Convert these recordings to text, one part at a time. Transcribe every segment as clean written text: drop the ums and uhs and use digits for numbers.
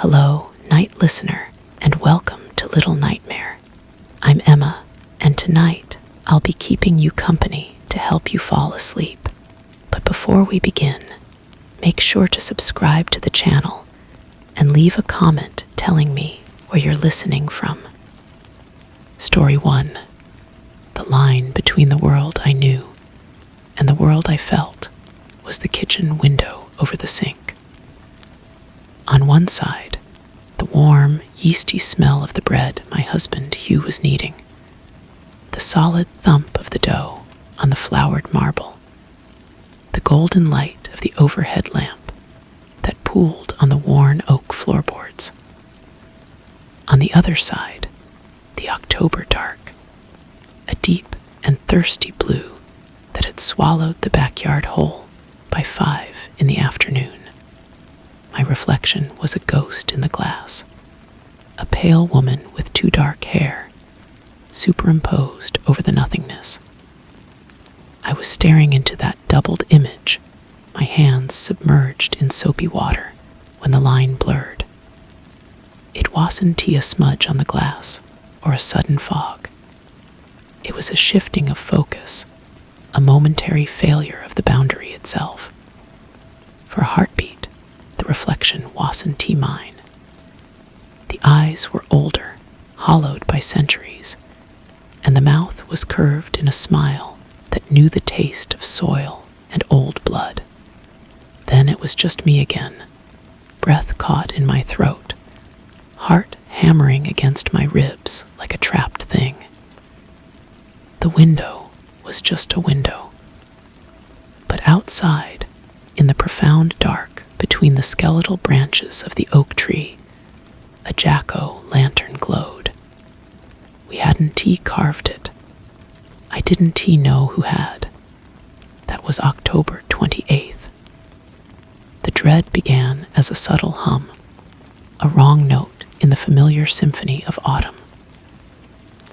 Hello, night listener, and welcome to Little Nightmare. I'm Emma, and tonight I'll be keeping you company to help you fall asleep. But before we begin, make sure to subscribe to the channel and leave a comment telling me where you're listening from. Story 1. The line between the world I knew and the world I felt was the kitchen window over the sink. On one side, the warm, yeasty smell of the bread my husband Hugh was kneading, the solid thump of the dough on the floured marble, the golden light of the overhead lamp that pooled on the worn oak floorboards. On the other side, the October dark, a deep and thirsty blue that had swallowed the backyard whole by 5 in the afternoon. My reflection was a ghost in the glass, a pale woman with too dark hair, superimposed over the nothingness. I was staring into that doubled image, my hands submerged in soapy water, when the line blurred. It wasn't a smudge on the glass or a sudden fog. It was a shifting of focus, a momentary failure of the boundary itself. For a heartbeat, the reflection wasn't mine. The eyes were older, hollowed by centuries, and the mouth was curved in a smile that knew the taste of soil and old blood. Then it was just me again, breath caught in my throat, heart hammering against my ribs like a trapped thing. The window was just a window. But outside, in the profound dark between the skeletal branches of the oak tree, a jack-o'-lantern glowed. We hadn't carved it. I didn't know who had. That was October 28th. The dread began as a subtle hum, a wrong note in the familiar symphony of autumn.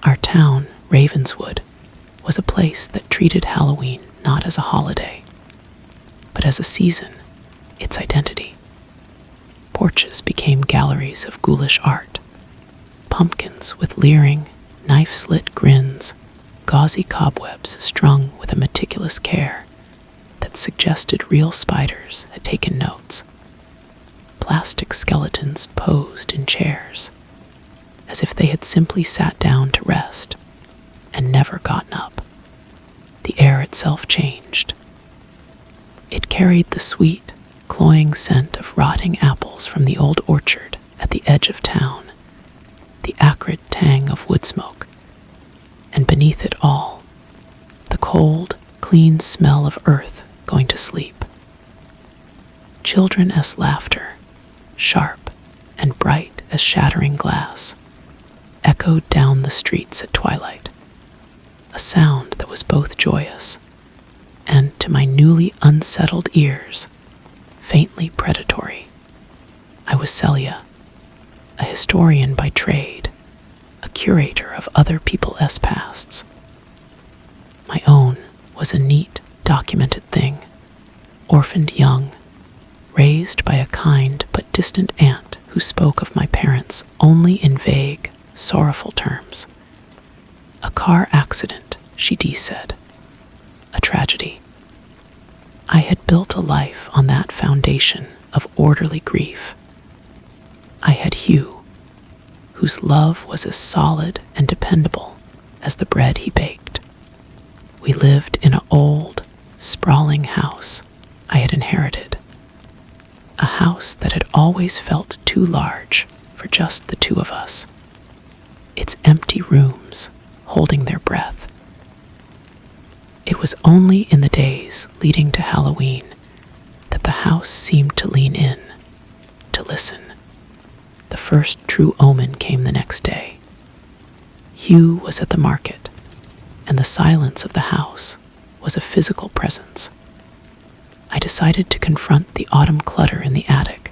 Our town, Ravenswood, was a place that treated Halloween not as a holiday, but as a season, its identity. Porches became galleries of ghoulish art, pumpkins with leering, knife-slit grins, gauzy cobwebs strung with a meticulous care that suggested real spiders had taken notes. Plastic skeletons posed in chairs, as if they had simply sat down to rest and never gotten up. The air itself changed. It carried the sweet, cloying scent of rotting apples from the old orchard at the edge of town, the acrid tang of wood smoke, and beneath it all, the cold, clean smell of earth going to sleep. Children-esque laughter, sharp and bright as shattering glass, echoed down the streets at twilight, a sound that was both joyous and, to my newly unsettled ears, faintly predatory. I was Celia, a historian by trade, a curator of other people's pasts. My own was a neat, documented thing, orphaned young, raised by a kind but distant aunt who spoke of my parents only in vague, sorrowful terms. A car accident, she said. A tragedy. I had built a life on that foundation of orderly grief. I had Hugh, whose love was as solid and dependable as the bread he baked. We lived in an old, sprawling house I had inherited, a house that had always felt too large for just the two of us, its empty rooms holding their breath. It was only in the days leading to Halloween that the house seemed to lean in, to listen. The first true omen came the next day. Hugh was at the market, and the silence of the house was a physical presence. I decided to confront the autumn clutter in the attic,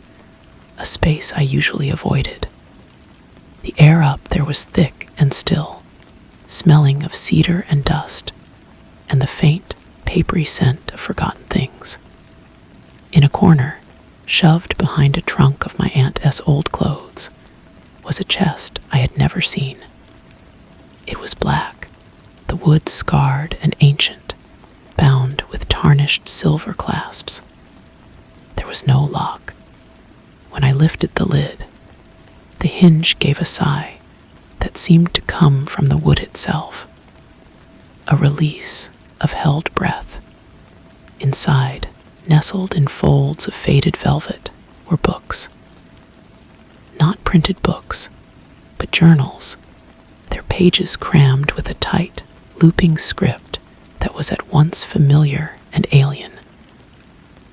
a space I usually avoided. The air up there was thick and still, smelling of cedar and dust, and the faint, papery scent of forgotten things. In a corner, Shoved behind a trunk of my Aunt S. old clothes was a chest I had never seen. It was black, the wood scarred and ancient, bound with tarnished silver clasps. There was no lock. When I lifted the lid, the hinge gave a sigh that seemed to come from the wood itself, a release of held breath. Inside, nestled in folds of faded velvet, were books. Not printed books, but journals, their pages crammed with a tight, looping script that was at once familiar and alien.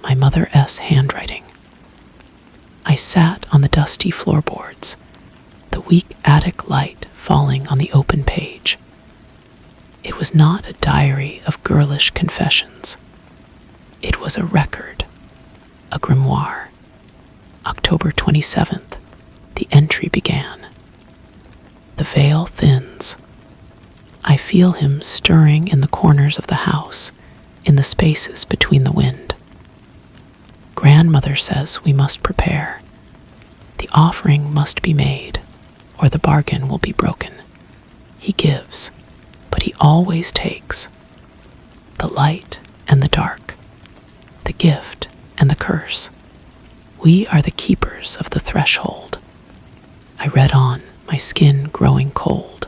My Mother S. handwriting. I sat on the dusty floorboards, the weak attic light falling on the open page. It was not a diary of girlish confessions. It was a record, a grimoire. October 27th, the entry began. The veil thins. I feel him stirring in the corners of the house, in the spaces between the wind. Grandmother says we must prepare. The offering must be made, or the bargain will be broken. He gives, but he always takes. The light and the dark, the gift and the curse. We are the keepers of the threshold. I read on, my skin growing cold.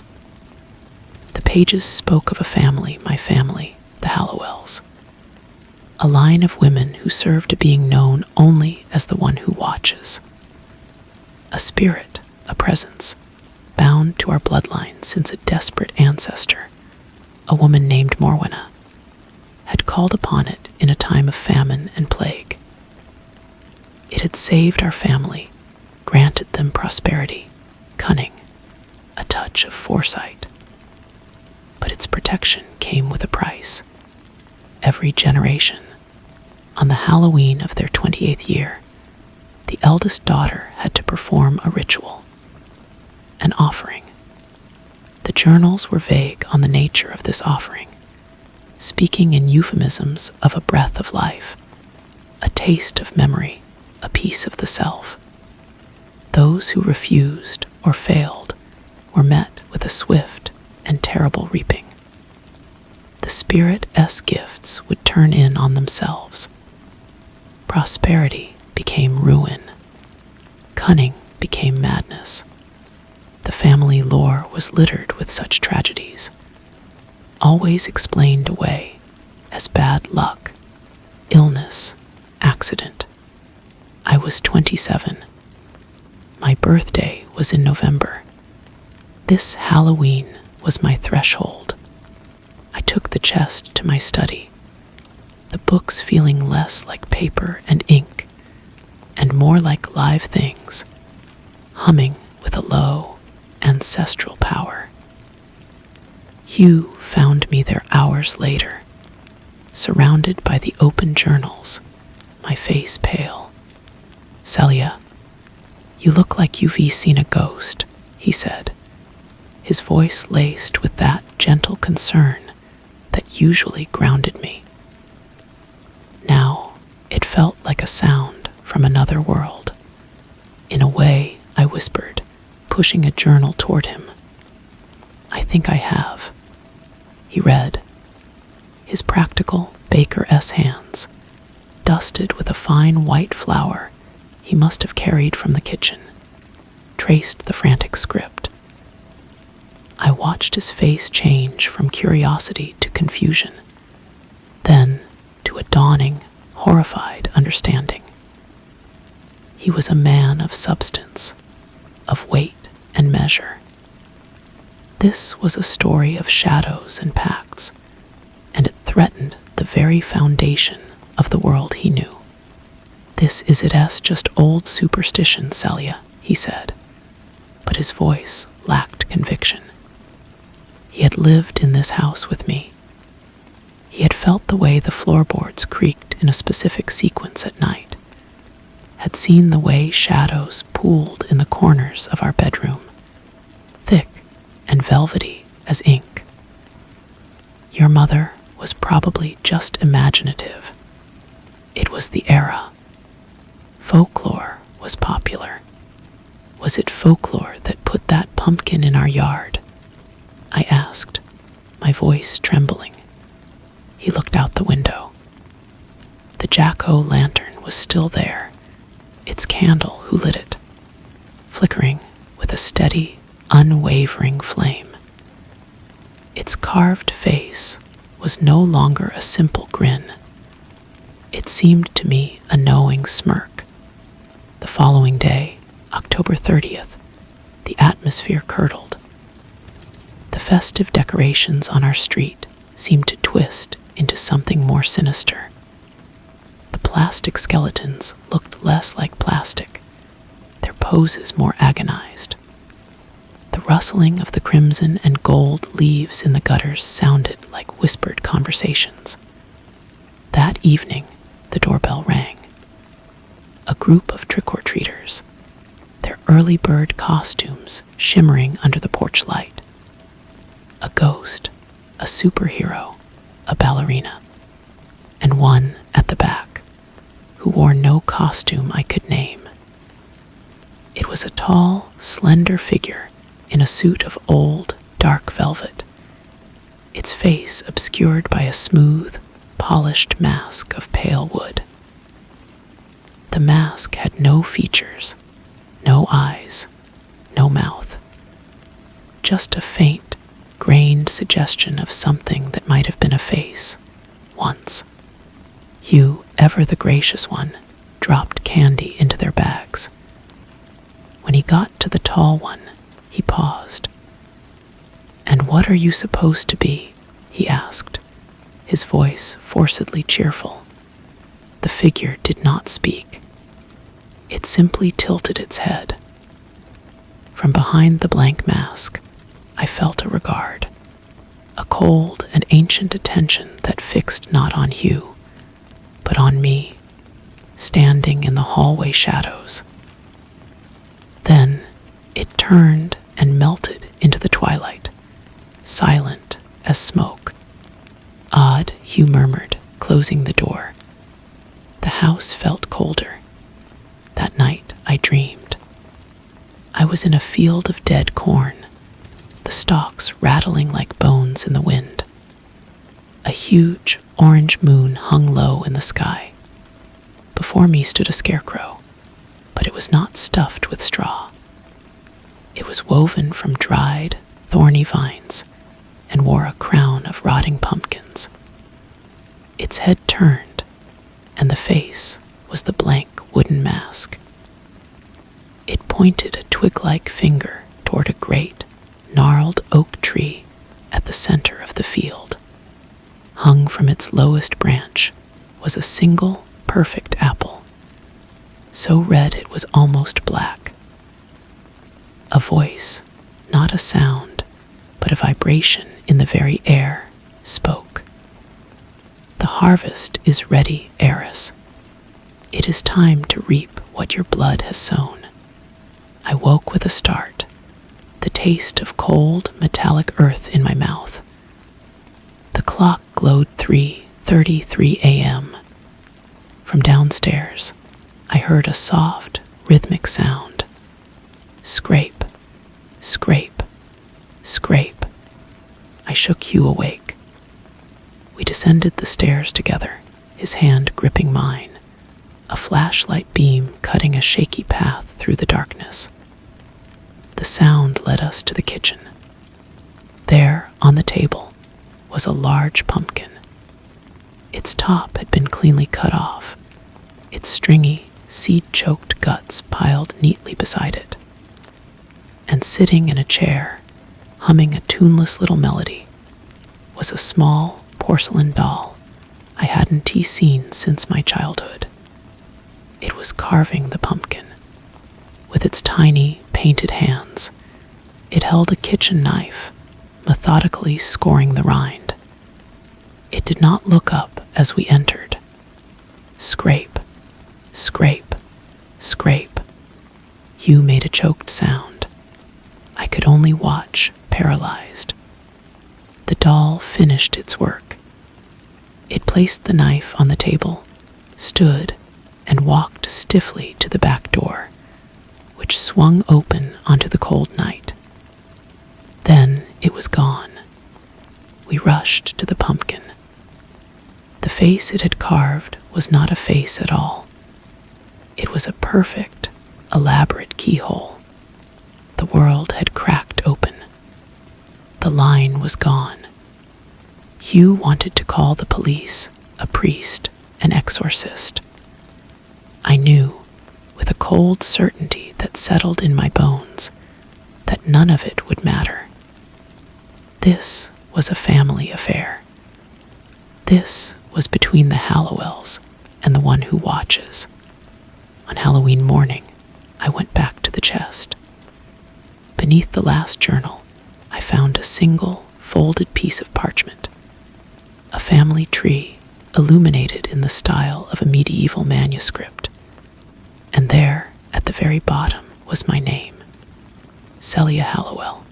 The pages spoke of a family, my family, the Hallowells. A line of women who serve to being known only as the one who watches. A spirit, a presence, bound to our bloodline since a desperate ancestor, a woman named Morwenna, had called upon it in a time of famine and plague. It had saved our family, granted them prosperity, cunning, a touch of foresight. But its protection came with a price. Every generation, on the Halloween of their 28th year, the eldest daughter had to perform a ritual, an offering. The journals were vague on the nature of this offering, speaking in euphemisms of a breath of life, a taste of memory, a piece of the self. Those who refused or failed were met with a swift and terrible reaping. The Spirit S gifts would turn in on themselves. Prosperity became ruin. Cunning became madness. The family lore was littered with such tragedies, always explained away as bad luck, illness, accident. I was 27. My birthday was in November. This Halloween was my threshold. I took the chest to my study, the books feeling less like paper and ink and more like live things, humming with a low, ancestral power. Hugh found me there hours later, surrounded by the open journals, my face pale. "Celia, you look like you've seen a ghost," he said, his voice laced with that gentle concern that usually grounded me. Now it felt like a sound from another world. In a way, I whispered, pushing a journal toward him. "I think I have." He read. His practical Baker S hands, dusted with a fine white flour he must have carried from the kitchen, traced the frantic script. I watched his face change from curiosity to confusion, then to a dawning, horrified understanding. He was a man of substance, of weight and measure. This was a story of shadows and pacts, and it threatened the very foundation of the world he knew. "This is it as just old superstition, Celia," he said, but his voice lacked conviction. He had lived in this house with me. He had felt the way the floorboards creaked in a specific sequence at night, had seen the way shadows pooled in the corners of our bedroom, thick and velvety as ink. Your mother was probably just imaginative. It was the era. Folklore was popular. Was it folklore that put that pumpkin in our yard? I asked, my voice trembling. He looked out the window. The jack-o'-lantern was still there, its candle who lit it, flickering with a steady, unwavering flame. Its carved face was no longer a simple grin. It seemed to me a knowing smirk. The following day, October 30th, the atmosphere curdled. The festive decorations on our street seemed to twist into something more sinister. The plastic skeletons looked less like plastic, their poses more agonized. The rustling of the crimson and gold leaves in the gutters sounded like whispered conversations. That evening, the doorbell rang. A group of trick-or-treaters, their early bird costumes shimmering under the porch light. A ghost, a superhero, a ballerina, and one at the back, who wore no costume I could name. It was a tall, slender figure in a suit of old, dark velvet, its face obscured by a smooth, polished mask of pale wood. The mask had no features, no eyes, no mouth, just a faint, grained suggestion of something that might have been a face, once. Hugh, ever the gracious one, dropped candy into their bags. When he got to the tall one, he paused. "And what are you supposed to be?" he asked, his voice forcedly cheerful. The figure did not speak. It simply tilted its head. From behind the blank mask, I felt a regard, a cold and ancient attention that fixed not on Hugh, but on me, standing in the hallway shadows. Then it turned and melted into the twilight, silent as smoke. "Odd," Hugh murmured, closing the door. The house felt colder. That night I dreamed. I was in a field of dead corn, the stalks rattling like bones in the wind. A huge orange moon hung low in the sky. Before me stood a scarecrow, but it was not stuffed with straw. It was woven from dried, thorny vines and wore a crown of rotting pumpkins. Its head turned, and the face was the blank wooden mask. It pointed a twig-like finger toward a great, gnarled oak tree at the center of the field. Hung from its lowest branch was a single, perfect apple, so red it was almost black. A voice, not a sound, but a vibration in the very air, spoke. "The harvest is ready, heiress. It is time to reap what your blood has sown." I woke with a start, the taste of cold, metallic earth in my mouth. The clock glowed 3:33 a.m. From downstairs, I heard a soft, rhythmic sound. Scrape, scrape, scrape. I shook Hugh awake. We descended the stairs together, his hand gripping mine, a flashlight beam cutting a shaky path through the darkness. The sound led us to the kitchen. There, on the table, was a large pumpkin. Its top had been cleanly cut off, its stringy, seed-choked guts piled neatly beside it. And sitting in a chair, humming a tuneless little melody, was a small porcelain doll I hadn't seen since my childhood. It was carving the pumpkin. With its tiny, painted hands, it held a kitchen knife, methodically scoring the rind. It did not look up as we entered. Scrape, scrape, scrape. Hugh made a choked sound. I could only watch, paralyzed. The doll finished its work. It placed the knife on the table, stood, and walked stiffly to the back door, which swung open onto the cold night. Then it was gone. We rushed to the pumpkin. The face it had carved was not a face at all. It was a perfect, elaborate keyhole. The world had cracked open. The line was gone. Hugh wanted to call the police, a priest, an exorcist. I knew, with a cold certainty that settled in my bones, that none of it would matter. This was a family affair. This was between the Hallowells and the one who watches. On Halloween morning, I went back to the chest. Beneath the last journal, I found a single, folded piece of parchment. A family tree illuminated in the style of a medieval manuscript. And there, at the very bottom, was my name, Celia Hallowell.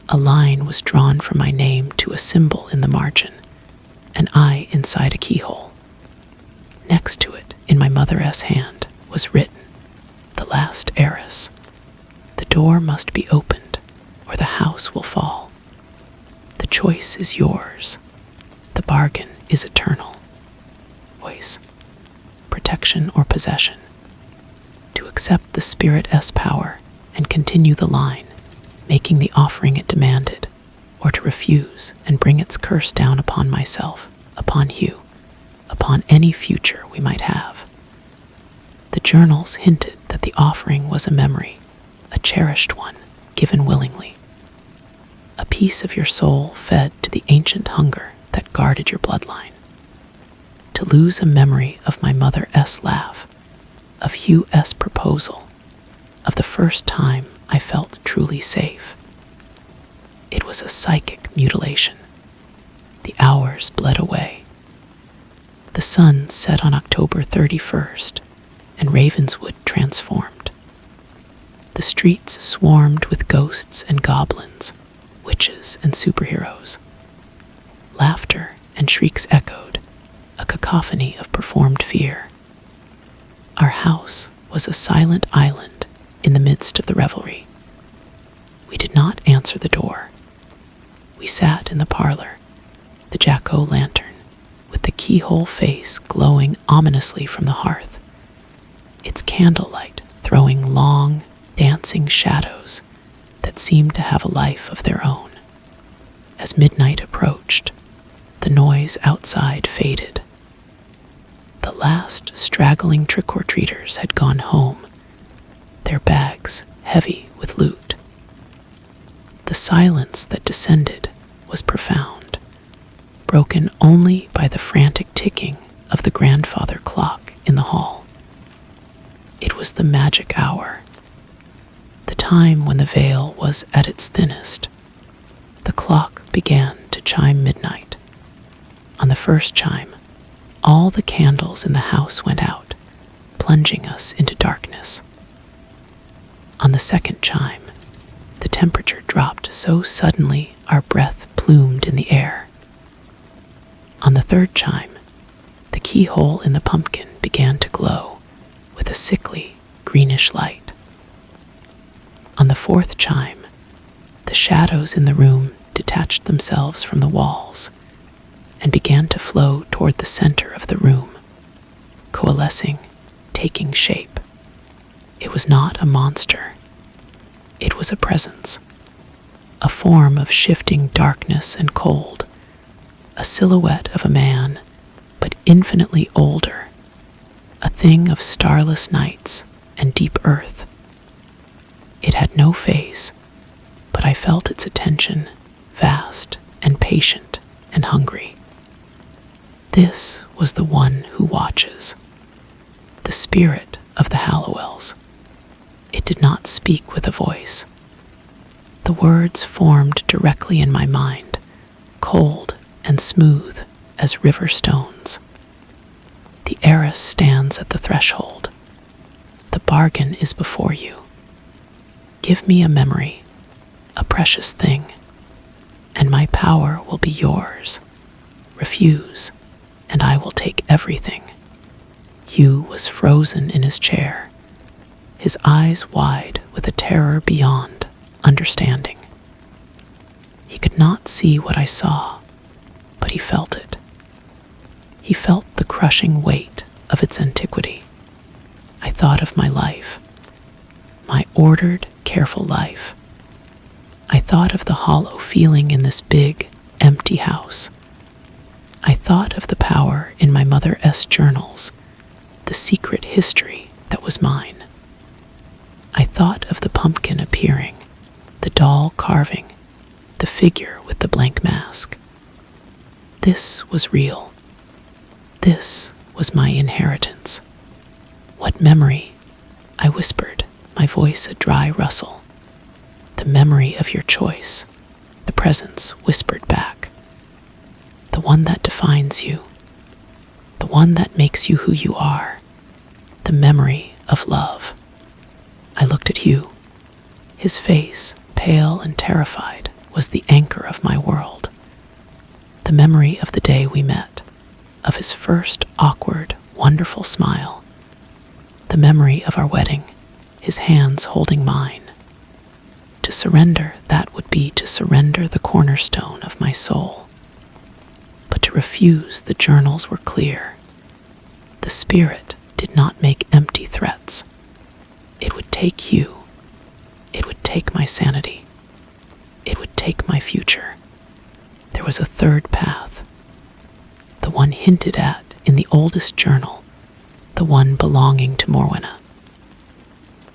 A line was drawn from my name to a symbol in the margin, an eye inside a keyhole. Next to it, in my mother's hand, was written, "The last heiress. The door must be opened, or the house will fall. The choice is yours. The bargain is eternal. Voice. Protection or possession. To accept the Spirit-S power and continue the line, making the offering it demanded, or to refuse and bring its curse down upon myself, upon Hugh, upon any future we might have." The journals hinted that the offering was a memory, a cherished one, given willingly. A piece of your soul fed to the ancient hunger that guarded your bloodline. To lose a memory of my mother's laugh, of Hugh's proposal, of the first time I felt truly safe. It was a psychic mutilation. The hours bled away. The sun set on October 31st, and Ravenswood transformed. The streets swarmed with ghosts and goblins, witches and superheroes. Laughter and shrieks echoed, a cacophony of performed fear. Our house was a silent island in the midst of the revelry. We did not answer the door. We sat in the parlor, the jack-o'-lantern, with the keyhole face glowing ominously from the hearth, its candlelight throwing long, dancing shadows that seemed to have a life of their own. As midnight approached, the noise outside faded. The last straggling trick-or-treaters had gone home, their bags heavy with loot. The silence that descended was profound, broken only by the frantic ticking of the grandfather clock in the hall. It was the magic hour, the time when the veil was at its thinnest. The clock began to chime midnight. On the first chime, all the candles in the house went out, plunging us into darkness. On the second chime, the temperature dropped so suddenly our breath plumed in the air. On the third chime, the keyhole in the pumpkin began to glow with a sickly, greenish light. On the fourth chime, the shadows in the room detached themselves from the walls and began to flow toward the center of the room, coalescing, taking shape. It was not a monster. It was a presence, a form of shifting darkness and cold, a silhouette of a man, but infinitely older, a thing of starless nights and deep earth. It had no face, but I felt its attention, vast and patient and hungry. This was the one who watches, the spirit of the Hallowells. It did not speak with a voice. The words formed directly in my mind, cold and smooth as river stones. The heiress stands at the threshold. The bargain is before you. Give me a memory, a precious thing, and my power will be yours. Refuse, and I will take everything. Hugh was frozen in his chair, his eyes wide with a terror beyond understanding. He could not see what I saw, but he felt it. He felt the crushing weight of its antiquity. I thought of my life, my ordered, careful life. I thought of the hollow feeling in this big, empty house. I thought of the power in my mother's journals, the secret history that was mine. I thought of the pumpkin appearing, the doll carving, the figure with the blank mask. This was real. This was my inheritance. What memory? I whispered, my voice a dry rustle. The memory of your choice, the presence whispered back. The one that defines you, the one that makes you who you are, the memory of love. I looked at Hugh. His face, pale and terrified, was the anchor of my world. The memory of the day we met, of his first awkward, wonderful smile. The memory of our wedding, his hands holding mine. To surrender, that would be to surrender the cornerstone of my soul. But to refuse, the journals were clear. The spirit did not make empty threats. It would take Hugh. It would take my sanity. It would take my future. There was a third path, the one hinted at in the oldest journal, the one belonging to Morwenna.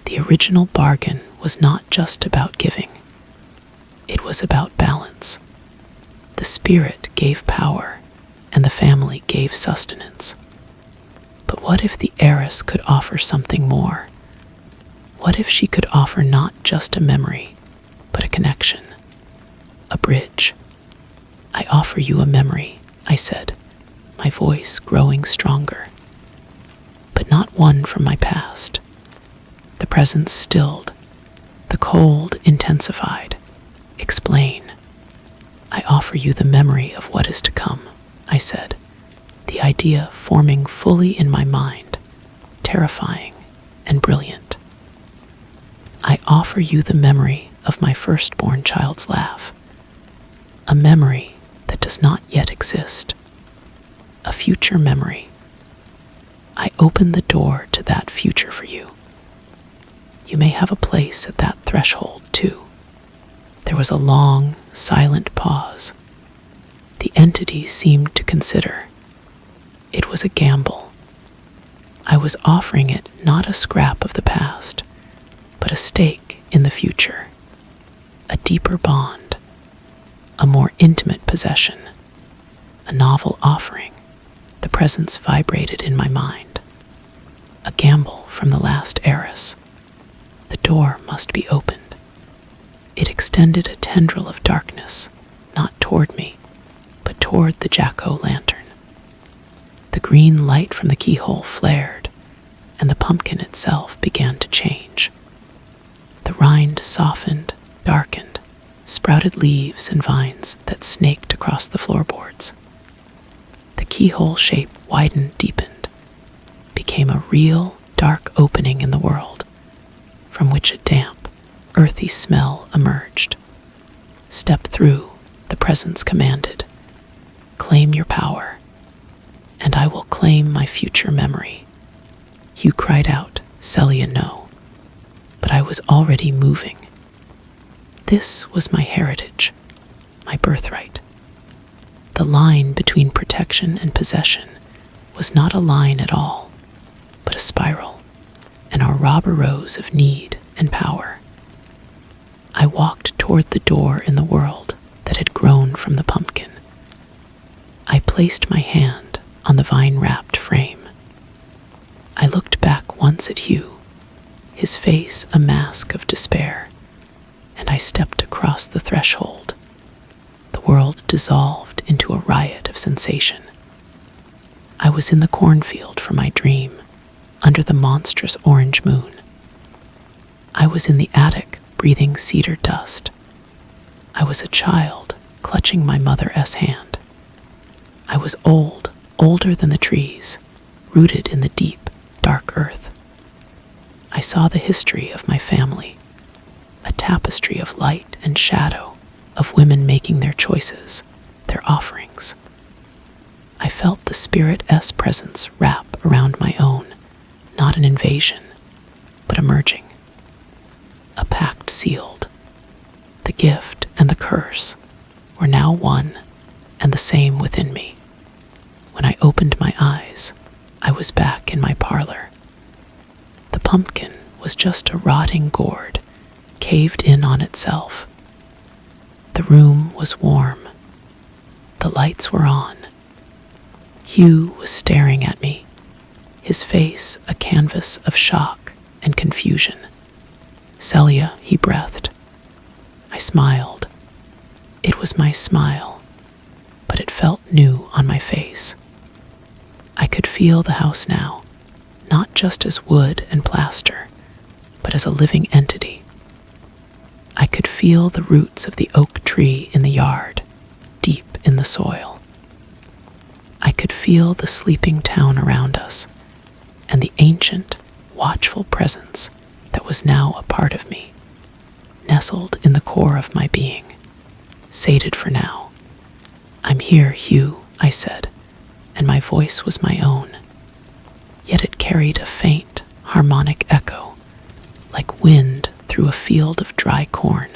The original bargain was not just about giving. It was about balance. The spirit gave power, and the family gave sustenance. But what if the heiress could offer something more? What if she could offer not just a memory, but a connection, a bridge? I offer you a memory, I said, my voice growing stronger. But not one from my past. The presence stilled, the cold intensified. Explain. I offer you the memory of what is to come, I said, the idea forming fully in my mind, terrifying and brilliant. I offer you the memory of my firstborn child's laugh, a memory that does not yet exist, a future memory. I open the door to that future for you. You may have a place at that threshold, too. There was a long, silent pause. The entity seemed to consider. It was a gamble. I was offering it not a scrap of the past, but a stake in the future, a deeper bond, a more intimate possession, a novel offering. The presence vibrated in my mind. A gamble from the last heiress. The door must be opened. It extended a tendril of darkness, not toward me, but toward the jack-o'-lantern. The green light from the keyhole flared, and the pumpkin itself began to change. The rind softened, darkened, sprouted leaves and vines that snaked across the floorboards. The keyhole shape widened, deepened, became a real, dark opening in the world, from which a damp, earthy smell emerged. Step through, the presence commanded. Claim your power, and I will claim my future memory. Hugh cried out, Celia, no. But I was already moving. This was my heritage, my birthright. The line between protection and possession was not a line at all, but a spiral, an ouroboros of need and power. I walked toward the door in the world that had grown from the pumpkin. I placed my hand on the vine-wrapped frame. I looked back once at Hugh, his face a mask of despair, and I stepped across the threshold. The world dissolved into a riot of sensation. I was in the cornfield for my dream, under the monstrous orange moon. I was in the attic, breathing cedar dust. I was a child, clutching my mother's hand. I was old, older than the trees, rooted in the deep, dark earth. I saw the history of my family, a tapestry of light and shadow, of women making their choices, their offerings. I felt the Spirit-S presence wrap around my own, not an invasion, but a merging. A pact sealed. The gift and the curse were now one and the same within me. When I opened my eyes, I was back in my parlor. The pumpkin was just a rotting gourd, caved in on itself. The room was warm. The lights were on. Hugh was staring at me, his face a canvas of shock and confusion. "Celia," he breathed. I smiled. It was my smile, but it felt new on my face. I could feel the house now, not just as wood and plaster, but as a living entity. I could feel the roots of the oak tree in the yard, deep in the soil. I could feel the sleeping town around us, and the ancient, watchful presence that was now a part of me, nestled in the core of my being, sated for now. "I'm here, Hugh," I said, and my voice was my own. Yet it carried a faint, harmonic echo, like wind through a field of dry corn.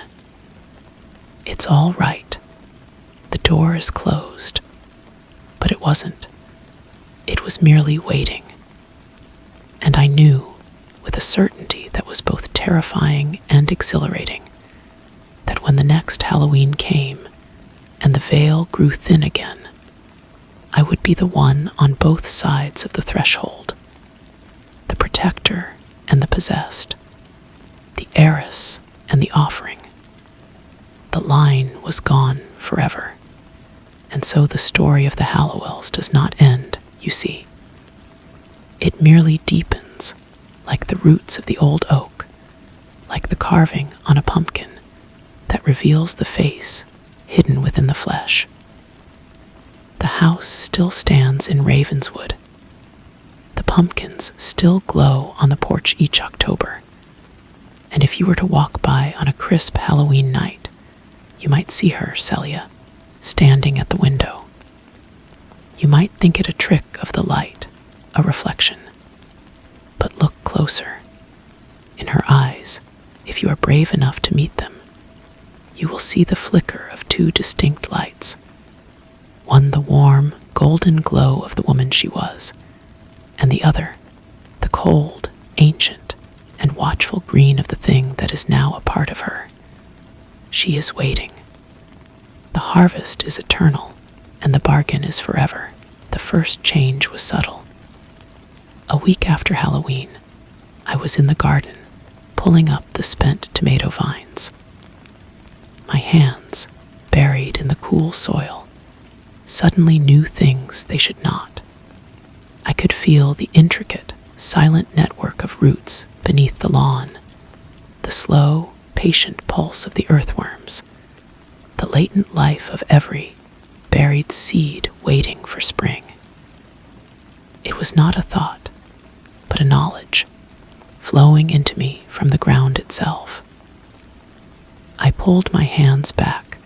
"It's all right. The door is closed." But it wasn't. It was merely waiting. And I knew, with a certainty that was both terrifying and exhilarating, that when the next Halloween came and the veil grew thin again, I would be the one on both sides of the threshold, the protector and the possessed, the heiress and the offering. The line was gone forever, and so the story of the Hallowells does not end, you see. It merely deepens, like the roots of the old oak, like the carving on a pumpkin that reveals the face hidden within the flesh. The house still stands in Ravenswood. The pumpkins still glow on the porch each October. And if you were to walk by on a crisp Halloween night, you might see her, Celia, standing at the window. You might think it a trick of the light, a reflection. But look closer. In her eyes, if you are brave enough to meet them, you will see the flicker of two distinct lights. One the warm, golden glow of the woman she was, and the other, the cold, ancient, and watchful green of the thing that is now a part of her. She is waiting. The harvest is eternal, and the bargain is forever. The first change was subtle. A week after Halloween, I was in the garden, pulling up the spent tomato vines. My hands, buried in the cool soil, suddenly knew things they should not. I could feel the intricate, silent network of roots beneath the lawn, the slow, patient pulse of the earthworms, the latent life of every buried seed waiting for spring. It was not a thought, but a knowledge, flowing into me from the ground itself. I pulled my hands back,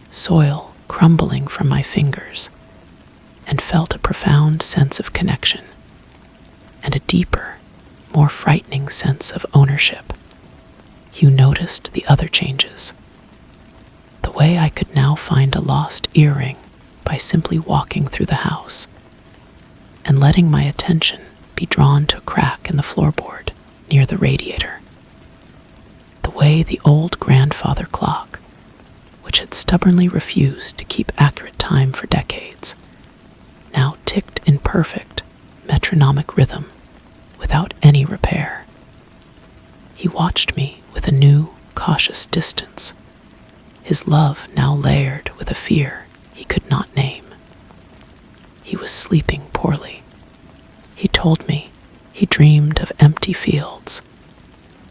soil crumbling from my fingers, and felt a profound sense of connection, and a deeper, more frightening sense of ownership. You noticed the other changes. The way I could now find a lost earring by simply walking through the house, and letting my attention be drawn to a crack in the floorboard near the radiator. The way the old grandfather clock, which had stubbornly refused to keep accurate time for decades, now ticked in perfect, metronomic rhythm without any repair. He watched me with a new, cautious distance, his love now layered with a fear he could not name. He was sleeping poorly. He told me he dreamed of empty fields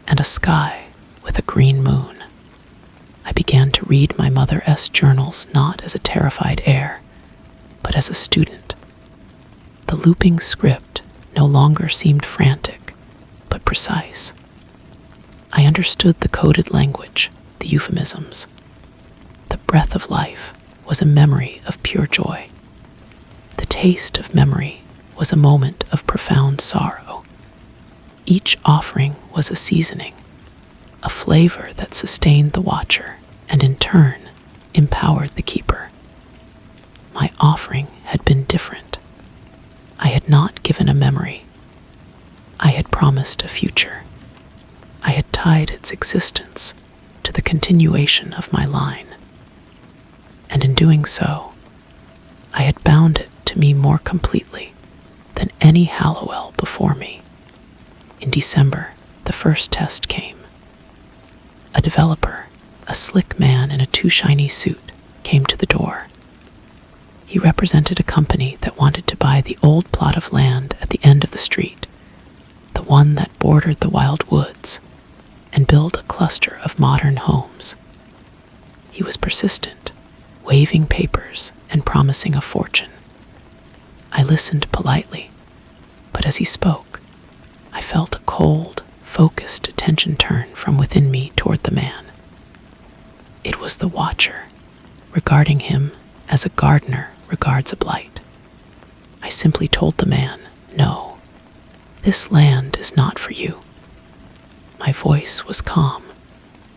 and a sky with a green moon. I began to read my Mother-S journals not as a terrified heir, but as a student. The looping script no longer seemed frantic, but precise. I understood the coded language, the euphemisms. The breath of life was a memory of pure joy. The taste of memory was a moment of profound sorrow. Each offering was a seasoning, a flavor that sustained the watcher and in turn empowered the keeper. My offering had been different. I had not given a memory. I had promised a future. I had tied its existence to the continuation of my line. And in doing so, I had bound it to me more completely than any Hallowell before me. In December, the first test came. A developer, a slick man in a too shiny suit, came to the door. He represented a company that wanted to buy the old plot of land at the end of the street, the one that bordered the wild woods, and build a cluster of modern homes. He was persistent, waving papers and promising a fortune. I listened politely, but as he spoke, I felt a cold, focused attention turn from within me toward the man. It was the watcher, regarding him as a gardener regards a blight. I simply told the man, "No, this land is not for you." My voice was calm,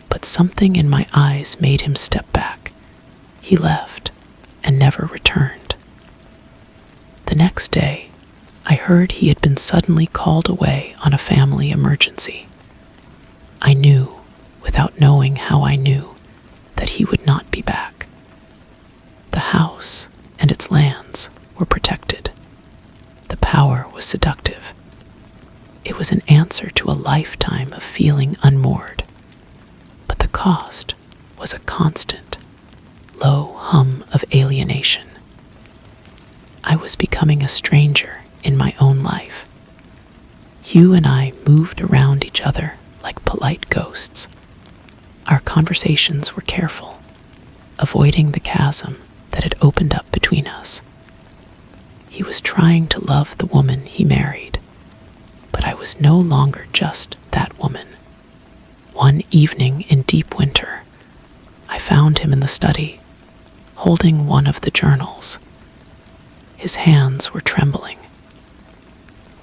but something in my eyes made him step back. He left and never returned. The next day, I heard he had been suddenly called away on a family emergency. I knew, without knowing how I knew, that he would not be back. The house and its lands were protected. The power was seductive. It was an answer to a lifetime of feeling unmoored. But the cost was a constant, low hum of alienation. I was becoming a stranger in my own life. Hugh and I moved around each other like polite ghosts. Our conversations were careful, avoiding the chasm that had opened up between us. He was trying to love the woman he married, but I was no longer just that woman. One evening in deep winter, I found him in the study, holding one of the journals. His hands were trembling.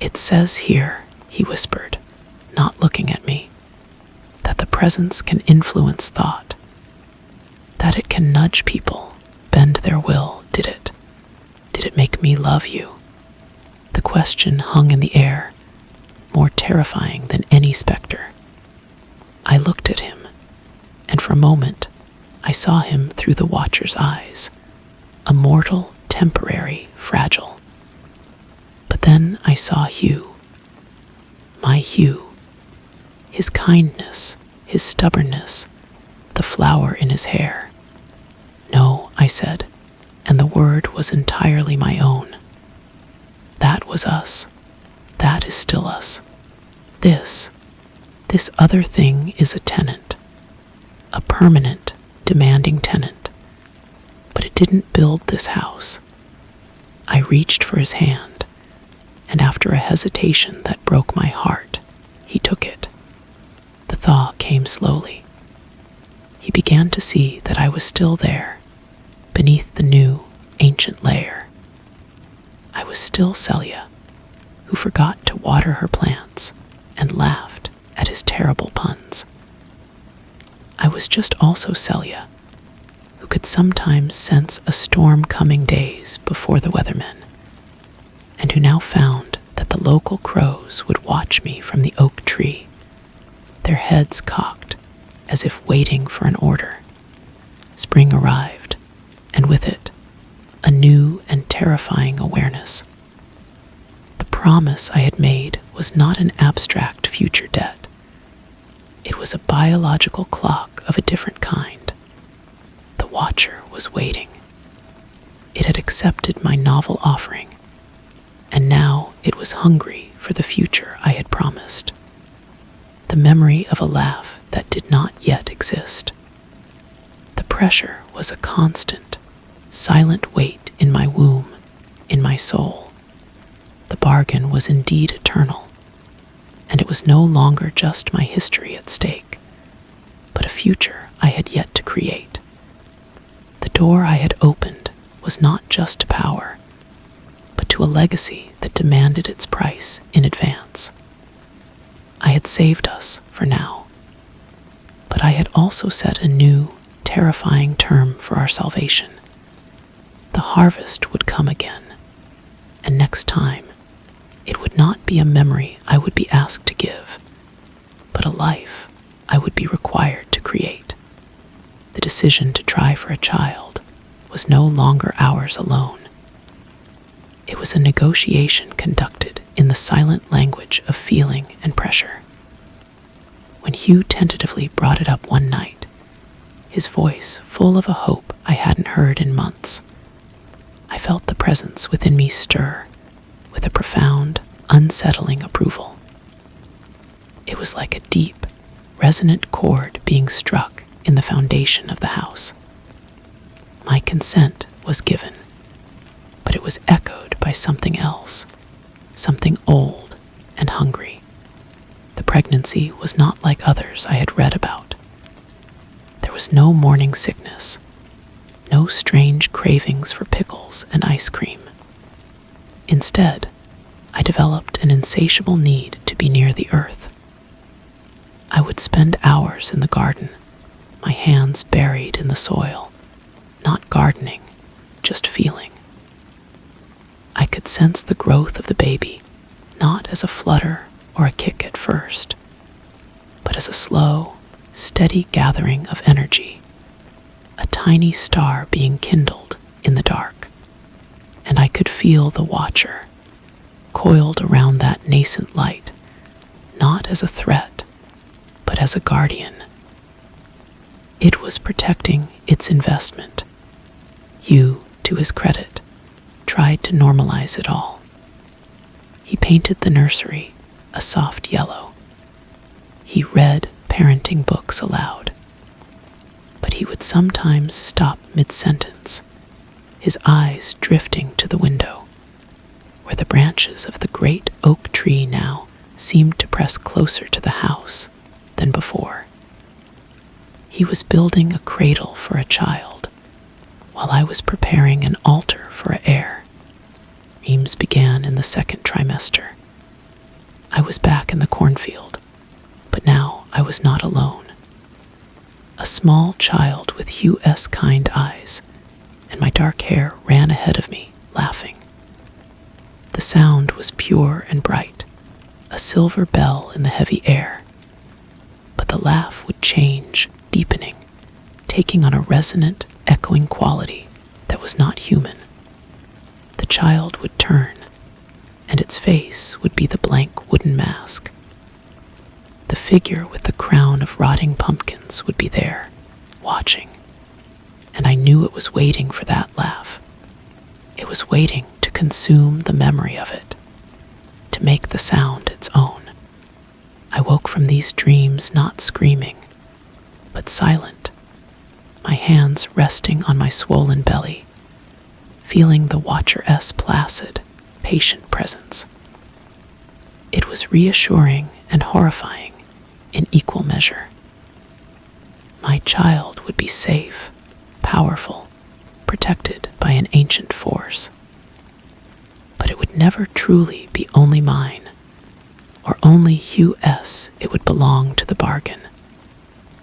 "It says here," he whispered, not looking at me, "that the presence can influence thought, that it can nudge people, bend their will. Did it? Did it make me love you?" The question hung in the air, more terrifying than any specter. I looked at him, and for a moment I saw him through the watcher's eyes, a mortal, temporary, fragile. But then I saw Hugh, my Hugh, his kindness, his stubbornness, the flower in his hair. "No," I said, and the word was entirely my own. "That was us. That is still us. This other thing is a tenant, a permanent, demanding tenant. But it didn't build this house." I reached for his hand, and after a hesitation that broke my heart, he took it. The thaw came slowly. He began to see that I was still there, beneath the new, ancient layer. I was still Celia, who forgot to water her plants and laughed at his terrible puns. I was just also Celia, who could sometimes sense a storm coming days before the weathermen, and who now found that the local crows would watch me from the oak tree, their heads cocked as if waiting for an order. Spring arrived, and with it, a new and terrifying awareness. The promise I had made was not an abstract future debt. It was a biological clock of a different kind. The watcher was waiting. It had accepted my novel offering, and now it was hungry for the future I had promised. The memory of a laugh that did not yet exist. The pressure was a constant, silent weight in my womb, in my soul. The bargain was indeed eternal, and it was no longer just my history at stake, but a future I had yet to create. The door I had opened was not just to power, but to a legacy that demanded its price in advance. I had saved us for now, but I had also set a new, terrifying term for our salvation. The harvest would come again, and next time, it would not be a memory I would be asked to give, but a life I would be required to create. The decision to try for a child was no longer ours alone. It was a negotiation conducted in the silent language of feeling and pressure. When Hugh tentatively brought it up one night, his voice full of a hope I hadn't heard in months, I felt the presence within me stir with a profound, unsettling approval. It was like a deep, resonant chord being struck in the foundation of the house. My consent was given, but it was echoed by something else, something old and hungry. The pregnancy was not like others I had read about. There was no morning sickness, no strange cravings for pickles and ice cream. Instead, I developed an insatiable need to be near the earth. I would spend hours in the garden, my hands buried in the soil, not gardening, just feeling. I could sense the growth of the baby, not as a flutter or a kick at first, but as a slow, steady gathering of energy, a tiny star being kindled in the dark. And I could feel the watcher, coiled around that nascent light, not as a threat, but as a guardian. It was protecting its investment. Hugh, to his credit, tried to normalize it all. He painted the nursery a soft yellow. He read parenting books aloud. But he would sometimes stop mid-sentence, his eyes drifting to the window, where the branches of the great oak tree now seemed to press closer to the house than before. He was building a cradle for a child, while I was preparing an altar for an heir. Dreams began in the second trimester. I was back in the cornfield, but now I was not alone. A small child with Hugh-esque kind eyes, and my dark hair ran ahead of me, laughing. The sound was pure and bright, a silver bell in the heavy air. But the laugh would change, deepening, taking on a resonant, echoing quality that was not human. The child would turn, and its face would be the blank wooden mask. The figure with the crown of rotting pumpkins would be there, watching, and I knew it was waiting for that laugh. It was waiting to consume the memory of it, to make the sound its own. I woke from these dreams not screaming, but silent, my hands resting on my swollen belly, feeling the watcher's placid, patient presence. It was reassuring and horrifying in equal measure. My child would be safe, powerful, protected by an ancient force. But it would never truly be only mine, or only Hugh-S. It would belong to the bargain.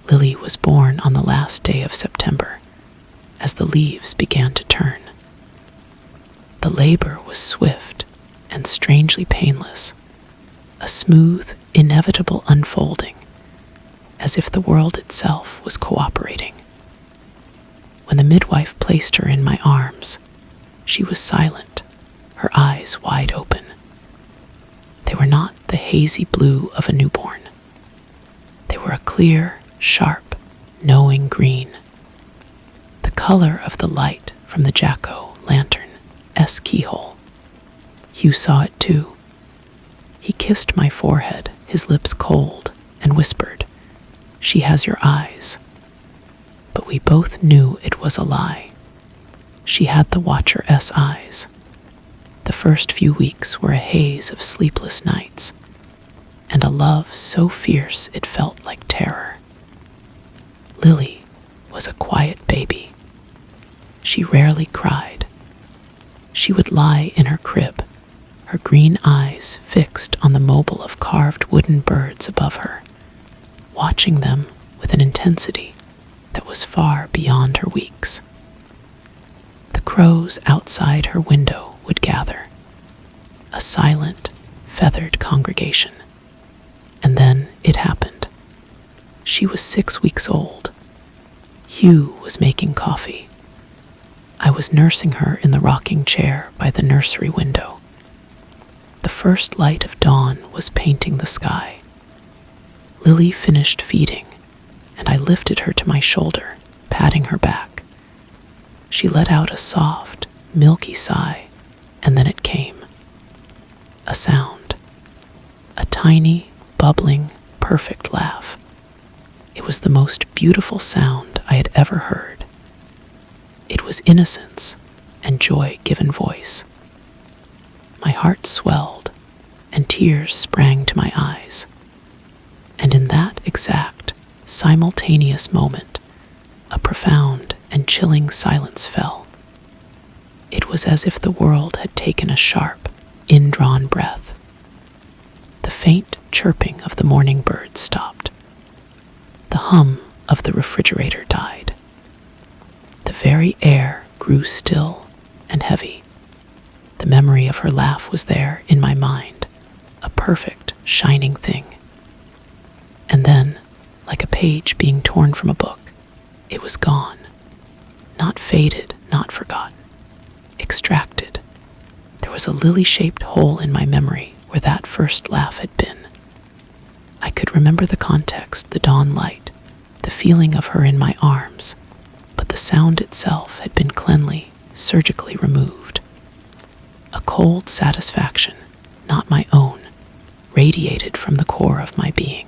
Lily was born on the last day of September, as the leaves began to turn. The labor was swift and strangely painless, a smooth, inevitable unfolding, as if the world itself was cooperating. When the midwife placed her in my arms, she was silent, her eyes wide open. They were not the hazy blue of a newborn. They were a clear, sharp, knowing green, the color of the light from the jack-o'-lantern's keyhole. Hugh saw it too. He kissed my forehead, his lips cold, and whispered, "She has your eyes." But we both knew it was a lie. She had the watcher's eyes, The first few weeks were a haze of sleepless nights, and a love so fierce it felt like terror. Lily was a quiet baby. She rarely cried. She would lie in her crib, her green eyes fixed on the mobile of carved wooden birds above her, watching them with an intensity that was far beyond her weeks. The crows outside her window would gather, a silent, feathered congregation. And then it happened. She was 6 weeks old. Hugh was making coffee. I was nursing her in the rocking chair by the nursery window. The first light of dawn was painting the sky. Lily finished feeding, and I lifted her to my shoulder, patting her back. She let out a soft, milky sigh, and then it came. A sound. A tiny, bubbling, perfect laugh. It was the most beautiful sound I had ever heard. It was innocence and joy given voice. My heart swelled, and tears sprang to my eyes. And in that exact, simultaneous moment, a profound and chilling silence fell. It was as if the world had taken a sharp, indrawn breath. The faint chirping of the morning birds stopped. The hum of the refrigerator died. The very air grew still and heavy. The memory of her laugh was there in my mind, a perfect, shining thing. And then, like a page being torn from a book, it was gone. Not faded, not forgotten. Extracted. There was a lily-shaped hole in my memory where that first laugh had been. I could remember the context, the dawn light, the feeling of her in my arms, but the sound itself had been cleanly, surgically removed. A cold satisfaction, not my own, radiated from the core of my being.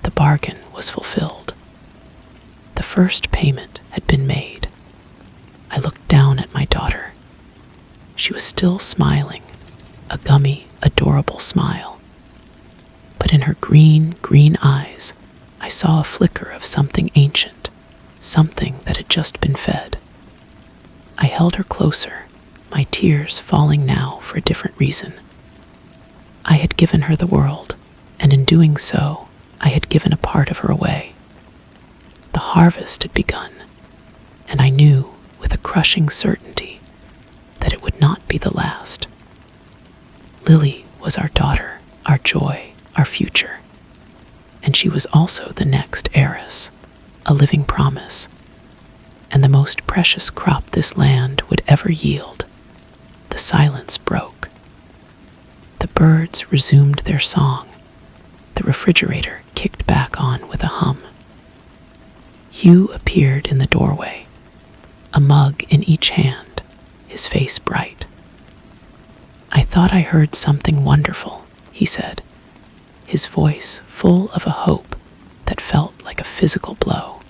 The bargain was fulfilled. The first payment had been made. I looked down at my daughter. She was still smiling, a gummy, adorable smile. But in her green eyes, I saw a flicker of something ancient, something that had just been fed. I held her closer, my tears falling now for a different reason. I had given her the world, and in doing so, I had given a part of her away. The harvest had begun, and I knew with a crushing certainty that it would not be the last. Lily was our daughter, our joy, our future, and she was also the next heiress, a living promise, and the most precious crop this land would ever yield. The silence broke. The birds resumed their song. The refrigerator kicked back on with a hum. Hugh appeared in the doorway, a mug in each hand, his face bright. "I thought I heard something wonderful," he said, his voice full of a hope that felt like a physical blow.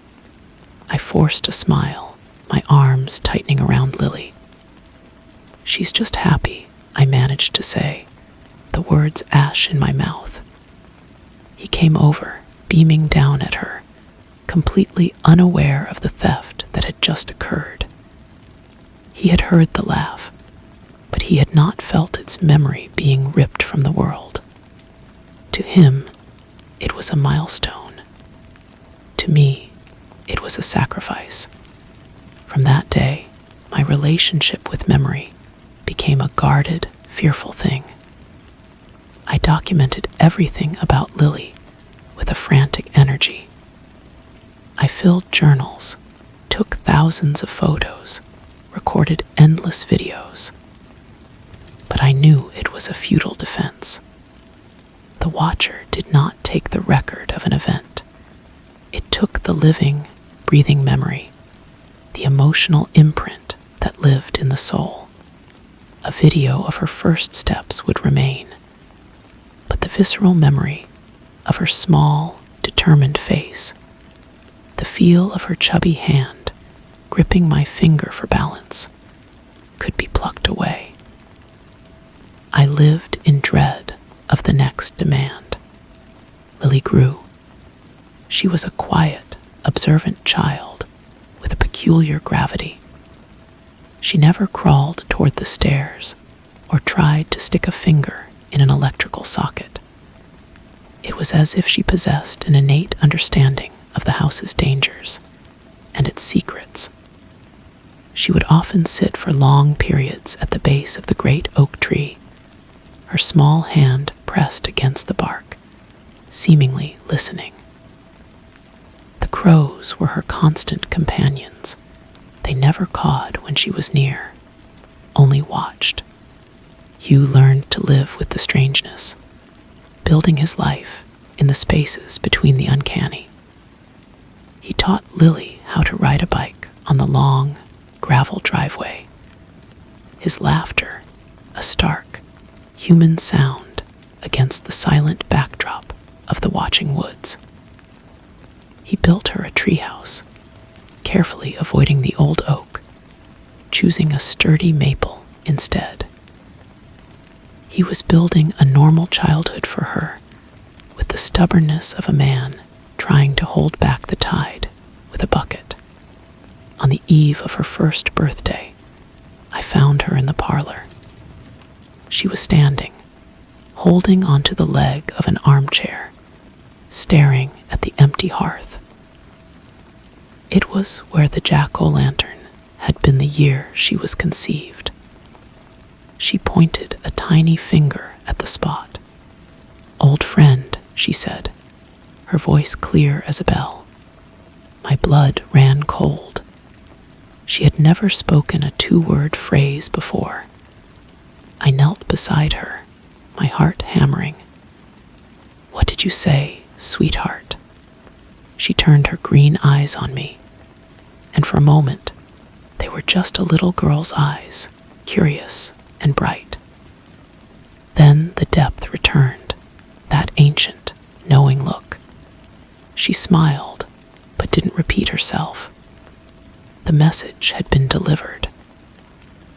I forced a smile, my arms tightening around Lily. "She's just happy," I managed to say, the words ash in my mouth. He came over, beaming down at her, completely unaware of the theft that had just occurred. He had heard the laugh, but he had not felt its memory being ripped from the world. To him, it was a milestone. To me, it was a sacrifice. From that day, my relationship with memory became a guarded, fearful thing. I documented everything about Lily with a frantic energy. I filled journals, took thousands of photos, recorded endless videos. But I knew it was a futile defense. The watcher did not take the record of an event. It took the living, breathing memory, the emotional imprint that lived in the soul. A video of her first steps would remain, but the visceral memory of her small, determined face, the feel of her chubby hand gripping my finger for balance, could be plucked away. I lived in dread of the next demand. Lily grew. She was a quiet, observant child with a peculiar gravity. She never crawled toward the stairs or tried to stick a finger in an electrical socket. It was as if she possessed an innate understanding of the house's dangers and its secrets. She would often sit for long periods at the base of the great oak tree, her small hand pressed against the bark, seemingly listening. The crows were her constant companions. They never cawed when she was near, only watched. Hugh learned to live with the strangeness, building his life in the spaces between the uncanny. He taught Lily how to ride a bike on the long, gravel driveway. His laughter, a stark, human sound against the silent backdrop of the watching woods. He built her a treehouse, carefully avoiding the old oak, choosing a sturdy maple instead. He was building a normal childhood for her, with the stubbornness of a man trying to hold back the tide with a bucket. On the eve of her first birthday, I found her in the parlor. She was standing, holding onto the leg of an armchair, staring at the empty hearth. It was where the jack-o'-lantern had been the year she was conceived. She pointed a tiny finger at the spot. "Old friend," she said, her voice clear as a bell. My blood ran cold. She had never spoken a two-word phrase before. I knelt beside her, my heart hammering. "What did you say, sweetheart?" She turned her green eyes on me, and for a moment, they were just a little girl's eyes, curious and bright. Then the depth returned, that ancient, knowing look. She smiled, but didn't repeat herself. The message had been delivered.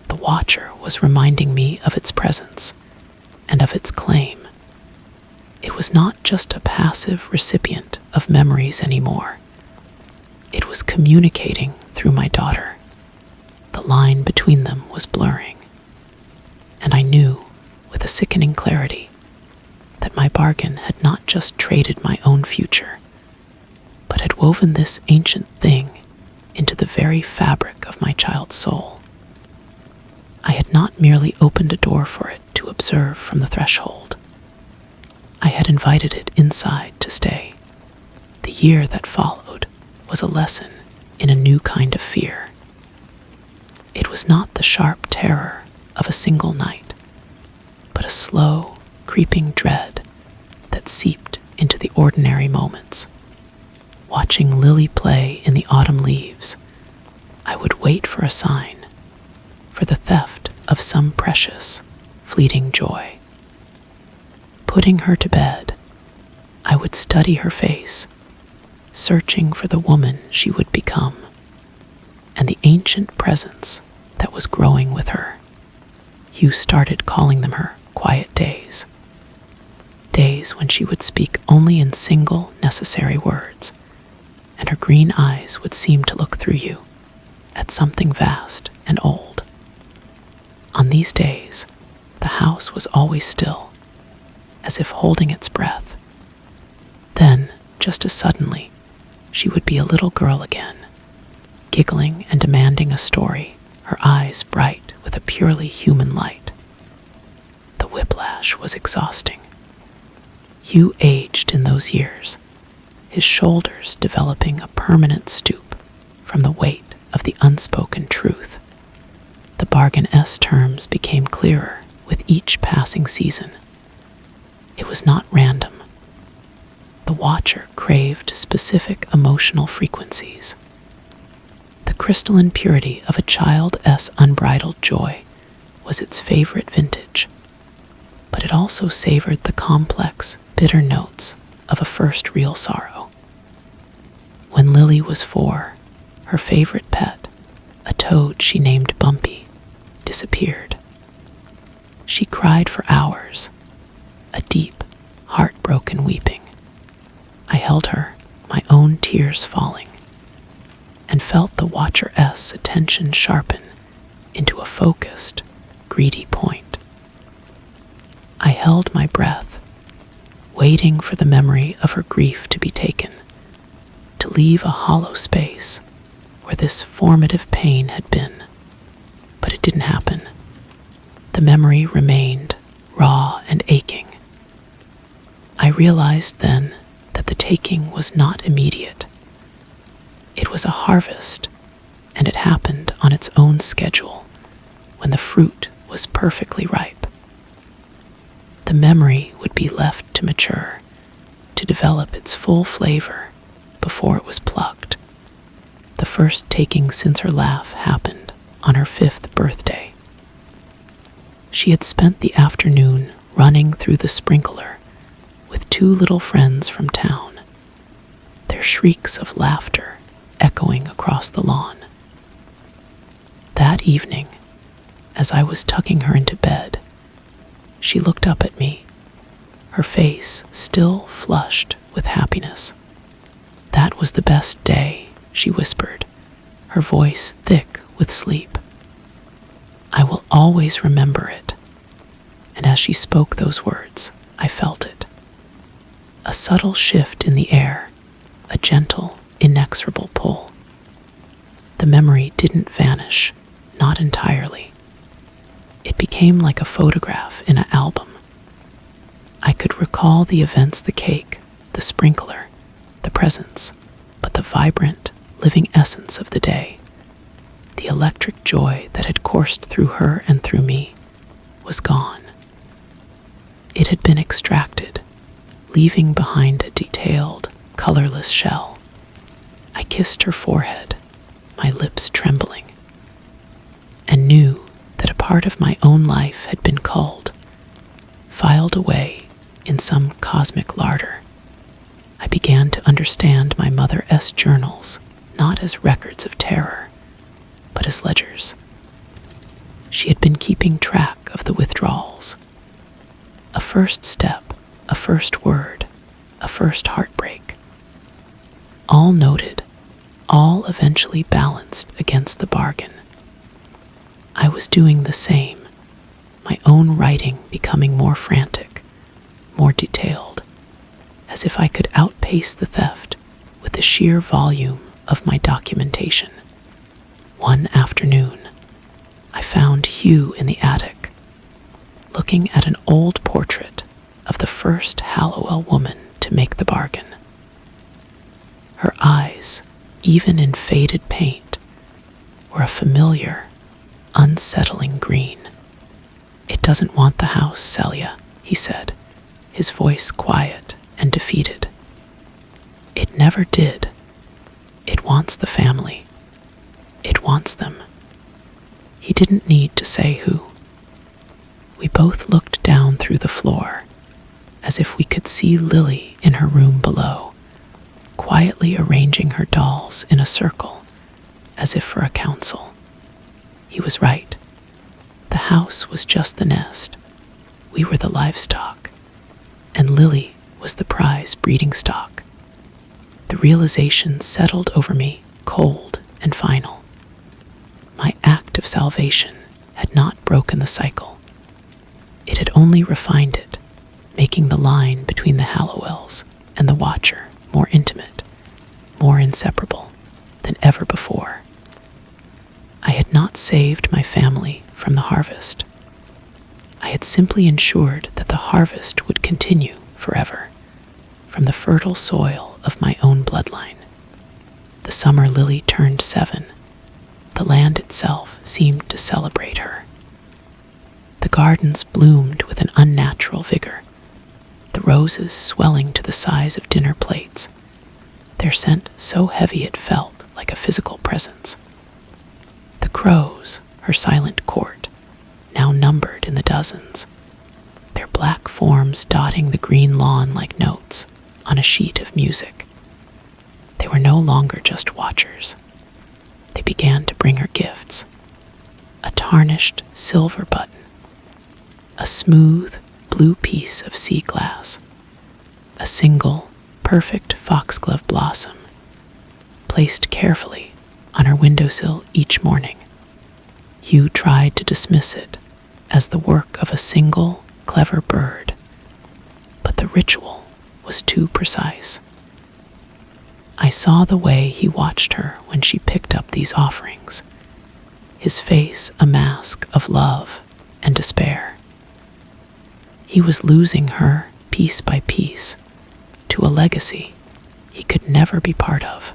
The watcher was reminding me of its presence and of its claim. It was not just a passive recipient of memories anymore. It was communicating through my daughter. The line between them was blurring. And I knew, with a sickening clarity, that my bargain had not just traded my own future, but had woven this ancient thing into the very fabric of my child's soul. I had not merely opened a door for it to observe from the threshold. I had invited it inside to stay. The year that followed was a lesson in a new kind of fear. It was not the sharp terror of a single night, but a slow, creeping dread that seeped into the ordinary moments. Watching Lily play in the autumn leaves, I would wait for a sign, for the theft of some precious, fleeting joy. Putting her to bed, I would study her face, searching for the woman she would become, and the ancient presence that was growing with her. Hugh started calling them her quiet days. Days when she would speak only in single, necessary words, and her green eyes would seem to look through you at something vast and old. On these days, the house was always still, as if holding its breath. Then, just as suddenly, she would be a little girl again, giggling and demanding a story, her eyes bright with a purely human light. The whiplash was exhausting. Hugh aged in those years, his shoulders developing a permanent stoop from the weight of the unspoken truth. The bargain S terms became clearer with each passing season. It was not random. The watcher craved specific emotional frequencies. The crystalline purity of a child S unbridled joy was its favorite vintage, but it also savored the complex, bitter notes of a first real sorrow. When Lily was 4, her favorite pet, a toad she named Bumpy, disappeared. She cried for hours, a deep, heartbroken weeping. I held her, my own tears falling, and felt the watcher's attention sharpen into a focused, greedy point. I held my breath, waiting for the memory of her grief to be taken, to leave a hollow space where this formative pain had been. But it didn't happen. The memory remained raw and aching. I realized then that the taking was not immediate. It was a harvest, and it happened on its own schedule when the fruit was perfectly ripe. The memory would be left to mature, to develop its full flavor before it was plucked. The first taking since her laugh happened on her 5th birthday. She had spent the afternoon running through the sprinkler with 2 little friends from town, their shrieks of laughter echoing across the lawn. That evening, as I was tucking her into bed, she looked up at me, her face still flushed with happiness. "That was the best day," she whispered, her voice thick with sleep. "I will always remember it." And as she spoke those words, I felt it. A subtle shift in the air, a gentle, inexorable pull. The memory didn't vanish, not entirely. It became like a photograph in an album. I could recall the events, the cake, the sprinkler, the presents, but the vibrant, living essence of the day, the electric joy that had coursed through her and through me, was gone. It had been extracted, leaving behind a detailed, colorless shell. I kissed her forehead, my lips trembling, and knew that a part of my own life had been culled, filed away in some cosmic larder. I began to understand my mother's journals not as records of terror, but as ledgers. She had been keeping track of the withdrawals. A first step, a first word, a first heartbreak. All noted, all eventually balanced against the bargain. I was doing the same, my own writing becoming more frantic, more detailed, as if I could outpace the theft with the sheer volume of my documentation. One afternoon, I found Hugh in the attic, looking at an old portrait of the first Hallowell woman to make the bargain. Her eyes, even in faded paint, were a familiar, unsettling green. "It doesn't want the house, Celia," he said, his voice quiet and defeated. "It never did. It wants the family. It wants them." He didn't need to say who. We both looked down through the floor, as if we could see Lily in her room below, quietly arranging her dolls in a circle, as if for a council. He was right. The house was just the nest. We were the livestock, and Lily was the prize breeding stock. The realization settled over me, cold and final. My act of salvation had not broken the cycle. It had only refined it, making the line between the Hallowells and the Watcher more intimate, more inseparable than ever before. I had not saved my family from the harvest. I had simply ensured that the harvest would continue forever, from the fertile soil of my own bloodline. The summer Lily turned 7. The land itself seemed to celebrate her. The gardens bloomed with an unnatural vigor, the roses swelling to the size of dinner plates, their scent so heavy it felt like a physical presence. The crows, her silent court, now numbered in the dozens, their black forms dotting the green lawn like notes on a sheet of music. They were no longer just watchers. They began to bring her gifts. A tarnished silver button, a smooth blue piece of sea glass, a single perfect foxglove blossom, placed carefully on her windowsill each morning. Hugh tried to dismiss it as the work of a single clever bird, but the ritual was too precise. I saw the way he watched her when she picked up these offerings, his face a mask of love and despair. He was losing her piece by piece to a legacy he could never be part of.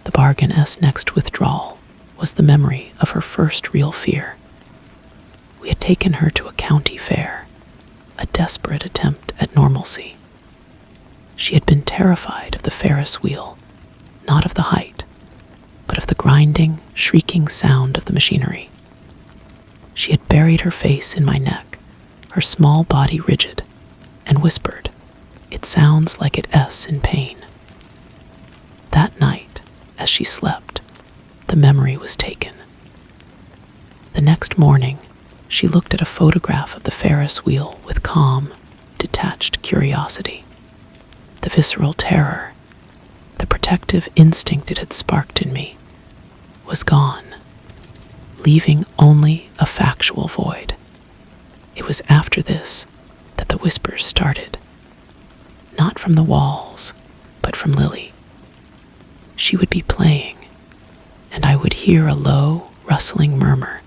The bargain's next withdrawal was the memory of her first real fear. We had taken her to a county fair, a desperate attempt at normalcy. She had been terrified of the Ferris wheel, not of the height, but of the grinding, shrieking sound of the machinery. She had buried her face in my neck, her small body rigid, and whispered, "It sounds like it's in pain." That night, as she slept, the memory was taken. The next morning, she looked at a photograph of the Ferris wheel with calm, detached curiosity. The visceral terror, the protective instinct it had sparked in me, was gone, leaving only a factual void. It was after this that the whispers started, not from the walls, but from Lily. She would be playing, and I would hear a low, rustling murmur,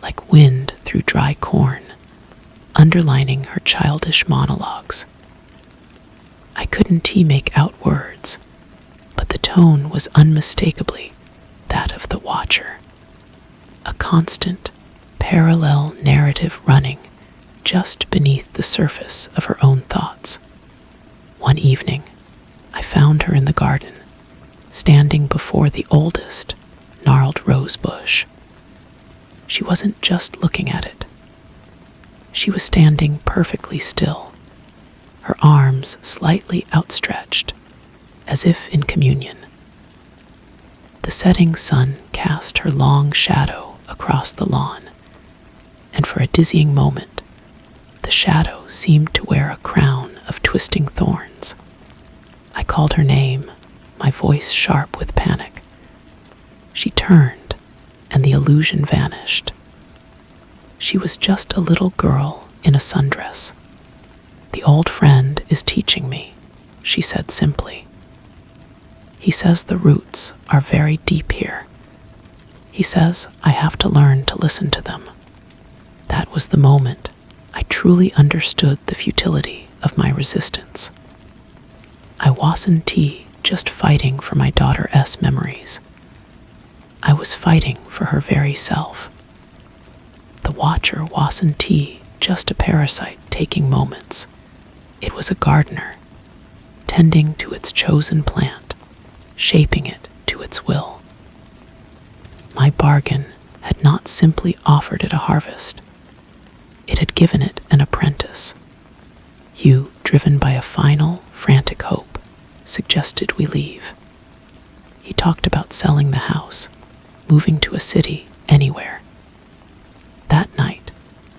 like wind through dry corn, underlining her childish monologues. I couldn't make out words, but the tone was unmistakably that of the watcher, a constant, parallel narrative running just beneath the surface of her own thoughts. One evening, I found her in the garden, standing before the oldest, gnarled rose bush. She wasn't just looking at it. She was standing perfectly still, her arms slightly outstretched, as if in communion. The setting sun cast her long shadow across the lawn, and for a dizzying moment, the shadow seemed to wear a crown of twisting thorns. I called her name, my voice sharp with panic. She turned, and the illusion vanished. She was just a little girl in a sundress. "The old friend is teaching me," she said simply. "He says the roots are very deep here. He says I have to learn to listen to them." That was the moment I truly understood the futility of my resistance. I wasn't just fighting for my daughter's memories. I was fighting for her very self. The watcher wasn't just a parasite taking moments. It was a gardener, tending to its chosen plant, shaping it to its will. My bargain had not simply offered it a harvest. It had given it an apprentice. Hugh, driven by a final, frantic hope, suggested we leave. He talked about selling the house, moving to a city, anywhere. That night,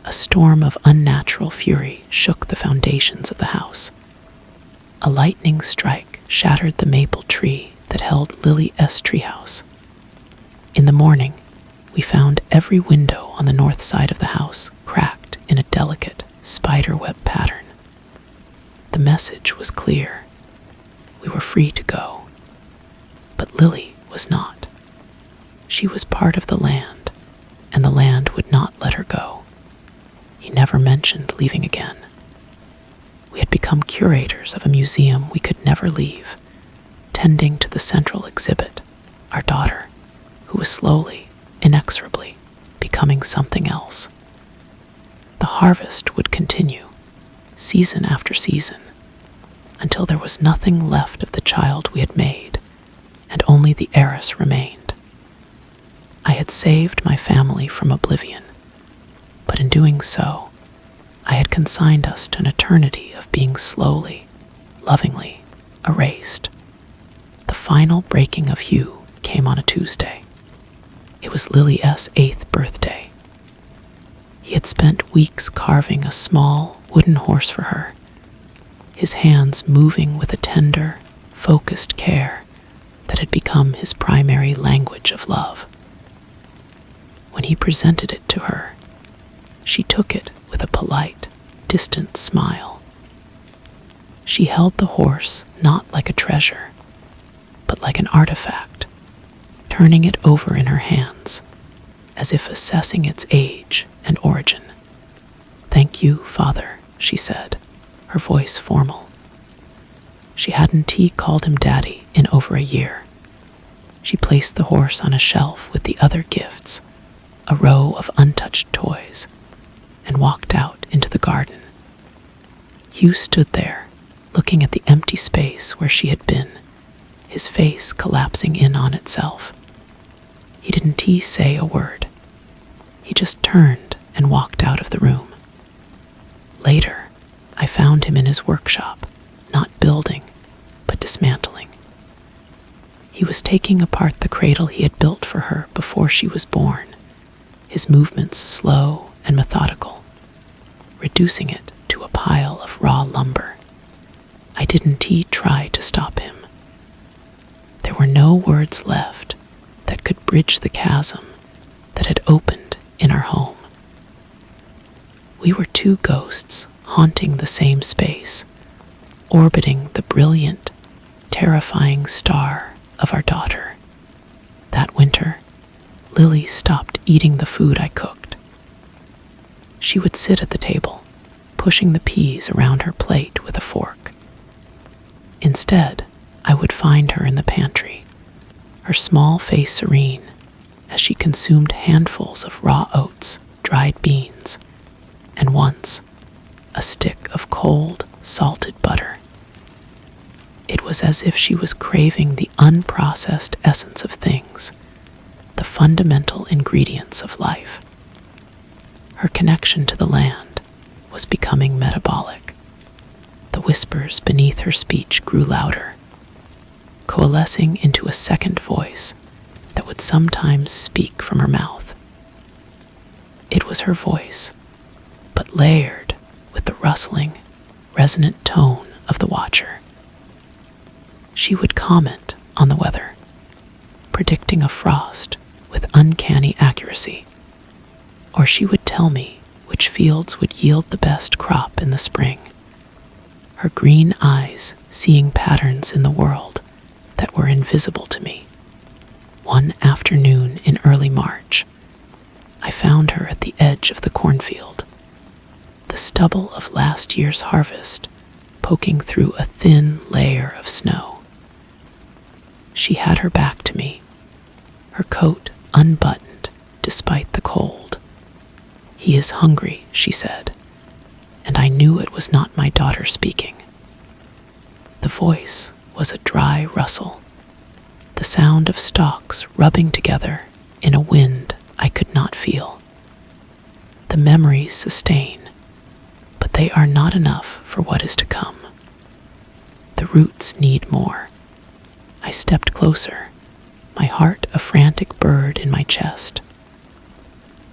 a storm of unnatural fury shook the foundations of the house. A lightning strike shattered the maple tree that held Lily's treehouse. In the morning, we found every window on the north side of the house cracked in a delicate spiderweb pattern. The message was clear. We were free to go. But Lily was not. She was part of the land, and the land would not let her go. He never mentioned leaving again. We had become curators of a museum we could never leave, tending to the central exhibit, our daughter, who was slowly, inexorably, becoming something else. The harvest would continue, season after season, until there was nothing left of the child we had made, and only the heiress remained. I had saved my family from oblivion, but in doing so, I had consigned us to an eternity of being slowly, lovingly erased. The final breaking of Hugh came on a Tuesday. It was Lily's 8th birthday. He had spent weeks carving a small wooden horse for her, his hands moving with a tender, focused care that had become his primary language of love. When he presented it to her, she took it with a polite, distant smile. She held the horse not like a treasure, but like an artifact, turning it over in her hands, as if assessing its age and origin. "Thank you, Father," she said, her voice formal. She hadn't called him Daddy in over a year. She placed the horse on a shelf with the other gifts, a row of untouched toys, and walked out into the garden. Hugh stood there, looking at the empty space where she had been, his face collapsing in on itself. He didn't say a word. He just turned and walked out of the room. Later, I found him in his workshop, not building, but dismantling. He was taking apart the cradle he had built for her before she was born, his movements slow and methodical, reducing it to a pile of raw lumber. I didn't try to stop him. There were no words left that could bridge the chasm that had opened in our home. We were two ghosts haunting the same space, orbiting the brilliant, terrifying star of our daughter. That winter, Lily stopped eating the food I cooked. She would sit at the table, pushing the peas around her plate with a fork. Instead, I would find her in the pantry, her small face serene as she consumed handfuls of raw oats, dried beans, and once a stick of cold, salted butter. It was as if she was craving the unprocessed essence of things, the fundamental ingredients of life. Her connection to the land was becoming metabolic. The whispers beneath her speech grew louder, coalescing into a second voice that would sometimes speak from her mouth. It was her voice, but layered with the rustling, resonant tone of the watcher. She would comment on the weather, predicting a frost with uncanny accuracy, or she would tell me which fields would yield the best crop in the spring, her green eyes seeing patterns in the world that were invisible to me. One afternoon in early March, I found her at the edge of the cornfield, the stubble of last year's harvest poking through a thin layer of snow. She had her back to me, her coat unbuttoned despite the cold. "He is hungry," she said, and I knew it was not my daughter speaking. The voice was a dry rustle, the sound of stalks rubbing together in a wind I could not feel. The memories sustain, but they are not enough for what is to come. The roots need more. I stepped closer, my heart a frantic bird in my chest.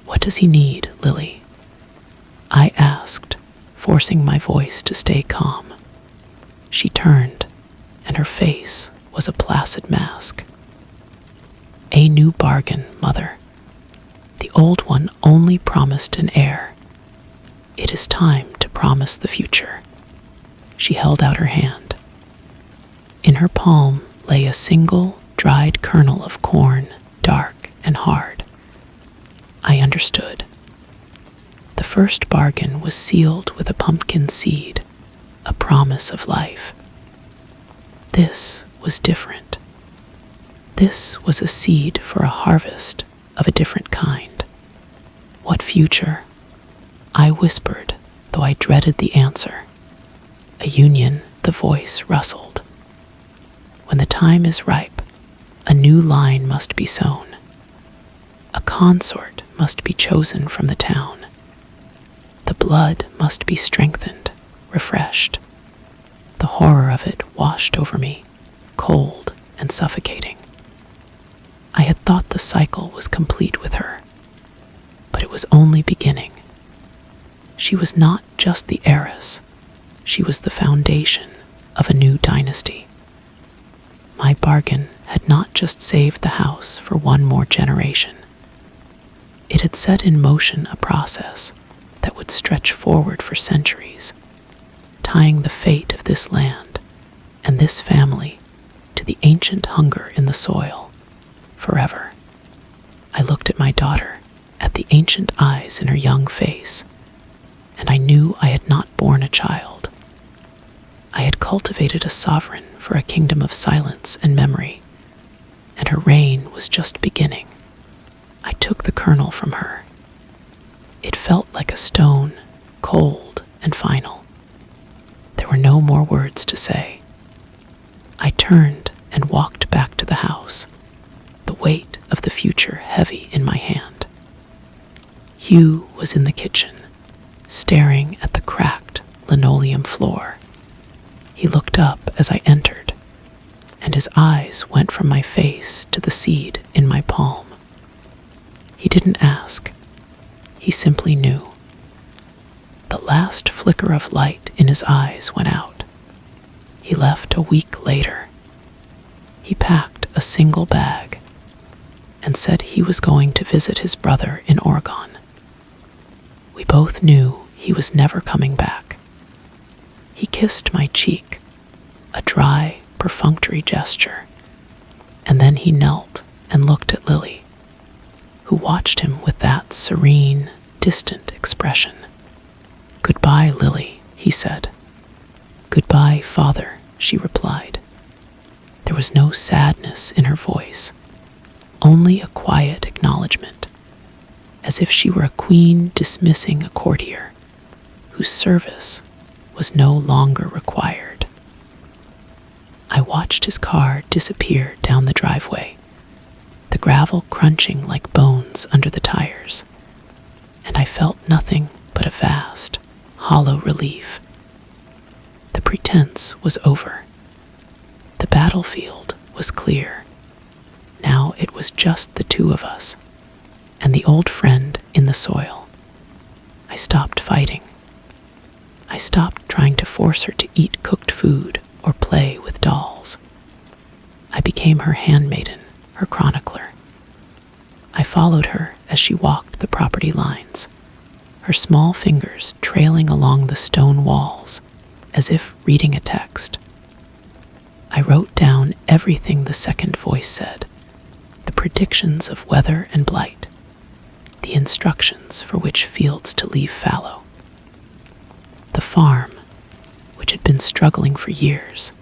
"What does he need, Lily?" I asked, forcing my voice to stay calm. She turned, and her face was a placid mask. "A new bargain, Mother. The old one only promised an heir. It is time to promise the future." She held out her hand. In her palm lay a single dried kernel of corn, dark and hard. I understood. The first bargain was sealed with a pumpkin seed, a promise of life. This was different. This was a seed for a harvest of a different kind. "What future?" I whispered, though I dreaded the answer. "A union," the voice rustled. "When the time is ripe, a new line must be sown. A consort must be chosen from the town. The blood must be strengthened, refreshed." The horror of it washed over me, cold and suffocating. I had thought the cycle was complete with her, but it was only beginning. She was not just the heiress, she was the foundation of a new dynasty. My bargain had not just saved the house for one more generation. It had set in motion a process that would stretch forward for centuries, tying the fate of this land and this family to the ancient hunger in the soil forever. I looked at my daughter, at the ancient eyes in her young face, and I knew I had not borne a child. I had cultivated a sovereign for a kingdom of silence and memory, and her reign was just beginning. I took the kernel from her. It felt like a stone, cold and final. There were no more words to say. I turned and walked back to the house, the weight of the future heavy in my hand. Hugh was in the kitchen, staring at the cracked linoleum floor. He looked up as I entered, and his eyes went from my face to the seed in my palm. He didn't ask. He simply knew. The last flicker of light in his eyes went out. He left a week later. He packed a single bag and said he was going to visit his brother in Oregon. We both knew he was never coming back. He kissed my cheek, a dry, perfunctory gesture, and then he knelt and looked at Lily, who watched him with that serene, distant expression. "Goodbye, Lily," he said. "Goodbye, Father," she replied. There was no sadness in her voice, only a quiet acknowledgement, as if she were a queen dismissing a courtier whose service was no longer required. I watched his car disappear down the driveway, the gravel crunching like bones under the tires, and I felt nothing but a vast, hollow relief. The pretense was over. The battlefield was clear. Now it was just the two of us, and the old friend in the soil. I stopped fighting. I stopped trying to force her to eat cooked food or play with dolls. I became her handmaiden, her chronicler. I followed her as she walked the property lines, her small fingers trailing along the stone walls as if reading a text. I wrote down everything the second voice said, the predictions of weather and blight, the instructions for which fields to leave fallow. The farm, which had been struggling for years,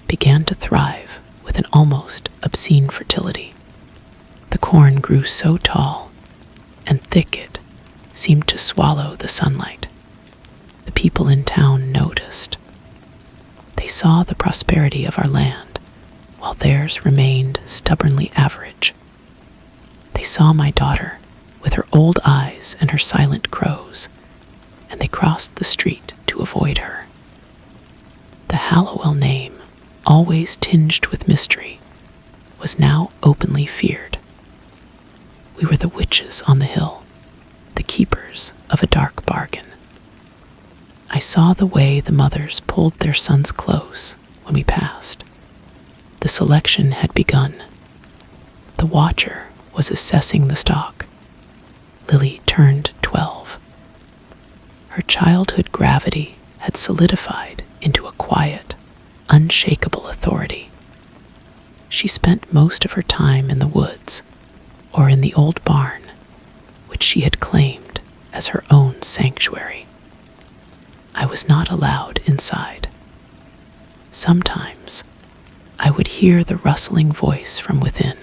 began to thrive with an almost obscene fertility. The corn grew so tall and thick it seemed to swallow the sunlight. The people in town noticed. They saw the prosperity of our land, while theirs remained stubbornly average. They saw my daughter with her old eyes and her silent crows, and they crossed the street to avoid her. The Hallowell name, always tinged with mystery, was now openly feared. We were the witches on the hill, the keepers of a dark bargain. I saw the way the mothers pulled their sons close when we passed. The selection had begun. The watcher was assessing the stock. Lily turned 12. Her childhood gravity had solidified into a quiet, unshakable authority. She spent most of her time in the woods or in the old barn, which she had claimed as her own sanctuary. I was not allowed inside. Sometimes I would hear the rustling voice from within,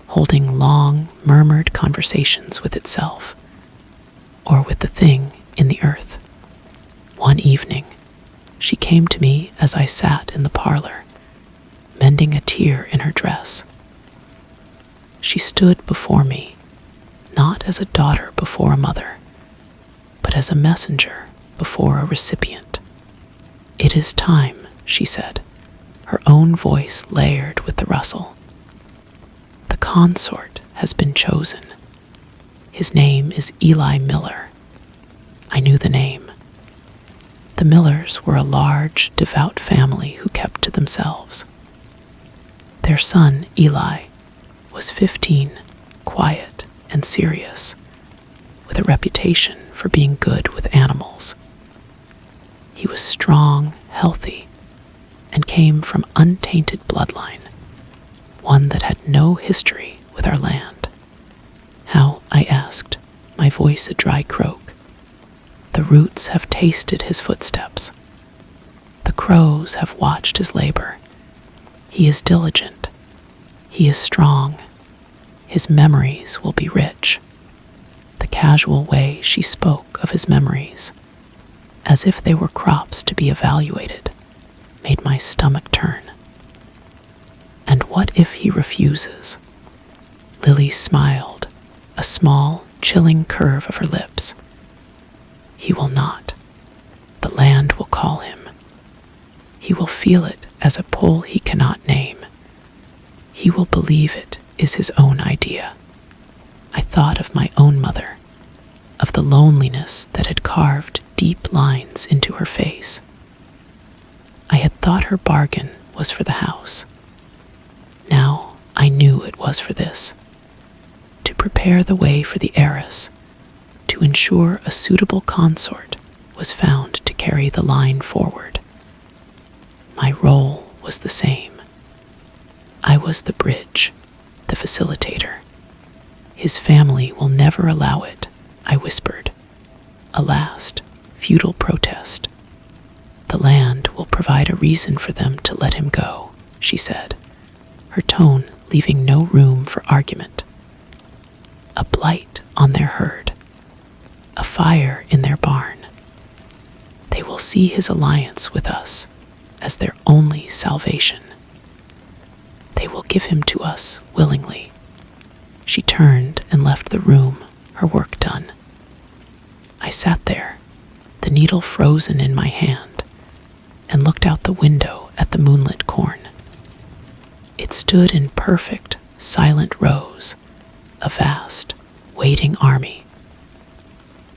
holding long, murmured conversations with itself, or with the thing in the earth. One evening, she came to me as I sat in the parlor, mending a tear in her dress. She stood before me, not as a daughter before a mother, but as a messenger before a recipient. "It is time," she said, her own voice layered with the rustle. "The consort has been chosen. His name is Eli Miller. I knew the name. The Millers were a large, devout family who kept to themselves. Their son, Eli, was 15, quiet and serious, with a reputation for being good with animals. He was strong, healthy, and came from untainted bloodline, one that had no history with our land. How, I asked, my voice a dry croak. The roots have tasted his footsteps. The crows have watched his labor. He is diligent. He is strong. His memories will be rich. The casual way she spoke of his memories, as if they were crops to be evaluated, made my stomach turn. And what if he refuses? Lily smiled, a small, chilling curve of her lips. He will not. The land will call him. He will feel it as a pull he cannot name. He will believe it is his own idea. I thought of my own mother, of the loneliness that had carved deep lines into her face. I had thought her bargain was for the house. Now I knew it was for this. To prepare the way for the heiress, to ensure a suitable consort was found to carry the line forward. My role was the same. I was the bridge, the facilitator. His family will never allow it, I whispered. A last, futile protest. The land will provide a reason for them to let him go, she said, her tone leaving no room for argument. A blight on their herd, a fire in their barn. They will see his alliance with us as their only salvation. They will give him to us willingly. She turned and left the room, her work done. I sat there, the needle frozen in my hand, and looked out the window at the moonlit corn. It stood in perfect, silent rows, a vast, waiting army.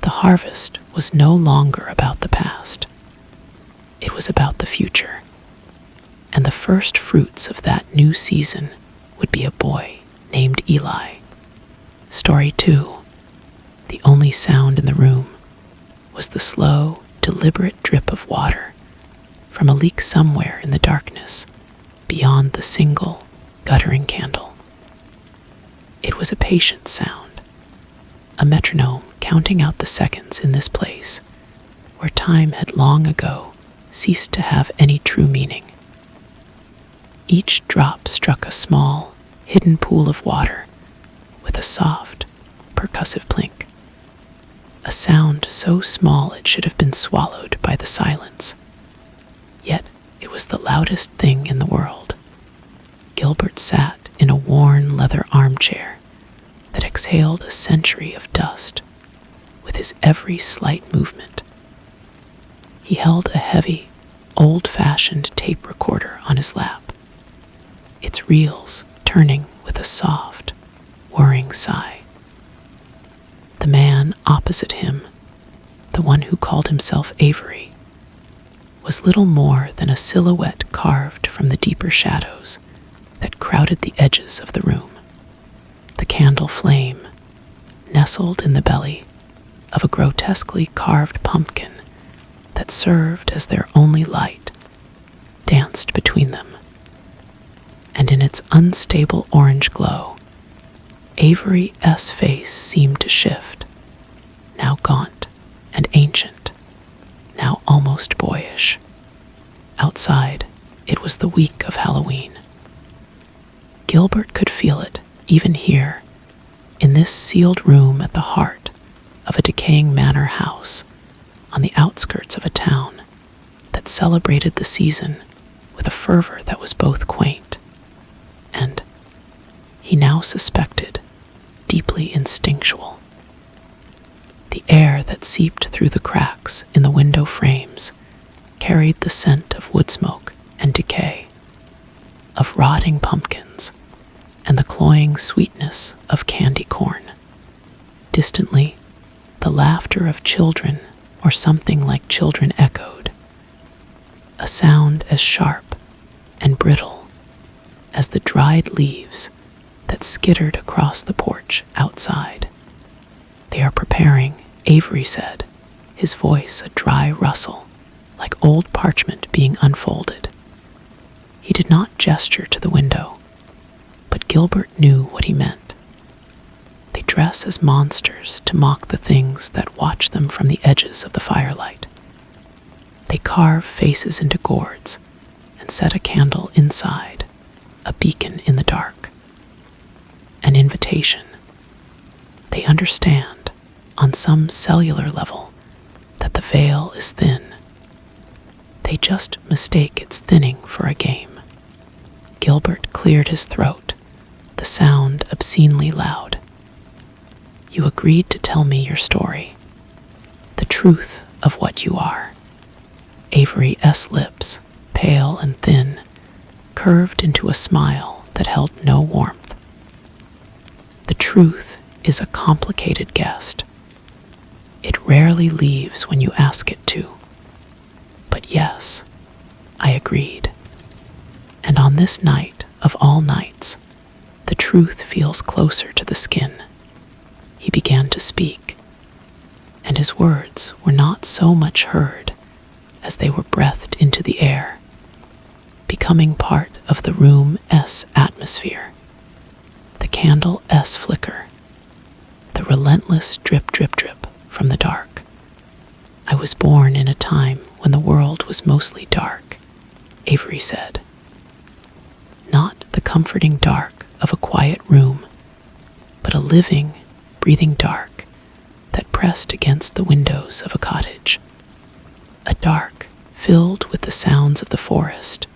The harvest was no longer about the past. It was about the future. And the first fruits of that new season would be a boy named Eli. Story 2. The only sound in the room was the slow, deliberate drip of water from a leak somewhere in the darkness beyond the single, guttering candle. It was a patient sound, a metronome counting out the seconds in this place where time had long ago ceased to have any true meaning. Each drop struck a small, hidden pool of water with a soft, percussive plink, a sound so small it should have been swallowed by the silence. Yet it was the loudest thing in the world. Gilbert sat in a worn leather armchair that exhaled a century of dust with his every slight movement. He held a heavy, old-fashioned tape recorder on his lap, its reels turning with a soft, whirring sigh. The man opposite him, the one who called himself Avery, was little more than a silhouette carved from the deeper shadows that crowded the edges of the room. The candle flame, nestled in the belly of a grotesquely carved pumpkin that served as their only light, danced between them. And in its unstable orange glow, Avery S. face seemed to shift, now gaunt and ancient, now almost boyish. Outside, it was the week of Halloween. Gilbert could feel it, even here, in this sealed room at the heart of a decaying manor house on the outskirts of a town that celebrated the season with a fervor that was both quaint and, he now suspected, deeply instinctual. The air that seeped through the cracks in the window frames carried the scent of wood smoke and decay, of rotting pumpkins, and the cloying sweetness of candy corn. Distantly, the laughter of children or something like children echoed, a sound as sharp and brittle as the dried leaves that skittered across the porch outside. "They are preparing," Avery said, his voice a dry rustle, like old parchment being unfolded. He did not gesture to the window, but Gilbert knew what he meant. They dress as monsters to mock the things that watch them from the edges of the firelight. They carve faces into gourds and set a candle inside, a beacon in the dark. An invitation. They understand, on some cellular level, that the veil is thin. They just mistake its thinning for a game. Gilbert cleared his throat, the sound obscenely loud. "You agreed to tell me your story, the truth of what you are." Avery S. lips, pale and thin, curved into a smile that held no warmth. "The truth is a complicated guest. It rarely leaves when you ask it to. But yes, I agreed. And on this night of all nights, the truth feels closer to the skin." He began to speak, and his words were not so much heard as they were breathed into the air, becoming part of the room S atmosphere, the candle S flicker, the relentless drip, drip, drip from the dark. "I was born in a time when the world was mostly dark," Avery said. Not the comforting dark of a quiet room, but a living, breathing dark that pressed against the windows of a cottage. A dark filled with the sounds of the forest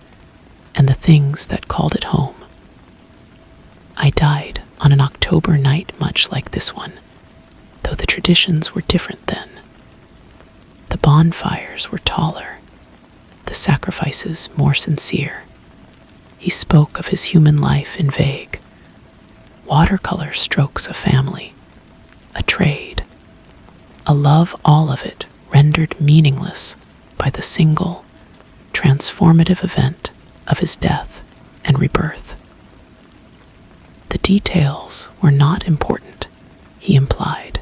and the things that called it home. "I died on an October night much like this one, though the traditions were different then. The bonfires were taller, the sacrifices more sincere." He spoke of his human life in vague, watercolor strokes of family, a trade, a love, all of it rendered meaningless by the single, transformative event of his death and rebirth. The details were not important, he implied.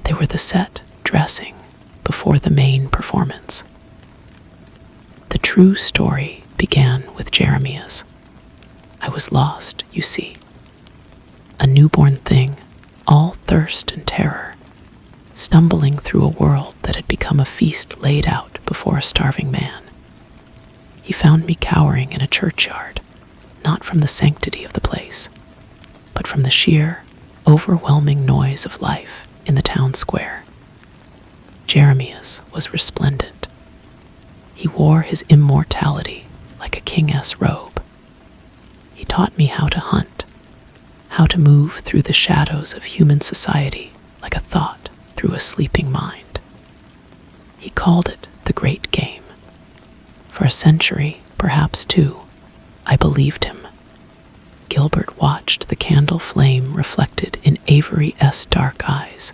They were the set dressing before the main performance. The true story began with Jeremiah's. "I was lost, you see. A newborn thing, all thirst and terror, stumbling through a world that had become a feast laid out before a starving man. He found me cowering in a churchyard, not from the sanctity of the place, but from the sheer, overwhelming noise of life in the town square. Jeremiah's was resplendent. He wore his immortality like a king's robe. He taught me how to hunt, how to move through the shadows of human society like a thought through a sleeping mind. He called it the great game. For a century, perhaps two, I believed him." Gilbert watched the candle flame reflected in Avery S. dark eyes,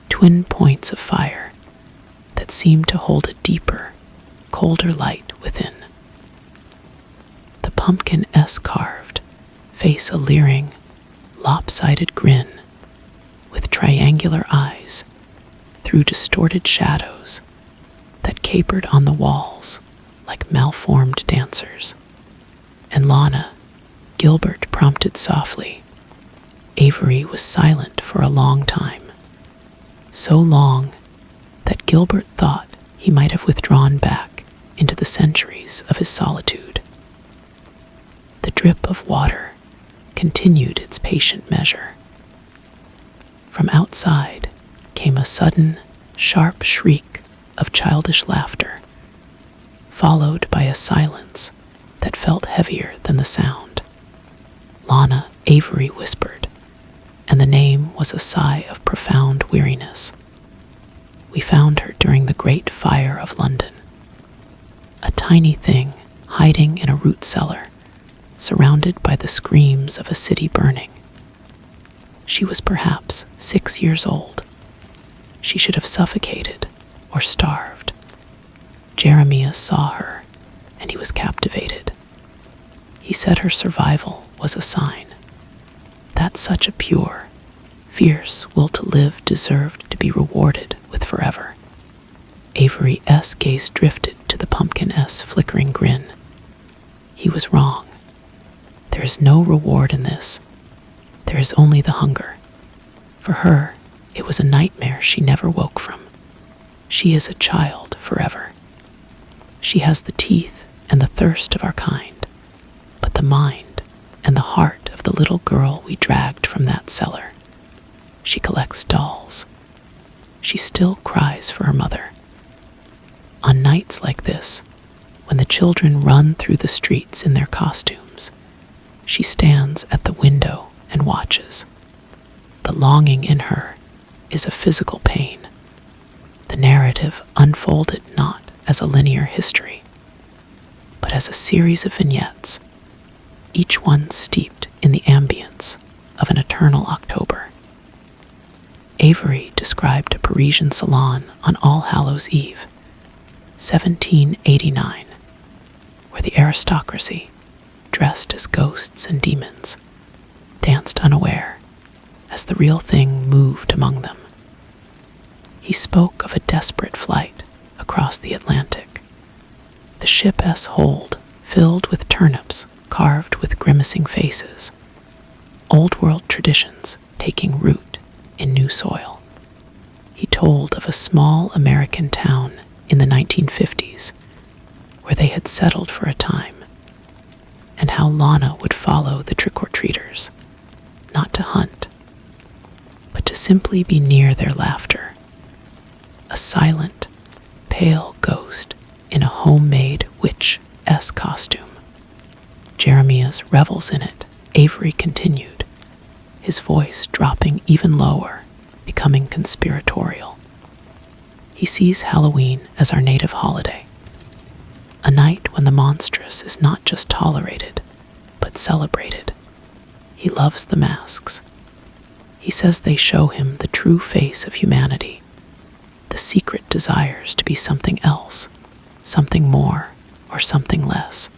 twin points of fire that seemed to hold a deeper, colder light within. The pumpkin S carved face a leering, lopsided grin with triangular eyes through distorted shadows that capered on the walls like malformed dancers. "And Lana," Gilbert prompted softly. Avery was silent for a long time, so long that Gilbert thought he might have withdrawn back into the centuries of his solitude. The drip of water continued its patient measure. From outside came a sudden, sharp shriek of childish laughter, followed by a silence that felt heavier than the sound. "Lana," Avery whispered, and the name was a sigh of profound weariness. "We found her during the Great Fire of London. A tiny thing hiding in a root cellar, surrounded by the screams of a city burning. She was perhaps 6 years old. She should have suffocated or starved. Jeremiah saw her, and he was captivated. He said her survival was a sign that such a pure, fierce will to live deserved to be rewarded with forever. Avery's gaze drifted to the pumpkin's flickering grin. He was wrong. There is no reward in this. There is only the hunger. For her, it was a nightmare she never woke from. She is a child forever. She has the teeth and the thirst of our kind, but the mind and the heart of the little girl we dragged from that cellar. She collects dolls. She still cries for her mother. On nights like this, when the children run through the streets in their costumes, she stands at the window and watches. The longing in her is a physical pain. The narrative unfolded not as a linear history, but as a series of vignettes, each one steeped in the ambience of an eternal October. Avery described a Parisian salon on All Hallows' Eve, 1789, where the aristocracy, dressed as ghosts and demons, danced unaware as the real thing moved among them. He spoke of a desperate flight across the Atlantic, the ship's hold filled with turnips carved with grimacing faces, old-world traditions taking root in new soil. He told of a small American town in the 1950s where they had settled for a time, and how Lana would follow the trick-or-treaters, not to hunt, but to simply be near their laughter. A silent, pale ghost in a homemade witch-esque costume. Jeremiah's revels in it, Avery continued, his voice dropping even lower, becoming conspiratorial. He sees Halloween as our native holiday, a night when the monstrous is not just tolerated, but celebrated. He loves the masks. He says they show him the true face of humanity, the secret desires to be something else, something more, or something less.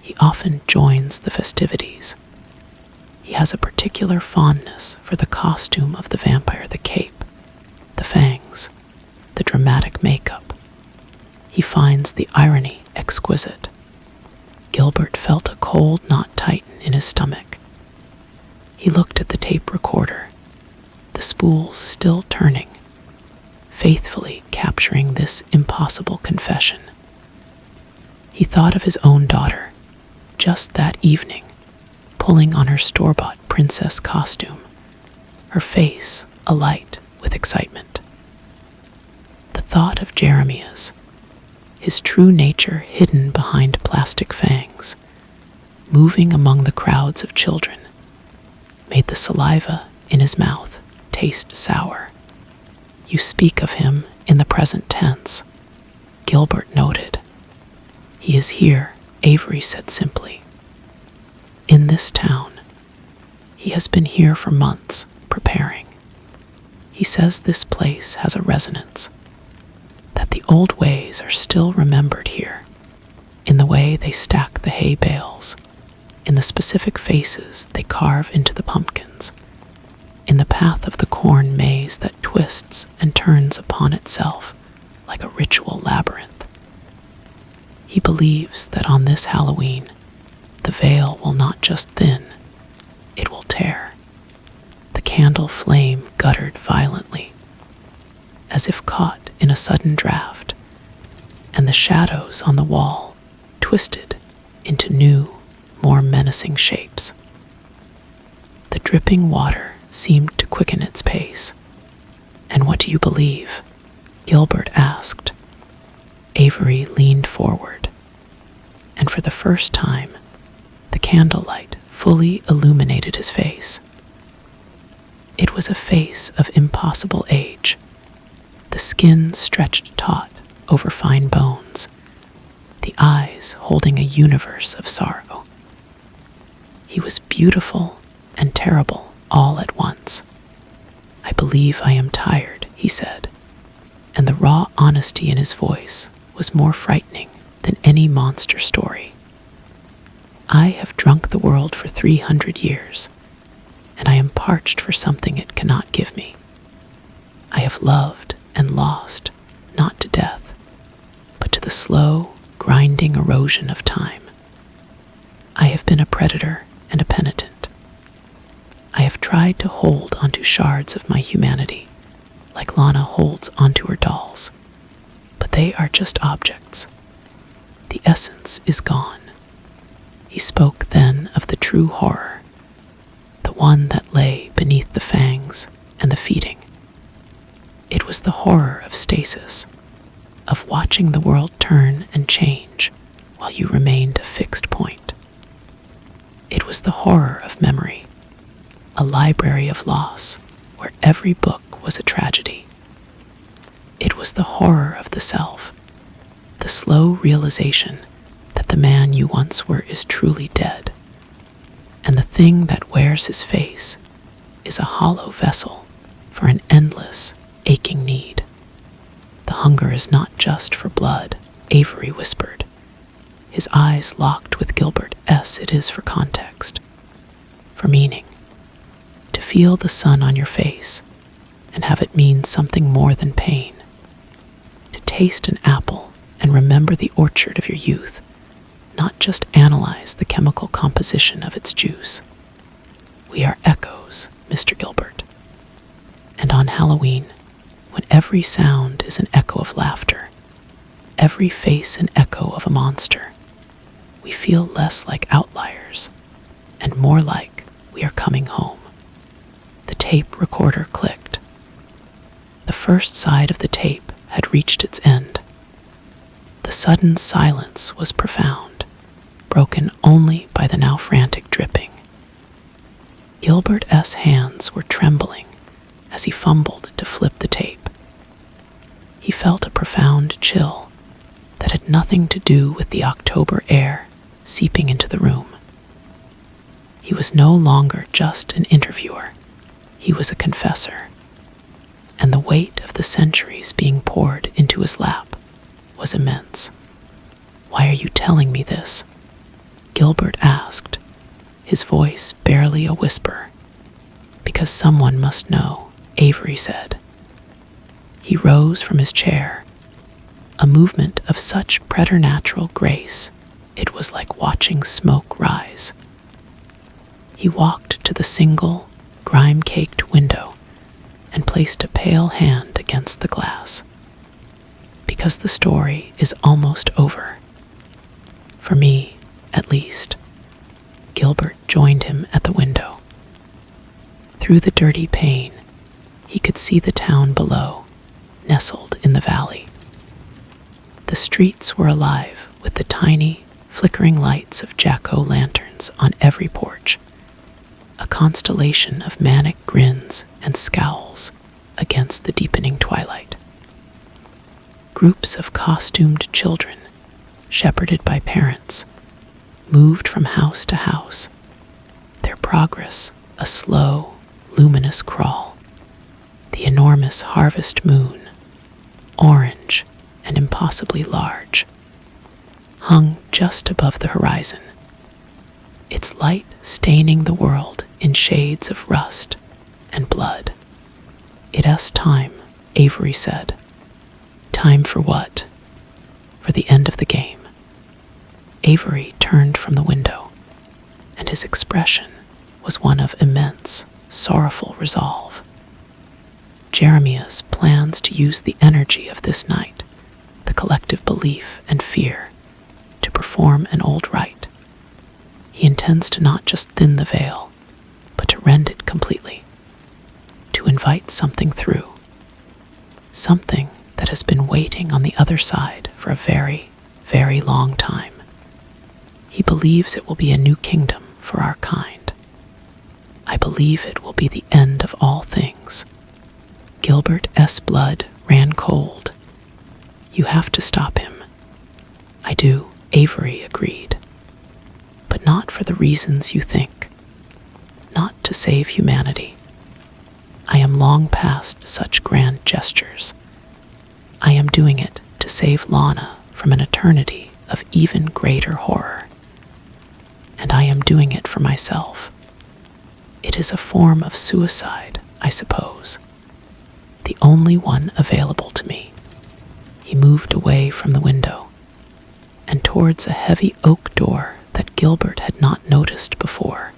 He often joins the festivities. He has a particular fondness for the costume of the vampire, the cape, the fangs, the dramatic makeup. He finds the irony exquisite. Gilbert felt a cold knot tighten in his stomach. He looked at the tape recorder, the spools still turning, faithfully capturing this impossible confession. He thought of his own daughter, just that evening, pulling on her store-bought princess costume, her face alight with excitement. The thought of Jeremiah's, his true nature hidden behind plastic fangs, moving among the crowds of children, made the saliva in his mouth taste sour. You speak of him in the present tense, Gilbert noted. He is here, Avery said simply. In this town. He has been here for months, preparing. He says this place has a resonance, that the old ways are still remembered here, in the way they stack the hay bales, in the specific faces they carve into the pumpkins, in the path of the corn maze that twists and turns upon itself like a ritual labyrinth. He believes that on this Halloween, the veil will not just thin, it will tear. The candle flame guttered violently, as if caught in a sudden draft, and the shadows on the wall twisted into new, more menacing shapes. The dripping water seemed to quicken its pace. And what do you believe? Gilbert asked. Avery leaned forward, and for the first time, the candlelight fully illuminated his face. It was a face of impossible age, the skin stretched taut over fine bones, the eyes holding a universe of sorrow. He was beautiful and terrible all at once. I believe I am tired, he said, and the raw honesty in his voice was more frightening than any monster story. I have drunk the world for 300 years, and I am parched for something it cannot give me. I have loved and lost, not to death, but to the slow, grinding erosion of time. I have been a predator and a penitent. I have tried to hold onto shards of my humanity, like Lana holds onto her dolls, but they are just objects. The essence is gone. He spoke then of the true horror, the one that lay beneath the fangs and the feeding. It was the horror of stasis, of watching the world turn and change while you remained a fixed point. It was the horror of memory, a library of loss where every book was a tragedy. It was the horror of the self, the slow realization that the man you once were is truly dead, and the thing that wears his face is a hollow vessel for an endless, aching need. The hunger is not just for blood, Avery whispered, his eyes locked with Gilbert S. It is for context, for meaning, to feel the sun on your face and have it mean something more than pain, to taste an apple and remember the orchard of your youth, not just analyze the chemical composition of its juice. We are echoes, Mr. Gilbert. And on Halloween, when every sound is an echo of laughter, every face an echo of a monster, we feel less like outliers and more like we are coming home. The tape recorder clicked. The first side of the tape had reached its end. The sudden silence was profound, broken only by the now frantic dripping. Gilbert S.'s hands were trembling as he fumbled to flip the tape. He felt a profound chill that had nothing to do with the October air seeping into the room. He was no longer just an interviewer. He was a confessor, and the weight of the centuries being poured into his lap was immense. "Why are you telling me this?" Gilbert asked, his voice barely a whisper. "Because someone must know," Avery said. He rose from his chair, a movement of such preternatural grace it was like watching smoke rise. He walked to the single, grime-caked window and placed a pale hand against the glass. "Because the story is almost over. For me, at least." Gilbert joined him at the window. Through the dirty pane, he could see the town below, nestled in the valley. The streets were alive with the tiny, flickering lights of jack-o'-lanterns on every porch, a constellation of manic grins and scowls against the deepening twilight. Groups of costumed children, shepherded by parents, moved from house to house, their progress a slow, luminous crawl. The enormous harvest moon, orange and impossibly large, hung just above the horizon, its light staining the world in shades of rust and blood. "It's time," Avery said. "Time for what?" "For the end of the game." Avery turned from the window, and his expression was one of immense, sorrowful resolve. Jeremiah's plans to use the energy of this night, the collective belief and fear, to perform an old rite. He intends to not just thin the veil, but to rend it completely, to invite something through, something that has been waiting on the other side for a very, very long time. He believes it will be a new kingdom for our kind. I believe it will be the end of all things. Gilbert S. blood ran cold. "You have to stop him." "I do," Avery agreed. "But not for the reasons you think. Not to save humanity. I am am long past such grand gestures. I am doing it to save Lana from an eternity of even greater horror. And I am doing it for myself. It is a form of suicide, I suppose. The only one available to me. He moved away from the window and towards a heavy oak door that Gilbert had not noticed before,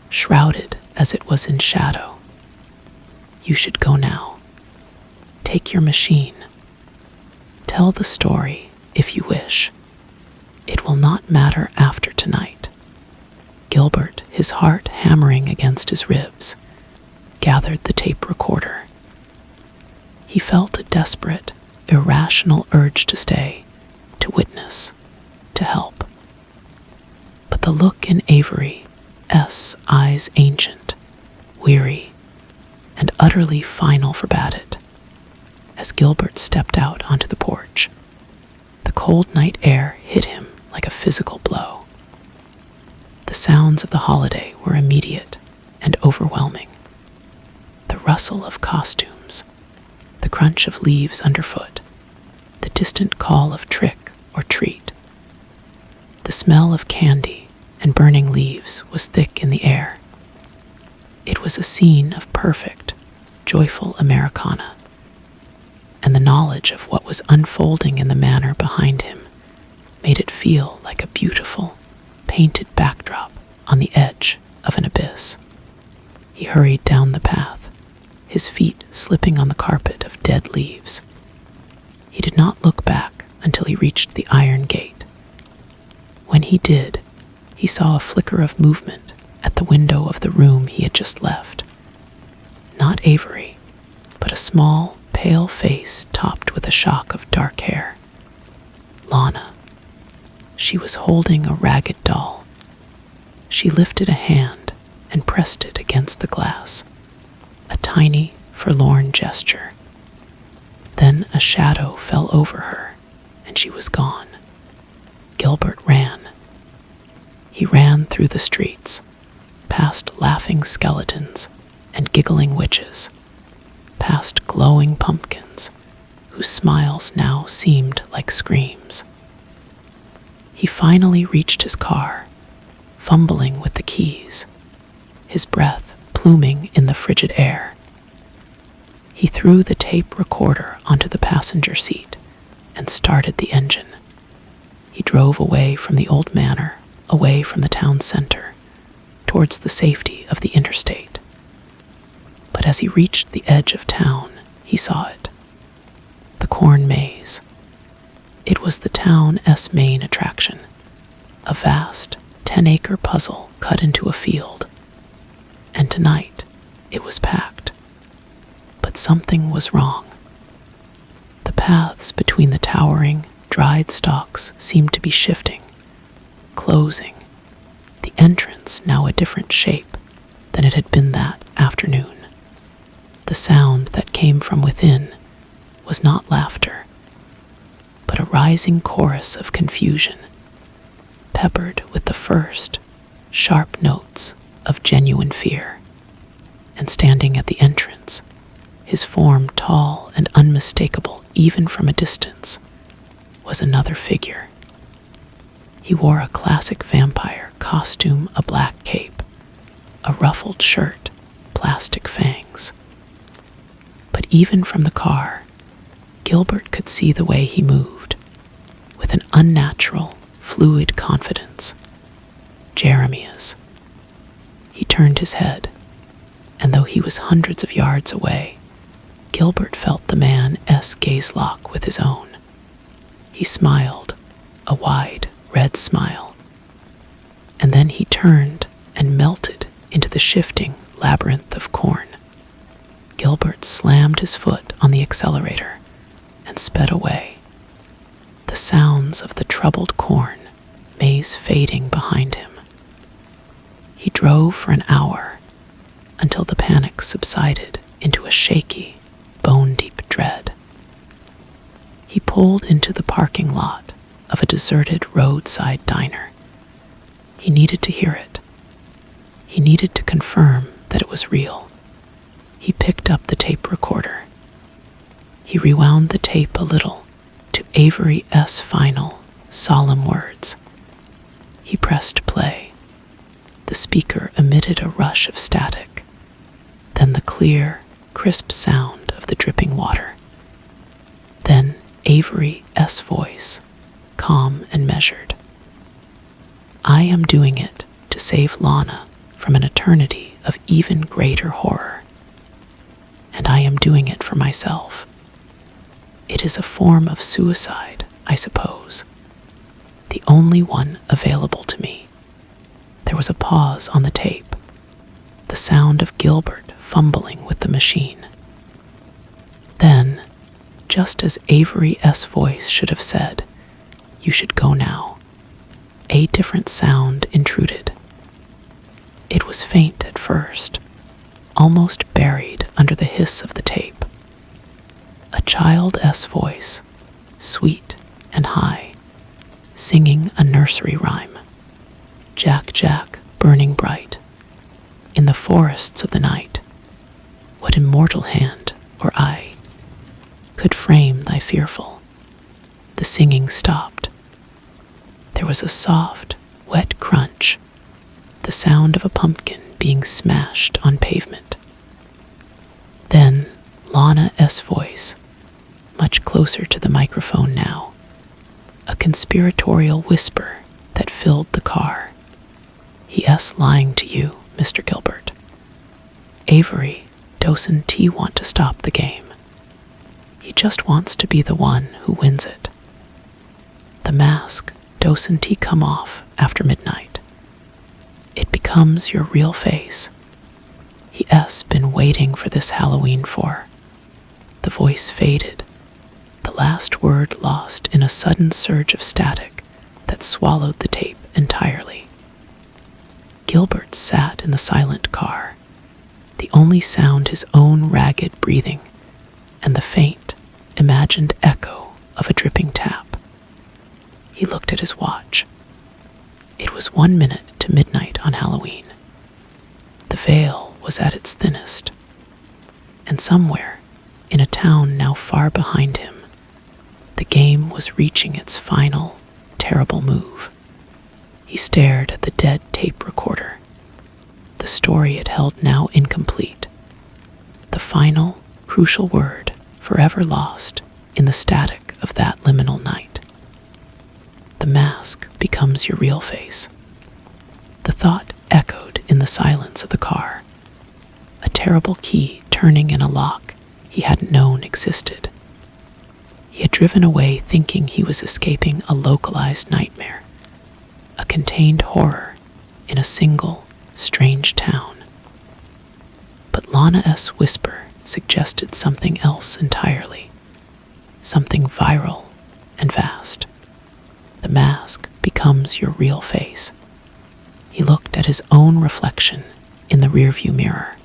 shrouded as it was in shadow. You should go now. Take your machine. Tell the story if you wish. It will not matter after tonight. Gilbert, his heart hammering against his ribs, gathered the tape recorder. He felt a desperate, irrational urge to stay, to witness, to help. But the look in Avery's eyes, ancient, weary, and utterly final, forbade it. As Gilbert stepped out onto the porch, the cold night air hit him like a physical blow. The sounds of the holiday were immediate and overwhelming. The rustle of costumes, the crunch of leaves underfoot, the distant call of trick or treat. The smell of candy and burning leaves was thick in the air. It was a scene of perfect, joyful Americana, and the knowledge of what was unfolding in the manor behind him made it feel like a beautiful, painted backdrop on the edge of an abyss. He hurried down the path, his feet slipping on the carpet of dead leaves. He did not look back until he reached the iron gate. When he did, he saw a flicker of movement at the window of the room he had just left. Not Avery, but a small, pale face topped with a shock of dark hair. Lana. She was holding a ragged doll. She lifted a hand and pressed it against the glass, a tiny, forlorn gesture. Then a shadow fell over her, and she was gone. Gilbert ran. He ran through the streets, past laughing skeletons and giggling witches, past glowing pumpkins, whose smiles now seemed like screams. He finally reached his car, fumbling with the keys, his breath pluming in the frigid air. He threw the tape recorder onto the passenger seat and started the engine. He drove away from the old manor, away from the town center, towards the safety of the interstate. But as he reached the edge of town, he saw it. The corn maze. It was the town's main attraction, a vast 10-acre puzzle cut into a field. And tonight, it was packed. But something was wrong. The paths between the towering, dried stalks seemed to be shifting, closing, the entrance now a different shape than it had been that afternoon. The sound that came from within was not laughter, but a rising chorus of confusion, peppered with the first sharp notes of genuine fear. And standing at the entrance, his form tall and unmistakable even from a distance, was another figure. He wore a classic vampire costume, a black cape, a ruffled shirt, plastic fangs. But even from the car, Gilbert could see the way he moved, with an unnatural, fluid confidence. Jeremiah's. He turned his head, and though he was hundreds of yards away, Gilbert felt the man's gaze lock with his own. He smiled, a wide, red smile. And then he turned and melted into the shifting labyrinth of corn. Gilbert slammed his foot on the accelerator and sped away. The sounds of the troubled corn maze fading behind him. He drove for an hour until the panic subsided into a shaky, bone-deep dread. He pulled into the parking lot of a deserted roadside diner. He needed to hear it. He needed to confirm that it was real. He picked up the tape recorder. He rewound the tape a little to Avery S. final, solemn words. He pressed play. The speaker emitted a rush of static, then the clear, crisp sound of the dripping water. Then Avery S. voice, calm and measured. I am doing it to save Lana from an eternity of even greater horror. And I am doing it for myself. It is a form of suicide, I suppose. The only one available to me. There was a pause on the tape. The sound of Gilbert fumbling with the machine. Then, just as Avery S. voice should have said, "You should go now," a different sound intruded. It was faint at first, almost buried under the hiss of the tape. A child's voice, sweet and high, singing a nursery rhyme. Jack, Jack, burning bright, in the forests of the night, what immortal hand or eye could frame thy fearful? The singing stopped. There was a soft, wet crunch, the sound of a pumpkin being smashed on pavement. Then Lana S. voice, much closer to the microphone now, a conspiratorial whisper that filled the car. He S. lying to you, Mr. Gilbert. Avery doesn't he want to stop the game. He just wants to be the one who wins it. The mask doesn't he come off after midnight. It becomes your real face. He S. been waiting for this Halloween for. The voice faded, the last word lost in a sudden surge of static that swallowed the tape entirely. Gilbert sat in the silent car, the only sound his own ragged breathing and the faint, imagined echo of a dripping tap. He looked at his watch. It was 1 minute to midnight on Halloween. The veil was at its thinnest, and somewhere, in a town now far behind him, the game was reaching its final, terrible move. He stared at the dead tape recorder. The story it held now incomplete. The final, crucial word forever lost in the static of that liminal night. The mask becomes your real face. The thought echoed in the silence of the car. A terrible key turning in a lock he hadn't known existed. He had driven away thinking he was escaping a localized nightmare, a contained horror in a single, strange town. But Lana S. whisper suggested something else entirely, something viral and vast. The mask becomes your real face. He looked at his own reflection in the rearview mirror.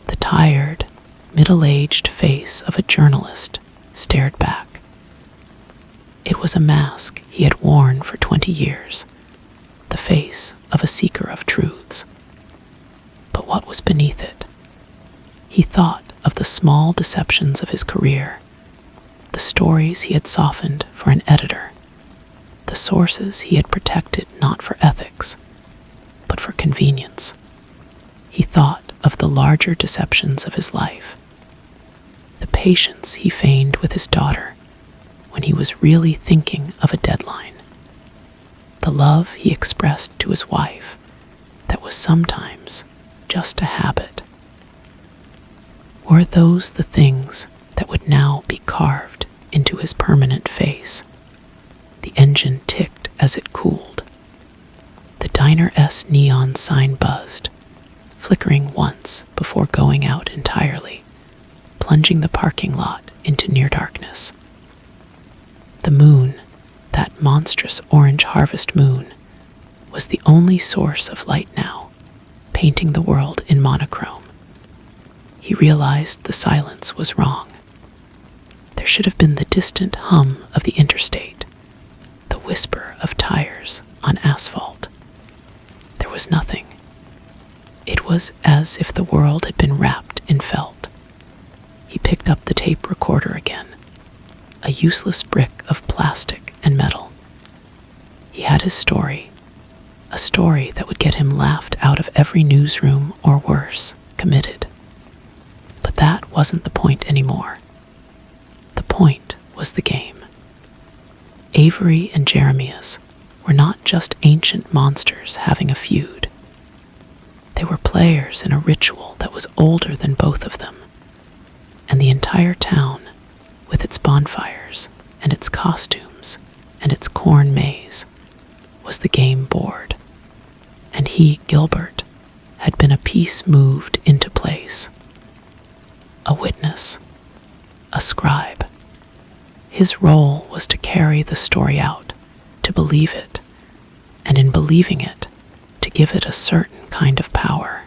The tired, middle-aged face of a journalist stared back. It was a mask he had worn for 20 years, the face of a seeker of truths. But what was beneath it? He thought of the small deceptions of his career, the stories he had softened for an editor, the sources he had protected not for ethics, but for convenience. He thought of the larger deceptions of his life, the patience he feigned with his daughter when he was really thinking of a deadline, the love he expressed to his wife that was sometimes just a habit. Were those the things that would now be carved into his permanent face? The engine ticked as it cooled. The Diner S neon sign buzzed, flickering once before going out entirely, plunging the parking lot into near darkness. The moon, that monstrous orange harvest moon, was the only source of light now, painting the world in monochrome. He realized the silence was wrong. There should have been the distant hum of the interstate, the whisper of tires on asphalt. There was nothing. It was as if the world had been wrapped in felt. He picked up the tape recorder again, a useless brick of plastic and metal. He had his story, a story that would get him laughed out of every newsroom or worse, committed. But that wasn't the point anymore. The point was the game. Avery and Jeremias were not just ancient monsters having a feud. They were players in a ritual that was older than both of them, and the entire town, with its bonfires and its costumes and its corn maze, was the game board. And he, Gilbert, had been a piece moved into place. A witness, a scribe. His role was to carry the story out, to believe it, and in believing it, to give it a certain kind of power.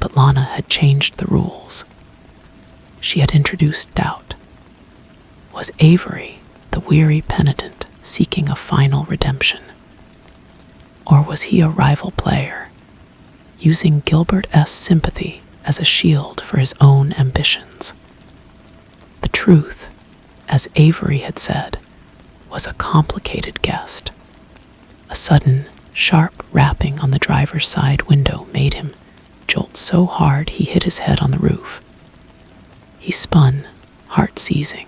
But Lana had changed the rules. She had introduced doubt. Was Avery the weary penitent seeking a final redemption? Or was he a rival player, using Gilbert S. sympathy as a shield for his own ambitions? The truth, as Avery had said, was a complicated guest. A sudden, sharp rapping on the driver's side window made him jolt so hard he hit his head on the roof. He spun, heart seizing.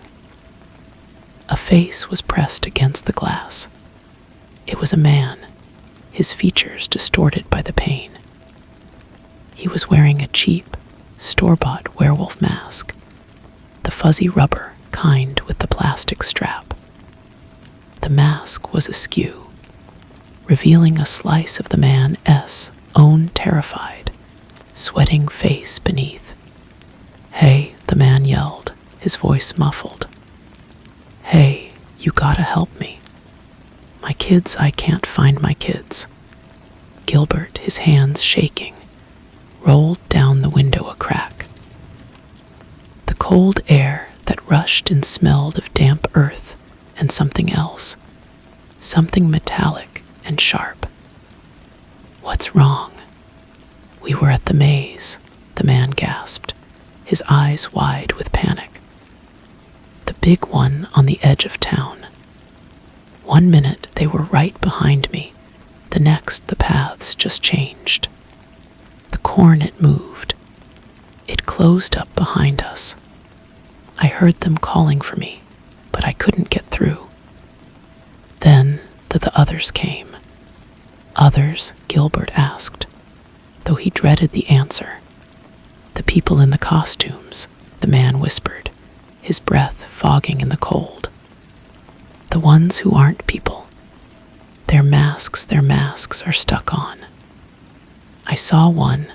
A face was pressed against the glass. It was a man, his features distorted by the pain. He was wearing a cheap, store-bought werewolf mask, the fuzzy rubber kind with the plastic strap. The mask was askew, revealing a slice of the man's own terrified, sweating face beneath. "Hey," the man yelled, his voice muffled. "Hey, you gotta help me. My kids, I can't find my kids." Gilbert, his hands shaking, rolled down the window a crack. The cold air that rushed and smelled of damp earth and something else, something metallic and sharp. "What's wrong?" "We were at the maze," the man gasped, his eyes wide with panic. "The big one on the edge of town. 1 minute they were right behind me, the next the paths just changed. The cornet moved. It closed up behind us. I heard them calling for me, but I couldn't get through. Then the others came." "Others?" Gilbert asked, though he dreaded the answer. "The people in the costumes," the man whispered, his breath fogging in the cold. "The ones who aren't people. Their masks are stuck on. I saw one,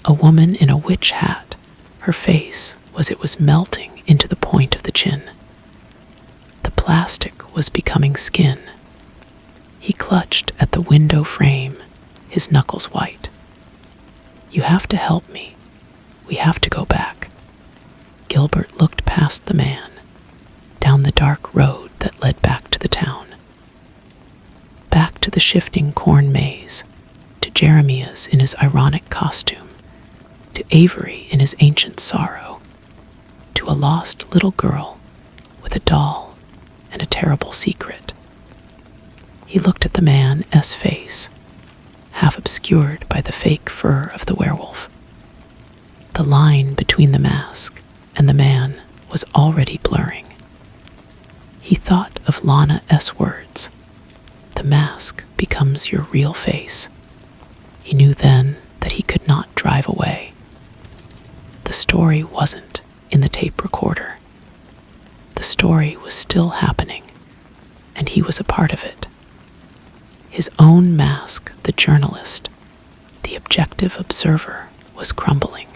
a woman in a witch hat. Her face was melting into the point of the chin. The plastic was becoming skin." He clutched at the window frame, his knuckles white. "You have to help me. We have to go back." Gilbert looked past the man, down the dark road that led back to the town. Back to the shifting corn maze, to Jeremias in his ironic costume, to Avery in his ancient sorrow, to a lost little girl with a doll and a terrible secret. He looked at the man's face, half obscured by the fake fur of the werewolf. The line between the mask and the man was already blurring. He thought of Lana's words, "The mask becomes your real face." He knew then that he could not drive away. The story wasn't in the tape recorder. The story was still happening, and he was a part of it. His own mask, the journalist, the objective observer, was crumbling.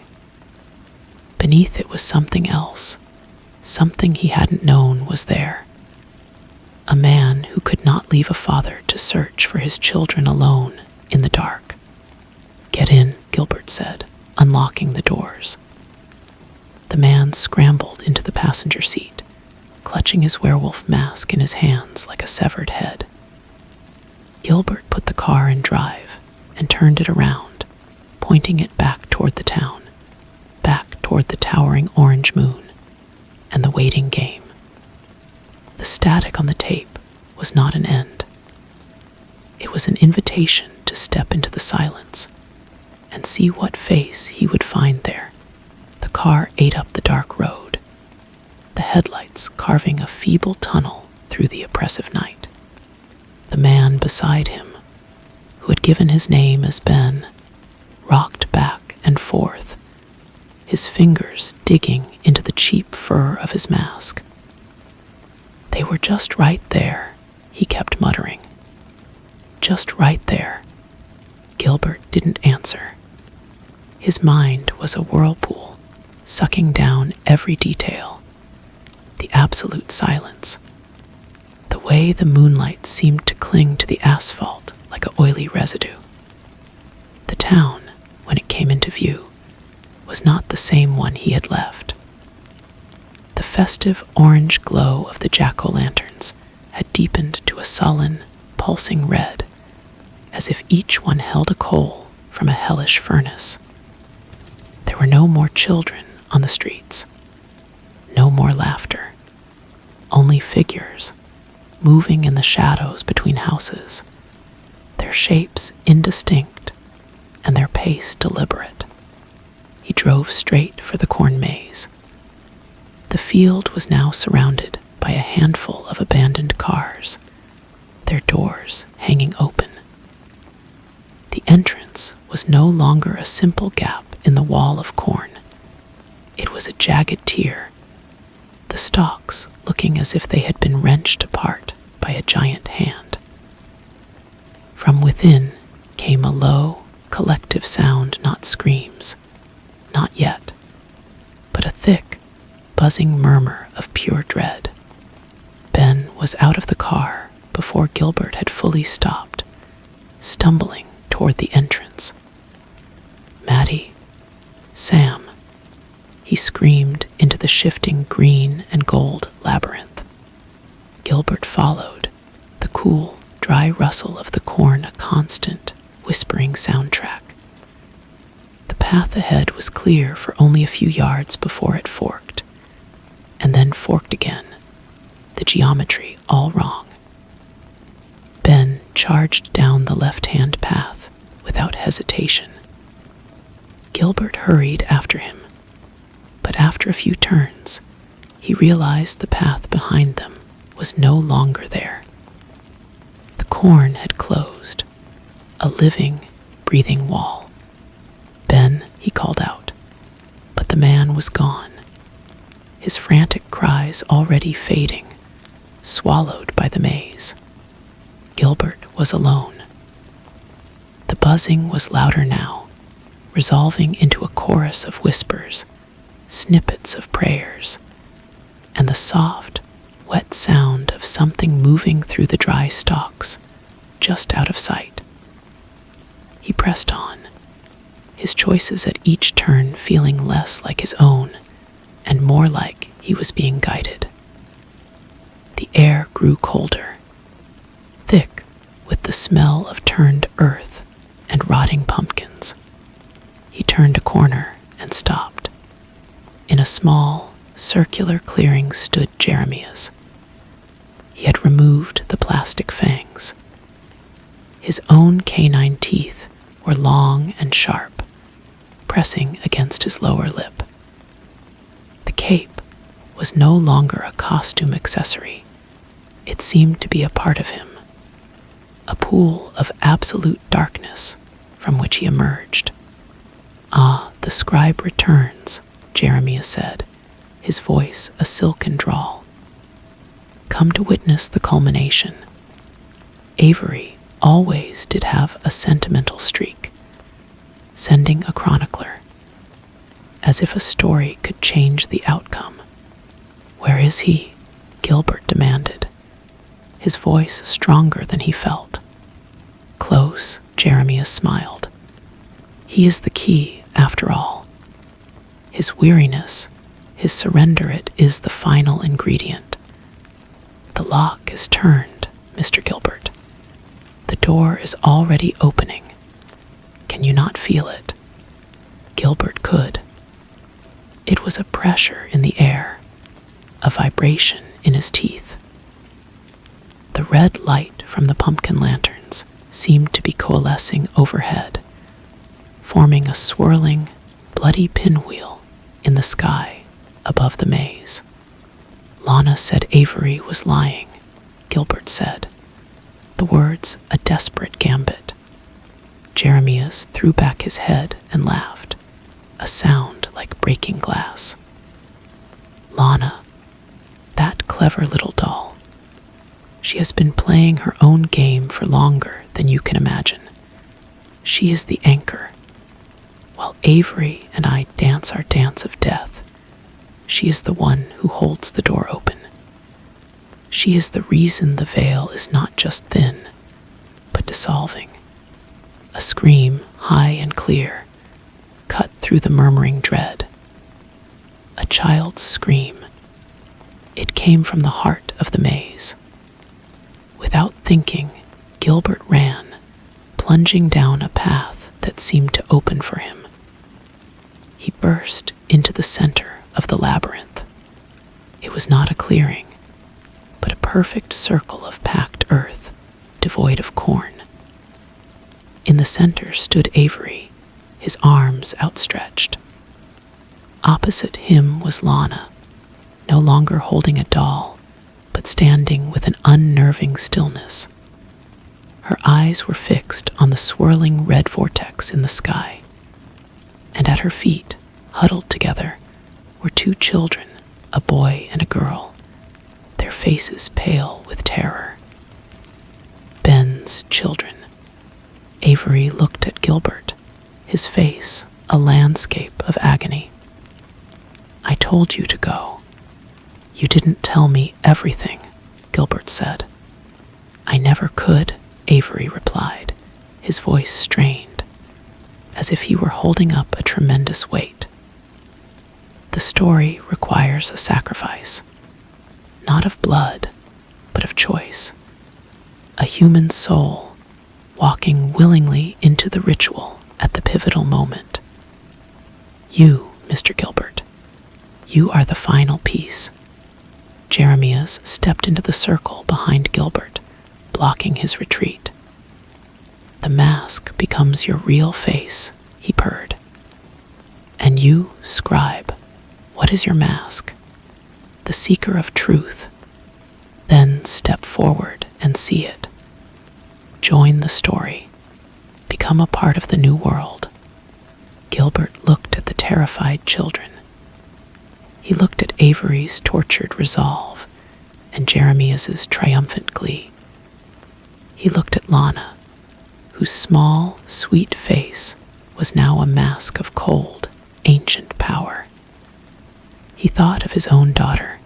Beneath it was something else, something he hadn't known was there. A man who could not leave a father to search for his children alone in the dark. "Get in," Gilbert said, unlocking the doors. The man scrambled into the passenger seat, clutching his werewolf mask in his hands like a severed head. Gilbert put the car in drive and turned it around, pointing it back toward the town, back toward the towering orange moon and the waiting game. The static on the tape was not an end. It was an invitation to step into the silence and see what face he would find there. The car ate up the dark road, the headlights carving a feeble tunnel through the oppressive night. The man beside him, who had given his name as Ben, rocked back and forth, his fingers digging into the cheap fur of his mask. They were just right there, he kept muttering. Just right there. Gilbert didn't answer. His mind was a whirlpool, sucking down every detail. The absolute silence. The way the moonlight seemed to cling to the asphalt like an oily residue. The town, when it came into view, was not the same one he had left. The festive orange glow of the jack-o'-lanterns had deepened to a sullen, pulsing red, as if each one held a coal from a hellish furnace. There were no more children on the streets, no more laughter, only figures moving in the shadows between houses, their shapes indistinct and their pace deliberate. He drove straight for the corn maze. The field was now surrounded by a handful of abandoned cars, their doors hanging open. The entrance was no longer a simple gap in the wall of corn. It was a jagged tier, the stalks looking as if they had been wrenched apart by a giant hand. From within came a low, collective sound, not screams, not yet, but a thick, buzzing murmur of pure dread. Ben was out of the car before Gilbert had fully stopped, stumbling toward the entrance. Maddie, Sam, he screamed into the shifting green and gold labyrinth. Gilbert followed, the cool, dry rustle of the corn a constant, whispering soundtrack. The path ahead was clear for only a few yards before it forked, and then forked again, the geometry all wrong. Ben charged down the left-hand path without hesitation. Gilbert hurried after him, but after a few turns, he realized the path behind them was no longer there. The corn had closed, a living, breathing wall. Ben, he called out, but the man was gone, his frantic cries already fading, swallowed by the maze. Gilbert was alone. The buzzing was louder now, resolving into a chorus of whispers, snippets of prayers, and the soft, wet sound of something moving through the dry stalks, just out of sight. He pressed on, his choices at each turn feeling less like his own and more like he was being guided. The air grew colder, thick with the smell of turned earth and rotting pumpkins. He turned a corner and stopped. In a small, circular clearing stood Jeremiah's. He had removed the plastic fangs. His own canine teeth were long and sharp, pressing against his lower lip. The cape was no longer a costume accessory. It seemed to be a part of him, a pool of absolute darkness from which he emerged. "Ah, the scribe returns," Jeremiah said, his voice a silken drawl. "Come to witness the culmination." Avery always did have a sentimental streak, sending a chronicler, as if a story could change the outcome. "Where is he?" Gilbert demanded, his voice stronger than he felt. "Close," Jeremiah smiled. "He is the key, after all. His weariness, his surrender, it is the final ingredient. The lock is turned, Mr. Gilbert. The door is already opening. Can you not feel it? Gilbert could. It was a pressure in the air, a vibration in his teeth. The red light from the pumpkin lanterns seemed to be coalescing overhead, forming a swirling, bloody pinwheel in the sky above the maze. Lana said Avery was lying, Gilbert said, the words a desperate gambit. Jeremias threw back his head and laughed, a sound like breaking glass. Lana, that clever little doll. She has been playing her own game for longer than you can imagine. She is the anchor. While Avery and I dance our dance of death, she is the one who holds the door open. She is the reason the veil is not just thin, but dissolving. A scream, high and clear, cut through the murmuring dread. A child's scream. It came from the heart of the maze. Without thinking, Gilbert ran, plunging down a path that seemed to open for him. He burst into the center of the labyrinth. It was not a clearing, but a perfect circle of packed earth, devoid of corn. In the center stood Avery, his arms outstretched. Opposite him was Lana, no longer holding a doll, but standing with an unnerving stillness. Her eyes were fixed on the swirling red vortex in the sky, and at her feet, huddled together, were two children, a boy and a girl, their faces pale with terror. Ben's children. Avery looked at Gilbert, his face a landscape of agony. I told you to go. You didn't tell me everything, Gilbert said. I never could, Avery replied, his voice strained, as if he were holding up a tremendous weight. The story requires a sacrifice, not of blood, but of choice. A human soul walking willingly into the ritual at the pivotal moment. You, Mr. Gilbert, you are the final piece. Jeremias stepped into the circle behind Gilbert, blocking his retreat. The mask becomes your real face, he purred. And you, scribe, what is your mask? The seeker of truth. Then step forward and see it. Join the story. Become a part of the new world. Gilbert looked at the terrified children. He looked at Avery's tortured resolve and Jeremias's triumphant glee. He looked at Lana, whose small, sweet face was now a mask of cold, ancient power. He thought of his own daughter,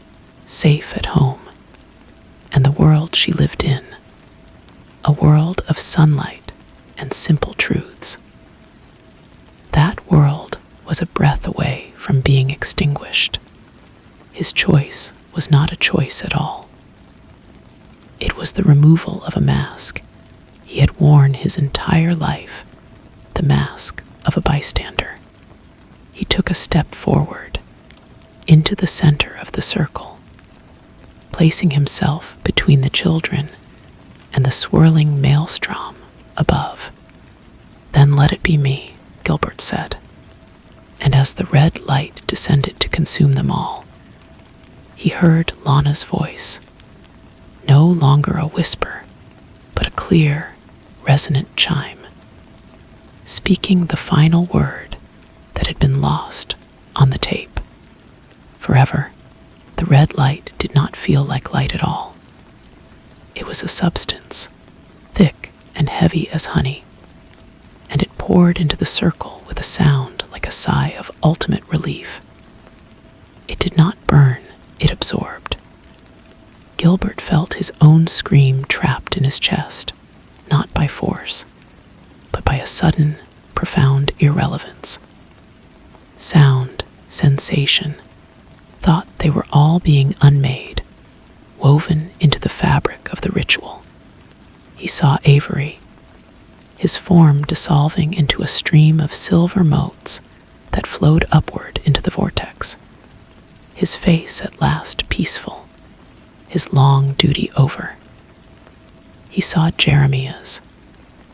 safe at home, and the world she lived in, a world of sunlight and simple truths. That world was a breath away from being extinguished. His choice was not a choice at all. It was the removal of a mask he had worn his entire life, the mask of a bystander. He took a step forward, into the center of the circle, placing himself between the children and the swirling maelstrom above. Then let it be me, Gilbert said, and as the red light descended to consume them all, he heard Lana's voice, no longer a whisper, but a clear, resonant chime, speaking the final word that had been lost on the tape. Forever, the red light did not feel like light at all. It was a substance, thick and heavy as honey, and it poured into the circle with a sound like a sigh of ultimate relief. It did not burn, it absorbed. Gilbert felt his own scream trapped in his chest, not by force, but by a sudden, profound irrelevance. Sound, sensation, thought they were all being unmade, woven into the fabric of the ritual. He saw Avery, his form dissolving into a stream of silver motes that flowed upward into the vortex. His face at last peaceful, his long duty over. He saw Jeremiah's,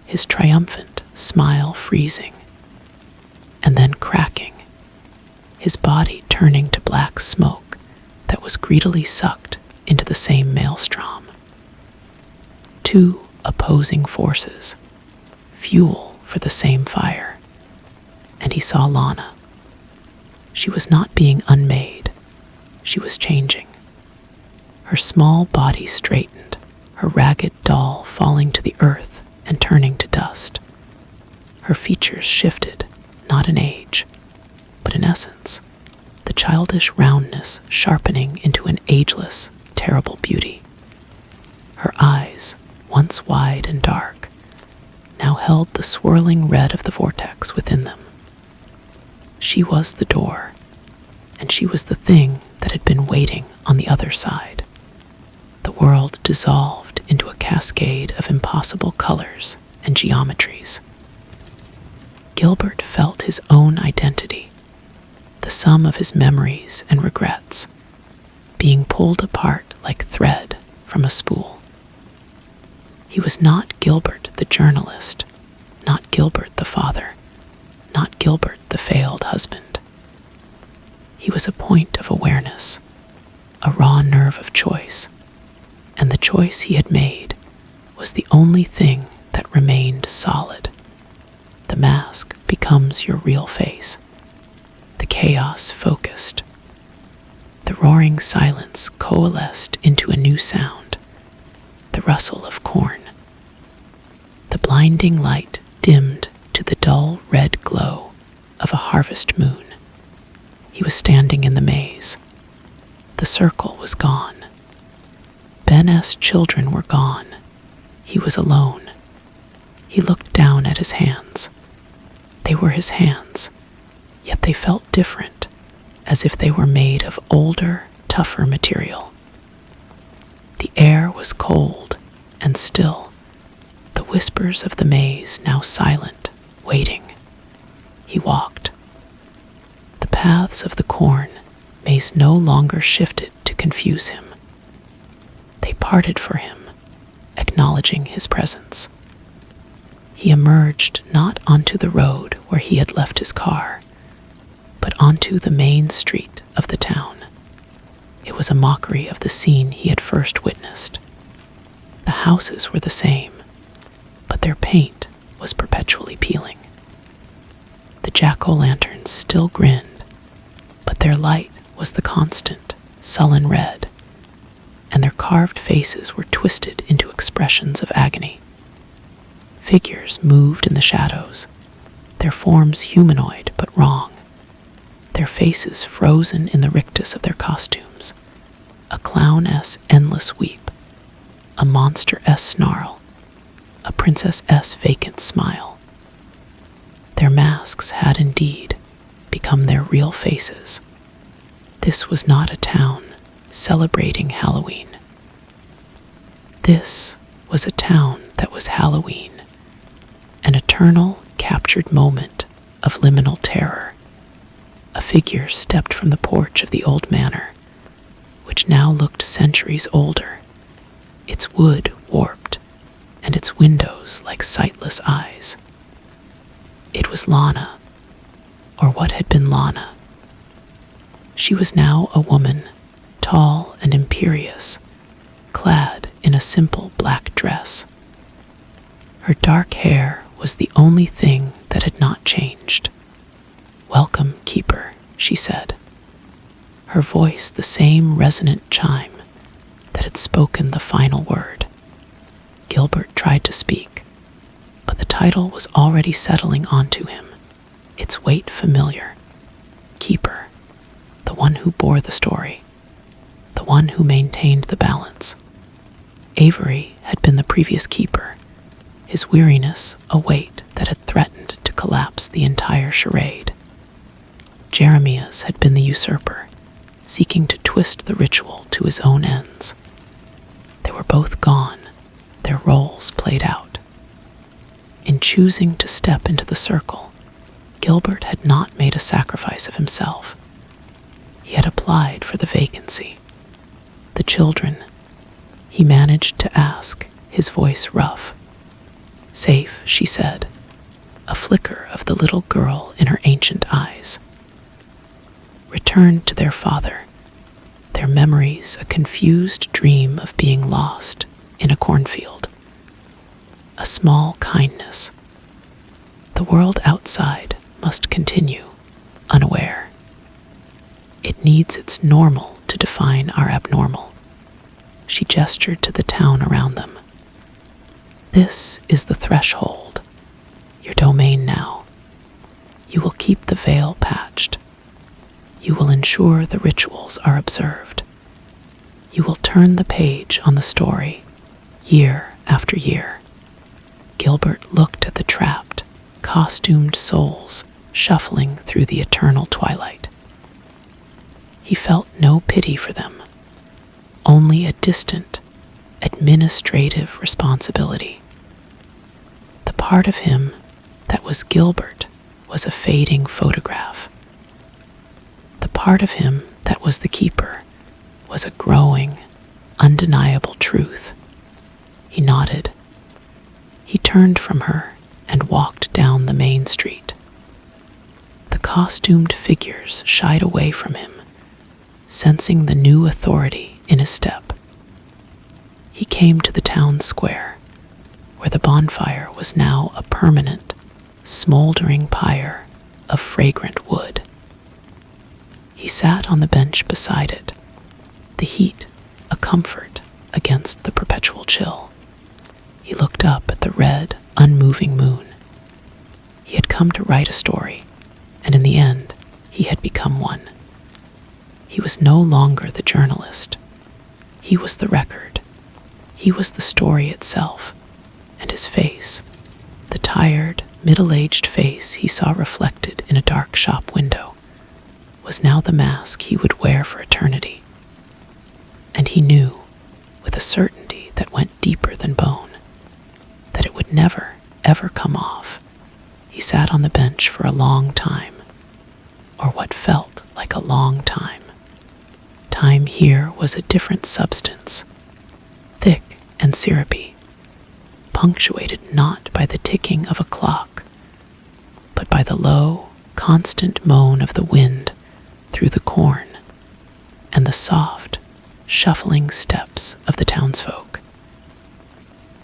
his triumphant smile freezing, and then cracking, his body turning to black smoke that was greedily sucked into the same maelstrom. Two opposing forces, fuel for the same fire, and he saw Lana. She was not being unmade, she was changing. Her small body straightened, her ragged doll falling to the earth and turning to dust. Her features shifted, not in age, but in essence, the childish roundness sharpening into an ageless, terrible beauty. Her eyes, once wide and dark, now held the swirling red of the vortex within them. She was the door, and she was the thing that had been waiting on the other side. The world dissolved into a cascade of impossible colors and geometries. Gilbert felt his own identity, the sum of his memories and regrets, being pulled apart like thread from a spool. He was not Gilbert the journalist, not Gilbert the father, not Gilbert the failed husband. He was a point of awareness, a raw nerve of choice, and the choice he had made was the only thing that remained solid. The mask becomes your real face, the chaos focused. The roaring silence coalesced into a new sound, the rustle of corn. The blinding light dimmed to the dull red glow of a harvest moon. He was standing in the maze. The circle was gone. Ben's children were gone. He was alone. He looked down at his hands. They were his hands, yet they felt different, as if they were made of older, tougher material. The air was cold and still, the whispers of the maze now silent, waiting. He walked. The paths of the corn maze no longer shifted to confuse him. They parted for him, acknowledging his presence. He emerged not onto the road where he had left his car, but onto the main street of the town. It was a mockery of the scene he had first witnessed. The houses were the same, but their paint was perpetually peeling. The jack-o'-lanterns still grinned, but their light was the constant, sullen red, and their carved faces were twisted into expressions of agony. Figures moved in the shadows, their forms humanoid but wrong, their faces frozen in the rictus of their costumes, a clown-s endless weep, a monster-s snarl, a princess-s vacant smile. Their masks had indeed become their real faces. This was not a town celebrating Halloween. This was a town that was Halloween, an eternal captured moment of liminal terror. A figure stepped from the porch of the old manor, which now looked centuries older, its wood warped, and its windows like sightless eyes. It was Lana, or what had been Lana. She was now a woman, tall and imperious, clad in a simple black dress. Her dark hair was the only thing that had not changed. "Welcome, Keeper," she said, her voice the same resonant chime that had spoken the final word. Gilbert tried to speak, but the title was already settling onto him, its weight familiar. Keeper, the one who bore the story, the one who maintained the balance. Avery had been the previous keeper, his weariness a weight that had threatened to collapse the entire charade. Jeremiah's had been the usurper, seeking to twist the ritual to his own ends. They were both gone, their roles played out. In choosing to step into the circle, Gilbert had not made a sacrifice of himself. He had applied for the vacancy. The children, he managed to ask, his voice rough. Safe, she said, a flicker of the little girl in her ancient eyes. Returned to their father, their memories a confused dream of being lost in a cornfield. A small kindness. The world outside must continue, unaware. It needs its normal to define our abnormal. She gestured to the town around them. This is the threshold, your domain now. You will keep the veil patched. You will ensure the rituals are observed. You will turn the page on the story, year after year. Gilbert looked at the trapped, costumed souls shuffling through the eternal twilight. He felt no pity for them, only a distant, administrative responsibility. The part of him that was Gilbert was a fading photograph. The part of him that was the keeper was a growing, undeniable truth. He nodded. He turned from her and walked down the main street. The costumed figures shied away from him, sensing the new authority in his step. He came to the town square, where the bonfire was now a permanent, smoldering pyre of fragrant wood. He sat on the bench beside it, the heat a comfort against the perpetual chill. He looked up at the red, unmoving moon. He had come to write a story, and in the end, he had become one. He was no longer the journalist. He was the record. He was the story itself, and his face, the tired, middle-aged face he saw reflected in a dark shop window, was now the mask he would wear for eternity. And he knew, with a certainty that went deeper than bone, that it would never, ever come off. He sat on the bench for a long time, or what felt like a long time. Time here was a different substance, thick and syrupy, punctuated not by the ticking of a clock, but by the low, constant moan of the wind through the corn and the soft, shuffling steps of the townsfolk.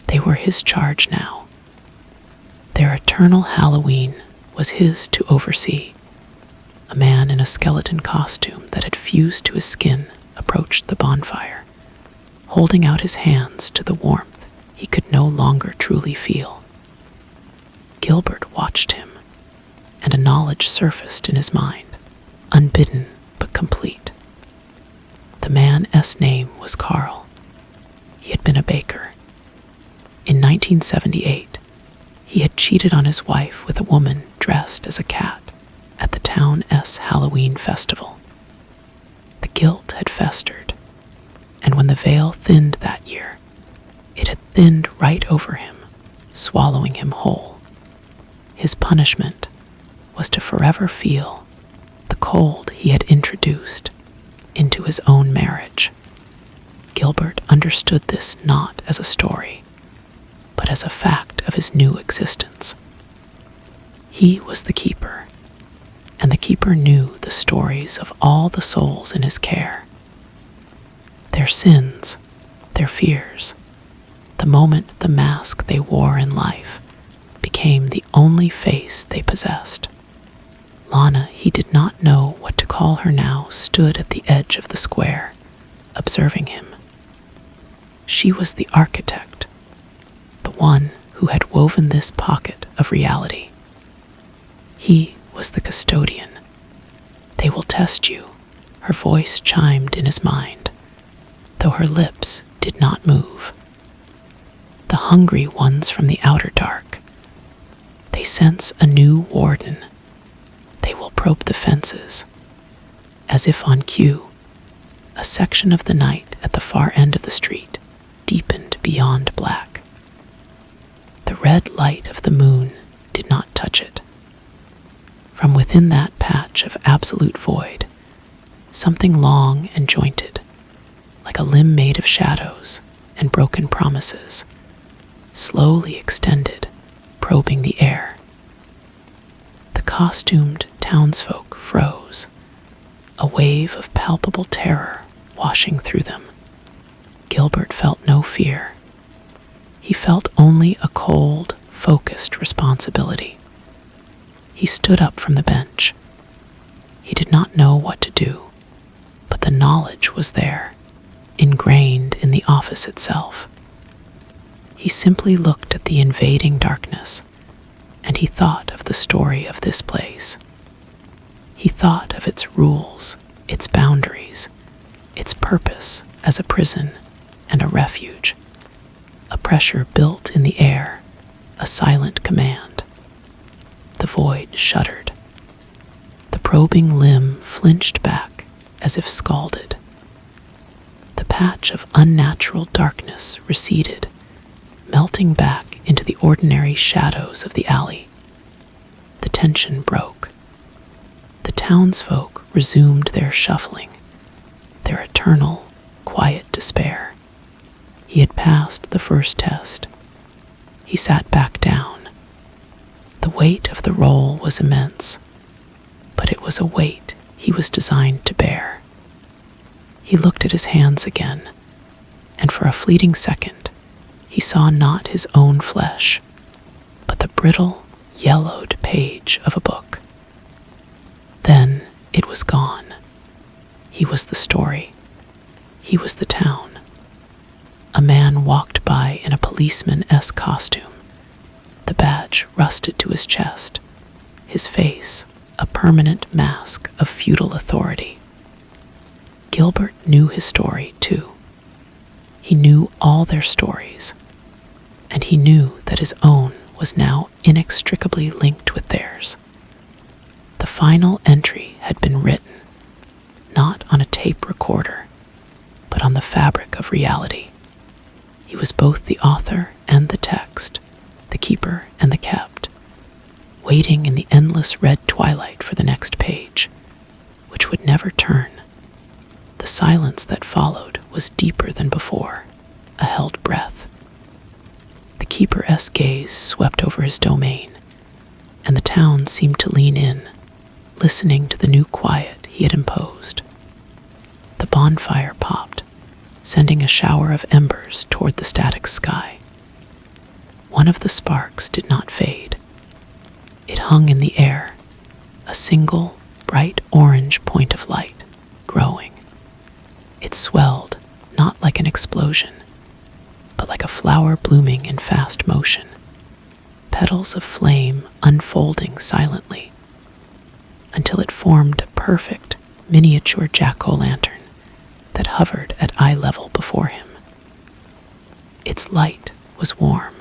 They were his charge now. Their eternal Halloween was his to oversee. A man in a skeleton costume that had fused to his skin approached the bonfire, holding out his hands to the warmth he could no longer truly feel. Gilbert watched him, and a knowledge surfaced in his mind, unbidden but complete. The man's name was Carl. He had been a baker. In 1978, he had cheated on his wife with a woman dressed as a cat at the town's Halloween festival. The guilt had festered, and when the veil thinned that year, it had thinned right over him, swallowing him whole. His punishment was to forever feel the cold he had introduced into his own marriage. Gilbert understood this not as a story, but as a fact of his new existence. He was the keeper, and the keeper knew the stories of all the souls in his care. Their sins, their fears, the moment the mask they wore in life became the only face they possessed. Lana, he did not know what to call her now, stood at the edge of the square, observing him. She was the architect, the one who had woven this pocket of reality. He was the custodian. They will test you, her voice chimed in his mind, though her lips did not move. The hungry ones from the outer dark. They sense a new warden. They will probe the fences. As if on cue, a section of the night at the far end of the street deepened beyond black. The red light of the moon did not touch it. From within that patch of absolute void, something long and jointed, like a limb made of shadows and broken promises, slowly extended, probing the air. The costumed townsfolk froze, a wave of palpable terror washing through them. Gilbert felt no fear. He felt only a cold, focused responsibility. He stood up from the bench. He did not know what to do, but the knowledge was there, ingrained in the office itself. He simply looked at the invading darkness, and he thought of the story of this place. He thought of its rules, its boundaries, its purpose as a prison and a refuge, a pressure built in the air, a silent command. The void shuddered. The probing limb flinched back as if scalded. The patch of unnatural darkness receded, melting back into the ordinary shadows of the alley. The tension broke. The townsfolk resumed their shuffling, their eternal, quiet despair. He had passed the first test. He sat back down. The weight of the role was immense, but it was a weight he was designed to bear. He looked at his hands again, and for a fleeting second, he saw not his own flesh, but the brittle, yellowed page of a book. Then it was gone. He was the story. He was the town. A man walked by in a policeman-esque costume, the badge rusted to his chest, his face a permanent mask of feudal authority. Gilbert knew his story, too. He knew all their stories, and he knew that his own was now inextricably linked with theirs. The final entry had been written, not on a tape recorder, but on the fabric of reality. He was both the author and the text, the keeper and the kept, waiting in the endless red twilight for the next page, which would never turn. The silence that followed was deeper than before, a held breath. The keeper-esque gaze swept over his domain, and the town seemed to lean in, listening to the new quiet he had imposed. The bonfire popped, sending a shower of embers toward the static sky. One of the sparks did not fade. It hung in the air, a single, bright orange point of light, growing. It swelled, not like an explosion, but like a flower blooming in fast motion, petals of flame unfolding silently, until it formed a perfect, miniature jack-o'-lantern that hovered at eye level before him. Its light was warm,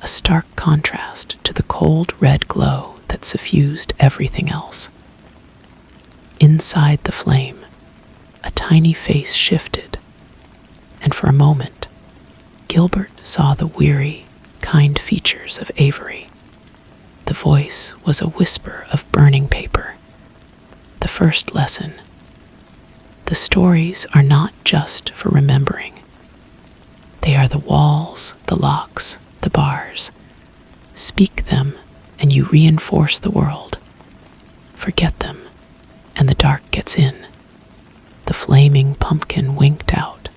a stark contrast to the cold red glow that suffused everything else. Inside the flame, a tiny face shifted, and for a moment, Gilbert saw the weary, kind features of Avery. The voice was a whisper of burning paper. The first lesson: the stories are not just for remembering. They are the walls, the locks, the bars. Speak them, and you reinforce the world. Forget them, and the dark gets in. The flaming pumpkin winked out,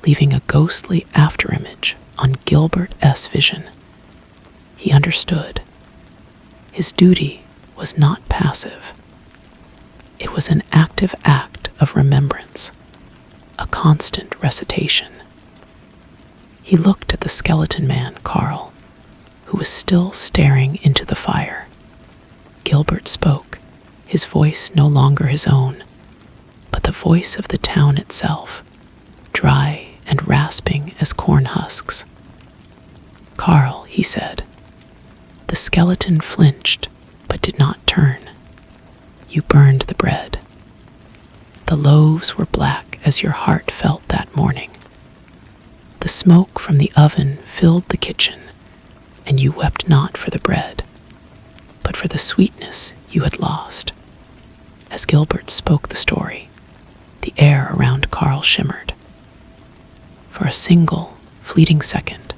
leaving a ghostly afterimage on Gilbert S. vision. He understood. His duty was not passive. It was an active act of remembrance, a constant recitation. He looked at the skeleton man, Carl, who was still staring into the fire. Gilbert spoke, his voice no longer his own, but the voice of the town itself, dry and rasping as corn husks. "Carl," he said. The skeleton flinched, but did not turn. "You burned the bread. The loaves were black as your heart felt that morning. The smoke from the oven filled the kitchen, and you wept not for the bread. but for the sweetness you had lost. As Gilbert spoke the story, the air around Carl shimmered. For a single, fleeting second,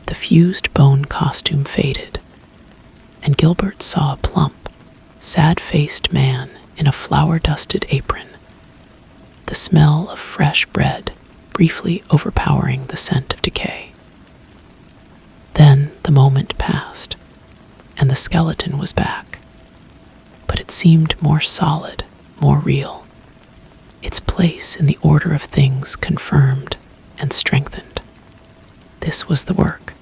the fused bone costume faded, and Gilbert saw a plump, sad-faced man in a flour-dusted apron, the smell of fresh bread briefly overpowering the scent of decay. Then the moment passed, and the skeleton was back, but it seemed more solid, more real, its place in the order of things confirmed and strengthened. This was the work.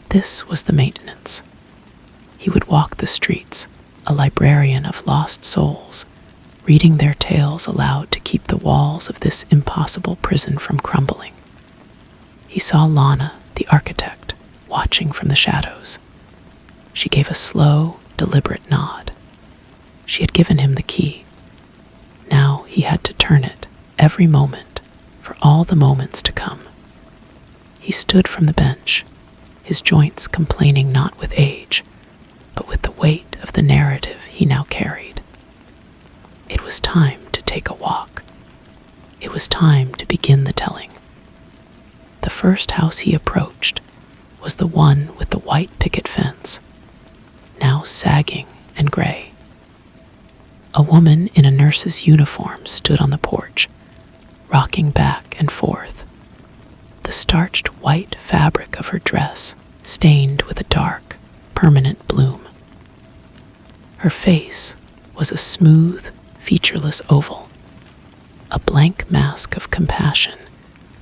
This was the maintenance. He would walk the streets, a librarian of lost souls, reading their tales aloud to keep the walls of this impossible prison from crumbling. He saw Lana, the architect, watching from the shadows. She gave a slow, deliberate nod. She had given him the key. Now he had to turn it, every moment, for all the moments to come. He stood from the bench, his joints complaining not with age, but with the weight of the narrative he now carried. It was time to take a walk. It was time to begin the telling. The first house he approached was the one with the white picket fence, now sagging and gray. A woman in a nurse's uniform stood on the porch, rocking back and forth, the starched white fabric of her dress stained with a dark, permanent bloom. Her face was a smooth, featureless oval, a blank mask of compassion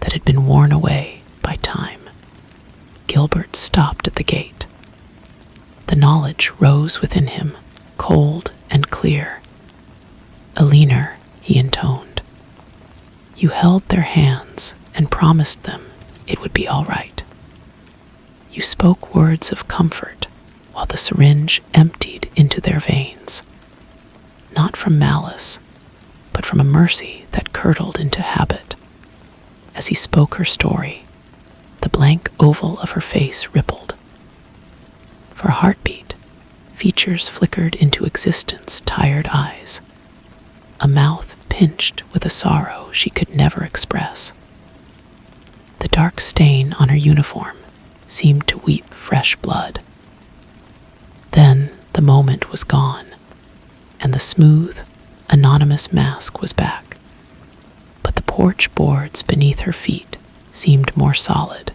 that had been worn away by time. Gilbert stopped at the gate. The knowledge rose within him, cold and clear. "Elinor," he intoned, "you held their hands and promised them it would be all right. You spoke words of comfort while the syringe emptied into their veins, not from malice, but from a mercy that curdled into habit." As he spoke her story, the blank oval of her face rippled. For a heartbeat, features flickered into existence, tired eyes, a mouth pinched with a sorrow she could never express. The dark stain on her uniform seemed to weep fresh blood. Then the moment was gone, and the smooth, anonymous mask was back. But the porch boards beneath her feet seemed more solid,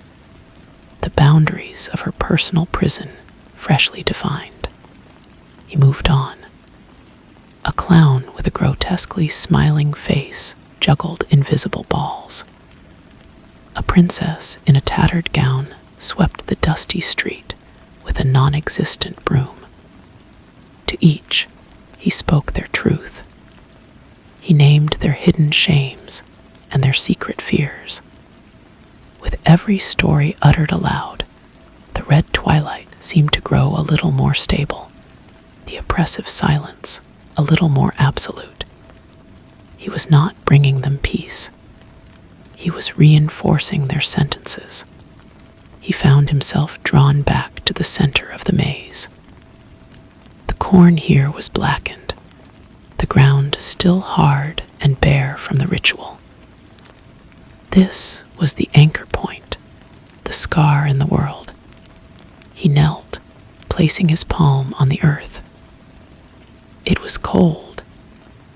the boundaries of her personal prison freshly defined. He moved on. A clown with a grotesquely smiling face juggled invisible balls. A princess in a tattered gown swept the dusty street with a non-existent broom. To each, he spoke their truth. He named their hidden shames and their secret fears. With every story uttered aloud, the red twilight seemed to grow a little more stable, the oppressive silence a little more absolute. He was not bringing them peace. He was reinforcing their sentences. He found himself drawn back to the center of the maze. The corn here was blackened, the ground still hard and bare from the ritual. This was the anchor point, the scar in the world. He knelt, placing his palm on the earth. It was cold,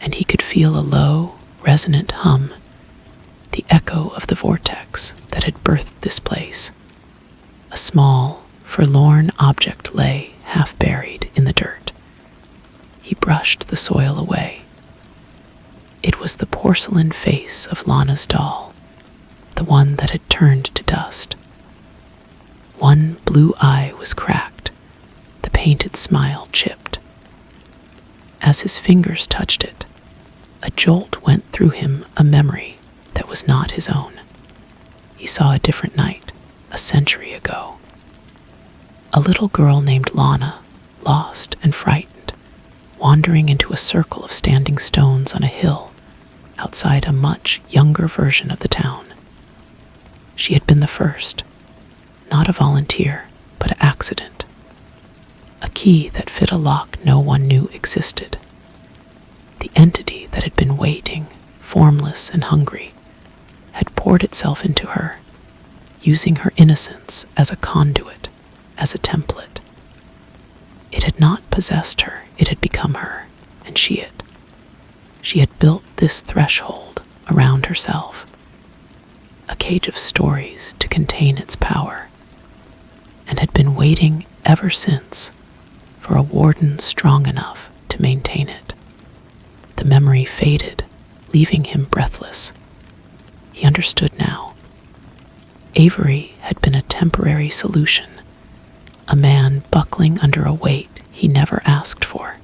and he could feel a low, resonant hum, the echo of the vortex that had birthed this place. A small, forlorn object lay half buried in the dirt. He brushed the soil away. It was the porcelain face of Lana's doll, the one that had turned to dust. One blue eye was cracked, the painted smile chipped. As his fingers touched it, a jolt went through him, a memory that was not his own. He saw a different night, a century ago. A little girl named Lana, lost and frightened, wandering into a circle of standing stones on a hill outside a much younger version of the town. She had been the first, not a volunteer, but an accident. a key that fit a lock no one knew existed. The entity that had been waiting, formless and hungry, had poured itself into her, using her innocence as a conduit, as a template. It had not possessed her, it had become her, and she it. She had built this threshold around herself, a cage of stories to contain its power, and had been waiting ever since for a warden strong enough to maintain it. The memory faded, leaving him breathless. He understood now. Avery had been a temporary solution, a man buckling under a weight he never asked for.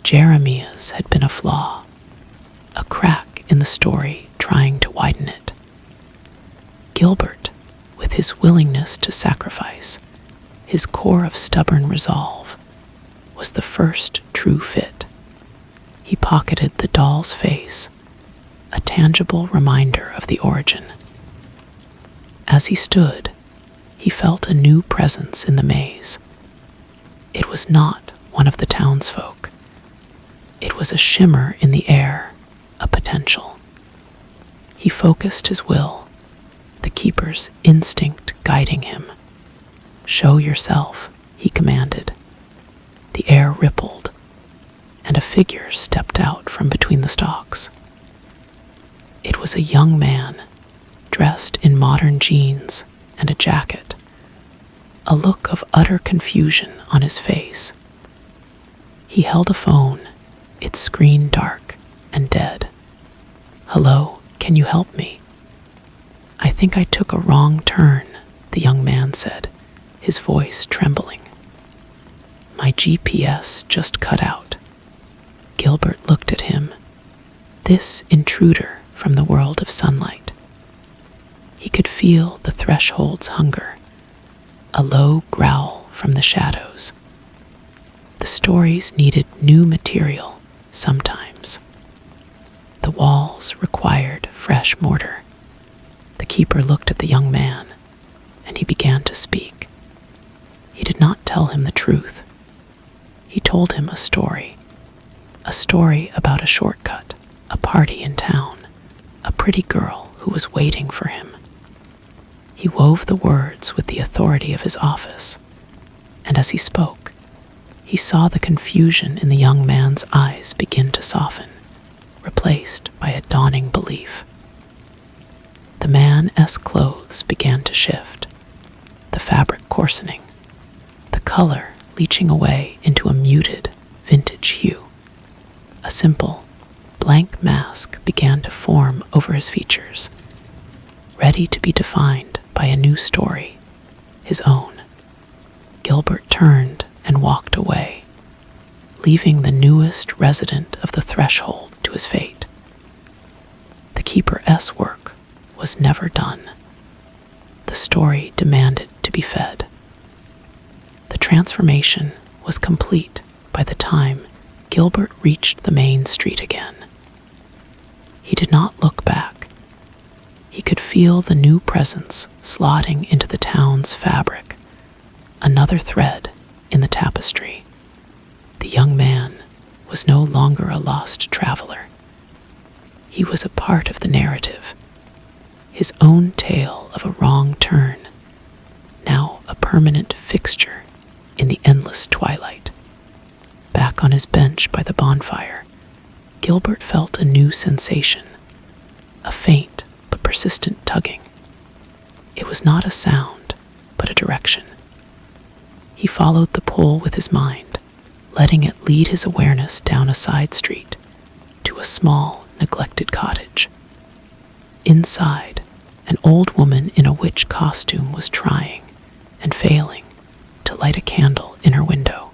Jeremiah's had been a flaw, a crack in the story trying to widen it. Gilbert, with his willingness to sacrifice, his core of stubborn resolve, was the first true fit. He pocketed the doll's face, a tangible reminder of the origin. As he stood, he felt a new presence in the maze. It was not one of the townsfolk. It was a shimmer in the air, a potential. He focused his will, the keeper's instinct guiding him. "Show yourself," he commanded. The air rippled, and a figure stepped out from between the stalks. It was a young man, dressed in modern jeans and a jacket, a look of utter confusion on his face. He held a phone, its screen dark and dead. "Hello, can you help me?" "I think I took a wrong turn," the young man said, his voice trembling. "My GPS just cut out." Gilbert looked at him, this intruder from the world of sunlight. He could feel the threshold's hunger, a low growl from the shadows. The stories needed new material sometimes. The walls required fresh mortar. The keeper looked at the young man, and he began to speak. He did not tell him the truth. He told him a story about a shortcut, a party in town, a pretty girl who was waiting for him. He wove the words with the authority of his office, and as he spoke, he saw the confusion in the young man's eyes begin to soften, replaced by a dawning belief. The man's clothes began to shift, the fabric coarsening, the color leaching away into a muted, vintage hue. A simple, blank mask began to form over his features, ready to be defined by a new story, his own. Gilbert turned and walked away, leaving the newest resident of the threshold to his fate. The keeper's work was never done. The story demanded to be fed. The transformation was complete by the time Gilbert reached the main street again. He did not look back. He could feel the new presence slotting into the town's fabric, another thread in the tapestry. The young man was no longer a lost traveler. He was a part of the narrative, his own tale of a wrong turn, now a permanent fixture in the endless twilight. Back on his bench by the bonfire, Gilbert felt a new sensation, a faint but persistent tugging. It was not a sound, but a direction. He followed the pull with his mind, letting it lead his awareness down a side street to a small, neglected cottage. Inside, an old woman in a witch costume was trying and failing to light a candle in her window.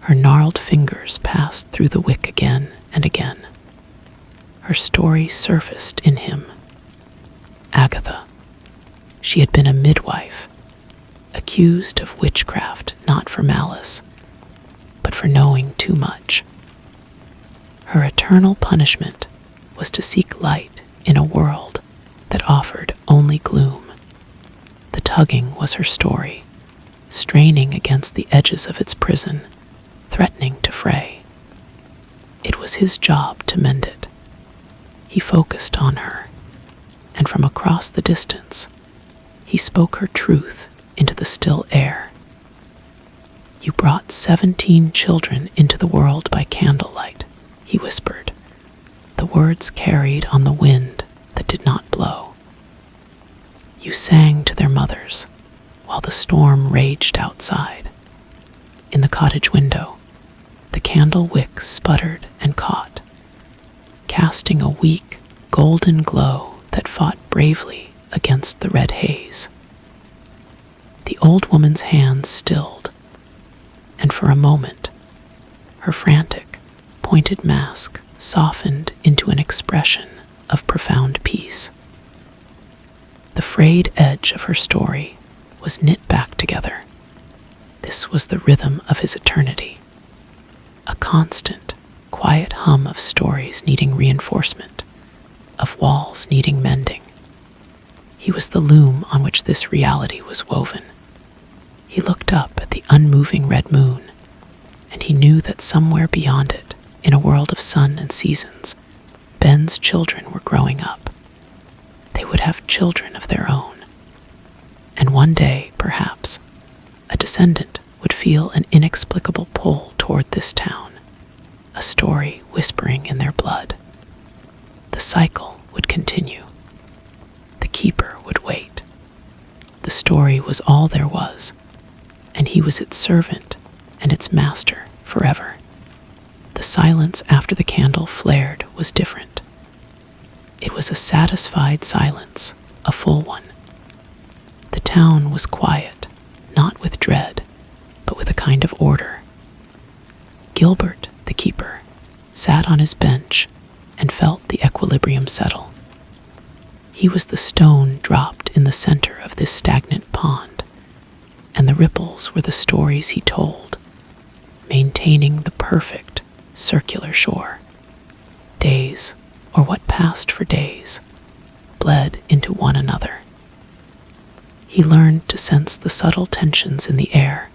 Her gnarled fingers passed through the wick again and again. Her story surfaced in him. Agatha. She had been a midwife, accused of witchcraft not for malice, but for knowing too much. Her eternal punishment was to seek light in a world that offered only gloom. The tugging was her story, straining against the edges of its prison, threatening to fray. It was his job to mend it. He focused on her, and from across the distance, he spoke her truth into the still air. "You brought 17 children into the world by candlelight," he whispered, the words carried on the wind that did not blow. "You sang to their mothers while the storm raged outside. In the cottage window, the candle wick sputtered and caught, casting a weak, golden glow that fought bravely against the red haze." The old woman's hands stilled, and for a moment, her frantic, pointed mask softened into an expression of profound peace. The frayed edge of her story was knit back together. This was the rhythm of his eternity, a constant, quiet hum of stories needing reinforcement, of walls needing mending. He was the loom on which this reality was woven. He looked up at the unmoving red moon, and he knew that somewhere beyond it, in a world of sun and seasons, Ben's children were growing up. They would have children of their own. And one day, perhaps, a descendant would feel an inexplicable pull toward this town, a story whispering in their blood. The cycle would continue. The keeper would wait. The story was all there was, and he was its servant and its master forever. The silence after the candle flared was different. It was a satisfied silence, a full one. The town was quiet, not with dread, but with a kind of order. Gilbert, the keeper, sat on his bench and felt the equilibrium settle. He was the stone dropped in the center of this stagnant pond, and the ripples were the stories he told, maintaining the perfect, circular shore. Days, or what passed for days, bled into one another. He learned to sense the subtle tensions in the air,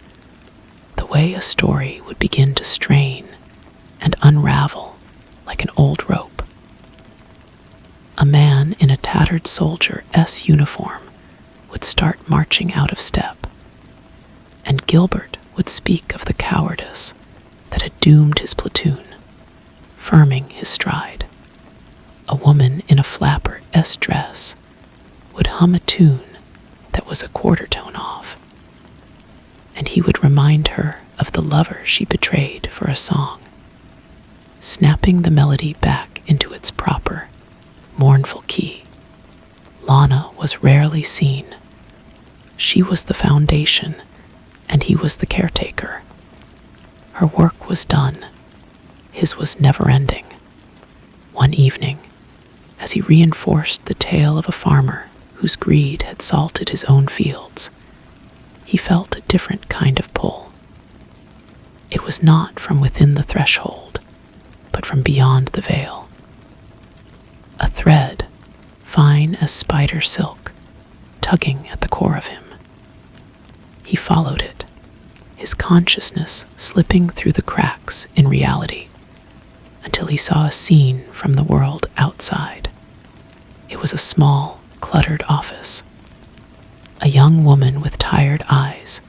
the way a story would begin to strain and unravel like an old rope. A man in a tattered soldier's uniform would start marching out of step, and Gilbert would speak of the cowardice that had doomed his platoon, firming his stride. A woman in a flapper's dress would hum a tune that was a quarter tone off, and he would remind her of the lover she betrayed for a song, snapping the melody back into its proper, mournful key. Lana was rarely seen. She was the foundation, and he was the caretaker. Her work was done. His was never-ending. One evening, as he reinforced the tale of a farmer whose greed had salted his own fields, he felt a different kind of pull. It was not from within the threshold, but from beyond the veil. A thread, fine as spider silk, tugging at the core of him. He followed it, his consciousness slipping through the cracks in reality, until he saw a scene from the world outside. It was a small, cluttered office. A young woman with tired eyes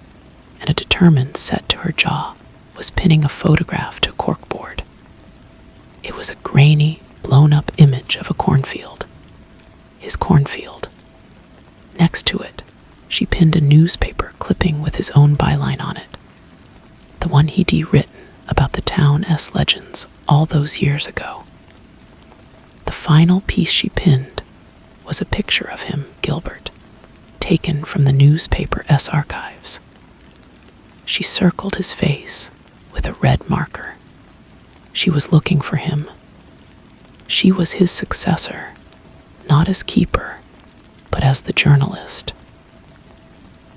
and a determined set to her jaw was pinning a photograph to a corkboard. It was a grainy, blown-up image of a cornfield. His cornfield. Next to it, she pinned a newspaper clipping with his own byline on it, the one he'd written about the town's legends all those years ago. The final piece she pinned was a picture of him, Gilbert, taken from the newspaper's archives. She circled his face with a red marker. She was looking for him. She was his successor, not as keeper, but as the journalist.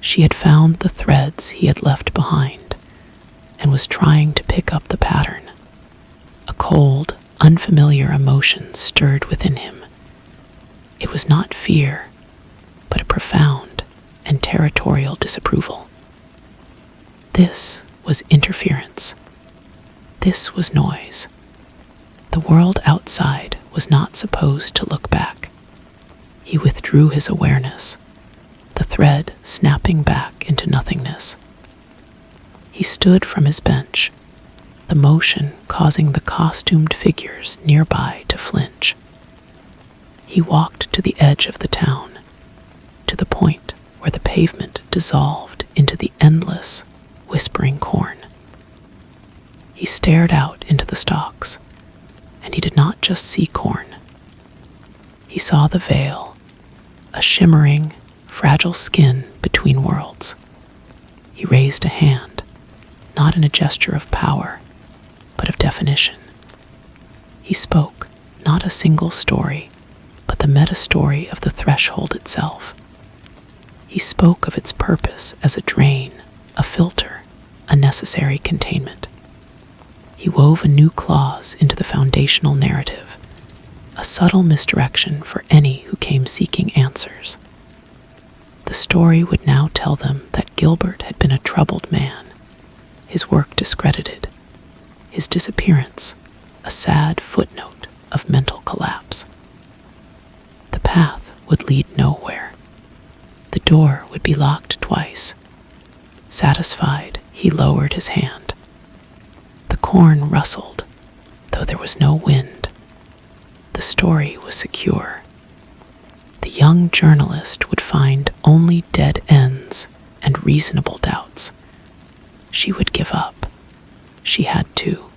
She had found the threads he had left behind and was trying to pick up the pattern. A cold, unfamiliar emotion stirred within him. It was not fear, but a profound and territorial disapproval. This was interference. This was noise. The world outside was not supposed to look back. He withdrew his awareness, the thread snapping back into nothingness. He stood from his bench, the motion causing the costumed figures nearby to flinch. He walked to the edge of the town, to the point where the pavement dissolved into the endless, whispering corn. He stared out into the stalks, and he did not just see corn. He saw the veil, a shimmering, fragile skin between worlds. He raised a hand, not in a gesture of power, but of definition. He spoke not a single story, but the meta-story of the threshold itself. He spoke of its purpose as a drain, a filter, a necessary containment. He wove a new clause into the foundational narrative, a subtle misdirection for any who came seeking answers. The story would now tell them that Gilbert had been a troubled man, his work discredited, his disappearance a sad footnote of mental collapse. The path would lead nowhere. The door would be locked twice. Satisfied, he lowered his hand. The corn rustled, though there was no wind. The story was secure. The young journalist would find only dead ends and reasonable doubts. She would give up. She had to.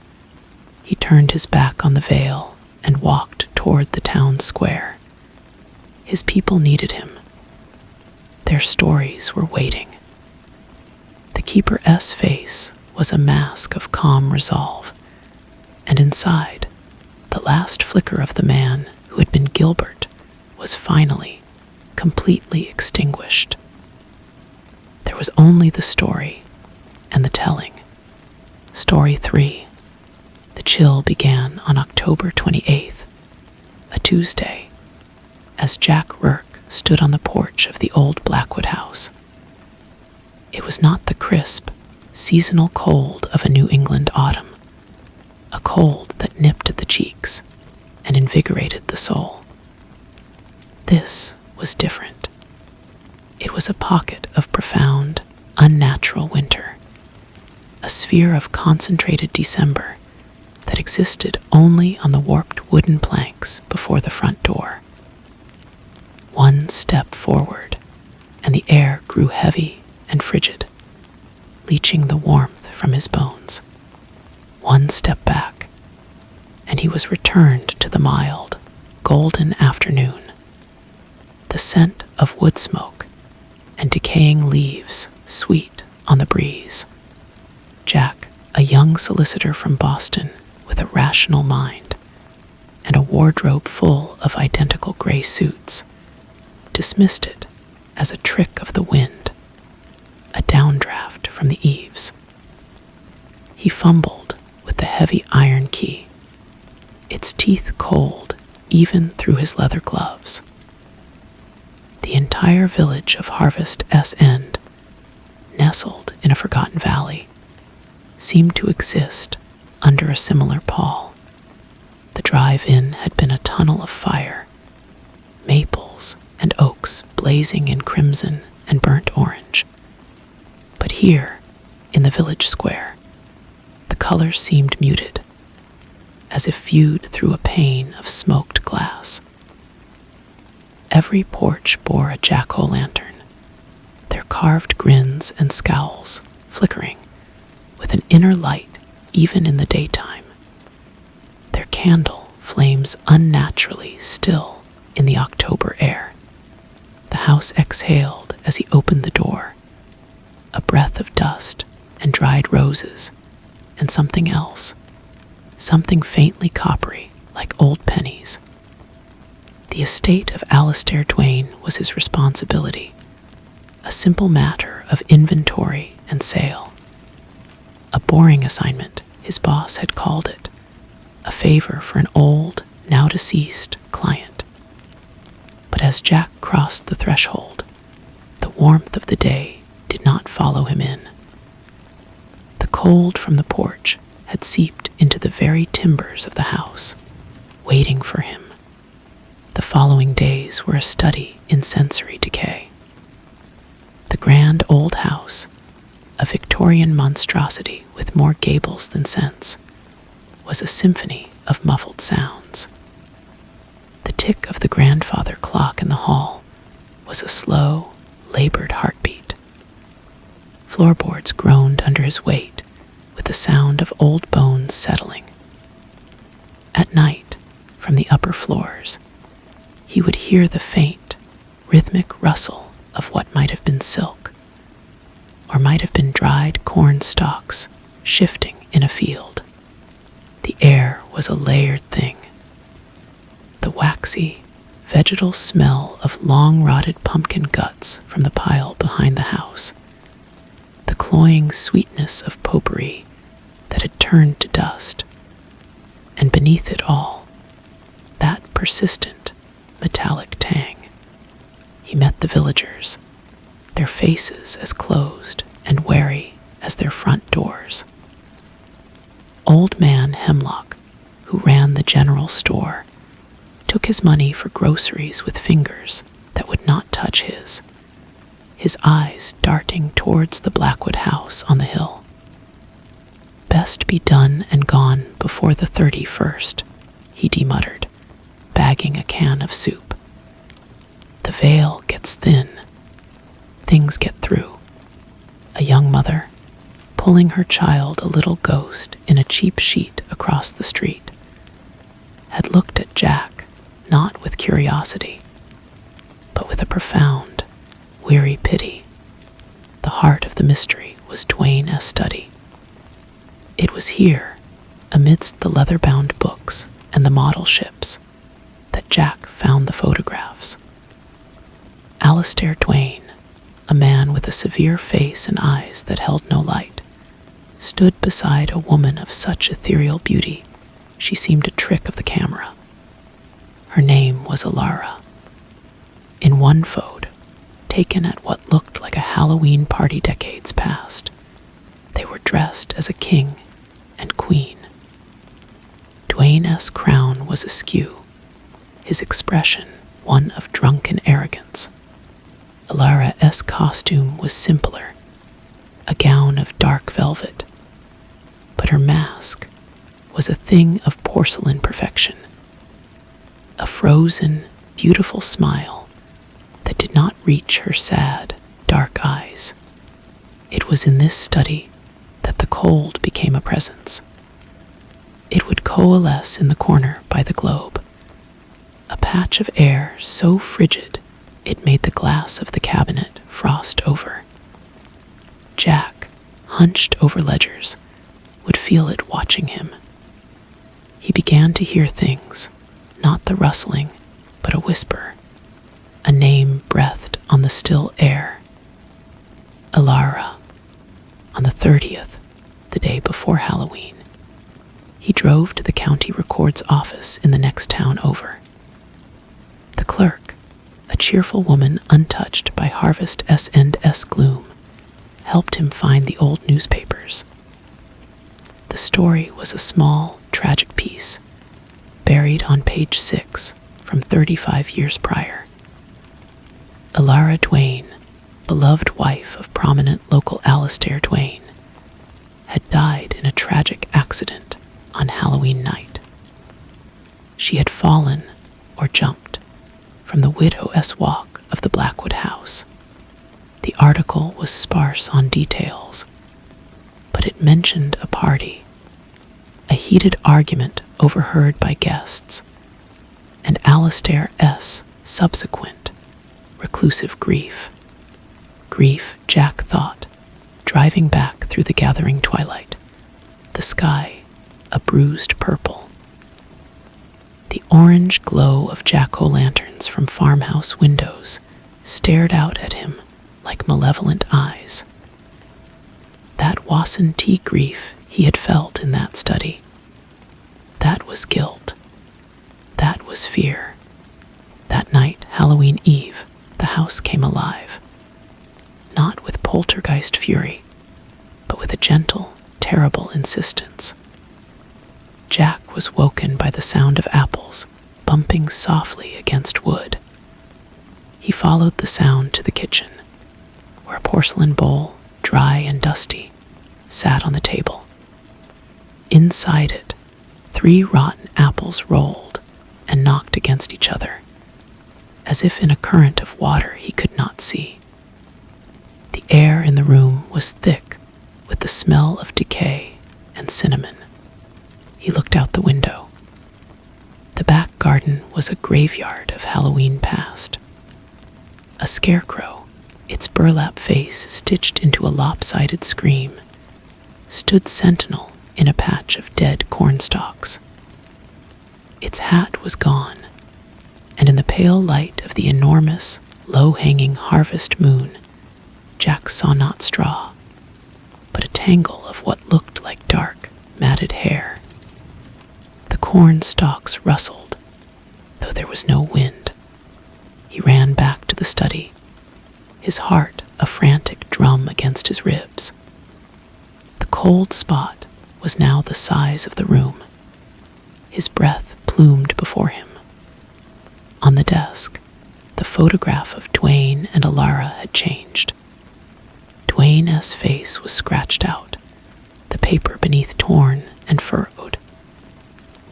He turned his back on the veil and walked toward the town square. His people needed him. Their stories were waiting. The Keeper's face was a mask of calm resolve, and inside, the last flicker of the man who had been Gilbert was finally, completely extinguished. There was only the story and the telling. Story 3. The chill began on October 28th, a Tuesday, as Jack Rourke stood on the porch of the old Blackwood house. It was not the crisp, seasonal cold of a New England autumn, a cold that nipped at the cheeks and invigorated the soul. This was different. It was a pocket of profound, unnatural winter, a sphere of concentrated December that existed only on the warped wooden planks before the front door. One step forward, and the air grew heavy and frigid, leaching the warmth from his bones. One step back, and he was returned to the mild, golden afternoon. The scent of wood smoke and decaying leaves sweet on the breeze. Jack, a young solicitor from Boston with a rational mind and a wardrobe full of identical gray suits, dismissed it as a trick of the wind, a downdraft from the eaves. He fumbled with the heavy iron key, its teeth cold even through his leather gloves. The entire village of Harvest End, nestled in a forgotten valley, seemed to exist under a similar pall. The drive-in had been a tunnel of fire, maples and oaks blazing in crimson and burnt orange. But here, in the village square, the colors seemed muted, as if viewed through a pane of smoked glass. Every porch bore a jack-o'-lantern, their carved grins and scowls flickering with an inner light even in the daytime. Their candle flames unnaturally still in the October air. The house exhaled as he opened the door, a breath of dust and dried roses and something else, something faintly coppery like old pennies. The estate of Alastair Duane was his responsibility, a simple matter of inventory and sale. A boring assignment, his boss had called it, a favor for an old, now deceased client. But as Jack crossed the threshold, the warmth of the day did not follow him in. cold from the porch had seeped into the very timbers of the house, waiting for him. The following days were a study in sensory decay. The grand old house, a Victorian monstrosity with more gables than sense, was a symphony of muffled sounds. The tick of the grandfather clock in the hall was a slow, labored heartbeat. Floorboards groaned under his weight with the sound of old bones settling. At night, from the upper floors, he would hear the faint, rhythmic rustle of what might have been silk, or might have been dried corn stalks shifting in a field. The air was a layered thing. The waxy, vegetal smell of long-rotted pumpkin guts from the pile behind the house. The cloying sweetness of potpourri that had turned to dust. And beneath it all, that persistent, metallic tang. He met the villagers, their faces as closed and wary as their front doors. Old Man Hemlock, who ran the general store, took his money for groceries with fingers that would not touch his eyes darting towards the Blackwood house on the hill. Best be done and gone before the 31st, he demuttered, bagging a can of soup. The veil gets thin. Things get through. A young mother, pulling her child, a little ghost, in a cheap sheet across the street, had looked at Jack not with curiosity, but with a profound, weary pity. The heart of the mystery was Duane's study. It was here, amidst the leather-bound books and the model ships, that Jack found the photographs. Alistair Duane, a man with a severe face and eyes that held no light, stood beside a woman of such ethereal beauty she seemed a trick of the camera. Her name was Alara. In one photo, taken at what looked like a Halloween party decades past, they were dressed as a king and queen. Duane's crown was askew, his expression one of drunken arrogance. Alara's costume was simpler, a gown of dark velvet, but her mask was a thing of porcelain perfection, a frozen, beautiful smile that did not reach her sad, dark eyes. It was in this study that the cold became a presence. It would coalesce in the corner by the globe, a patch of air so frigid it made the glass of the cabinet frost over. Jack, hunched over ledgers, would feel it watching him. He began to hear things, not the rustling, but a whisper, a name breathed on the still air. Alara. On the 30th, the day before Halloween, he drove to the county record's office in the next town over. The clerk, a cheerful woman untouched by Harvest S&S gloom, helped him find the old newspapers. The story was a small, tragic piece, buried on page 6 from 35 years prior. Alara Duane, beloved wife of prominent local Alistair Duane, had died in a tragic accident on Halloween night. She had fallen, or jumped, from the widow's walk of the Blackwood house. The article was sparse on details, but it mentioned a party, a heated argument overheard by guests, and Alistair's subsequent, reclusive grief. Grief, Jack thought, driving back through the gathering twilight, the sky a bruised purple. The orange glow of jack-o'-lanterns from farmhouse windows stared out at him like malevolent eyes. That wasn't grief he had felt in that study. That was guilt. That was fear. That night, Halloween Eve, the house came alive. Not with poltergeist fury, but with a gentle, terrible insistence. Jack was woken by the sound of apples bumping softly against wood. He followed the sound to the kitchen, where a porcelain bowl, dry and dusty, sat on the table. Inside it, 3 rotten apples rolled and knocked against each other, as if in a current of water he could not see. The air in the room was thick with the smell of decay and cinnamon. He looked out the window. The back garden was a graveyard of Halloween past. A scarecrow, its burlap face stitched into a lopsided scream, stood sentinel in a patch of dead cornstalks. Its hat was gone, and in the pale light of the enormous, low-hanging harvest moon, Jack saw not straw, but a tangle of what looked like dark, matted hair. The corn stalks rustled, though there was no wind. He ran back to the study, his heart a frantic drum against his ribs. The cold spot was now the size of the room. His breath plumed before him. On the desk, the photograph of Dwayne and Alara had changed. Dwayne's face was scratched out, the paper beneath torn and furrowed.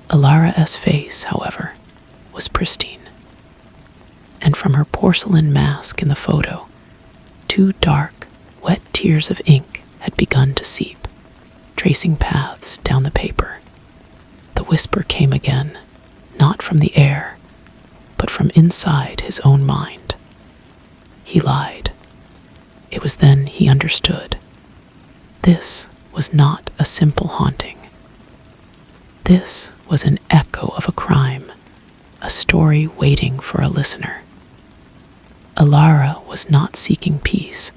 Alara's face, however, was pristine, and from her porcelain mask in the photo, 2 dark, wet tears of ink had begun to seep, tracing paths down the paper. The whisper came again, not from the air, but from inside his own mind. He lied. It was then he understood. This was not a simple haunting. This was an echo of a crime, a story waiting for a listener. Alara was not seeking peace.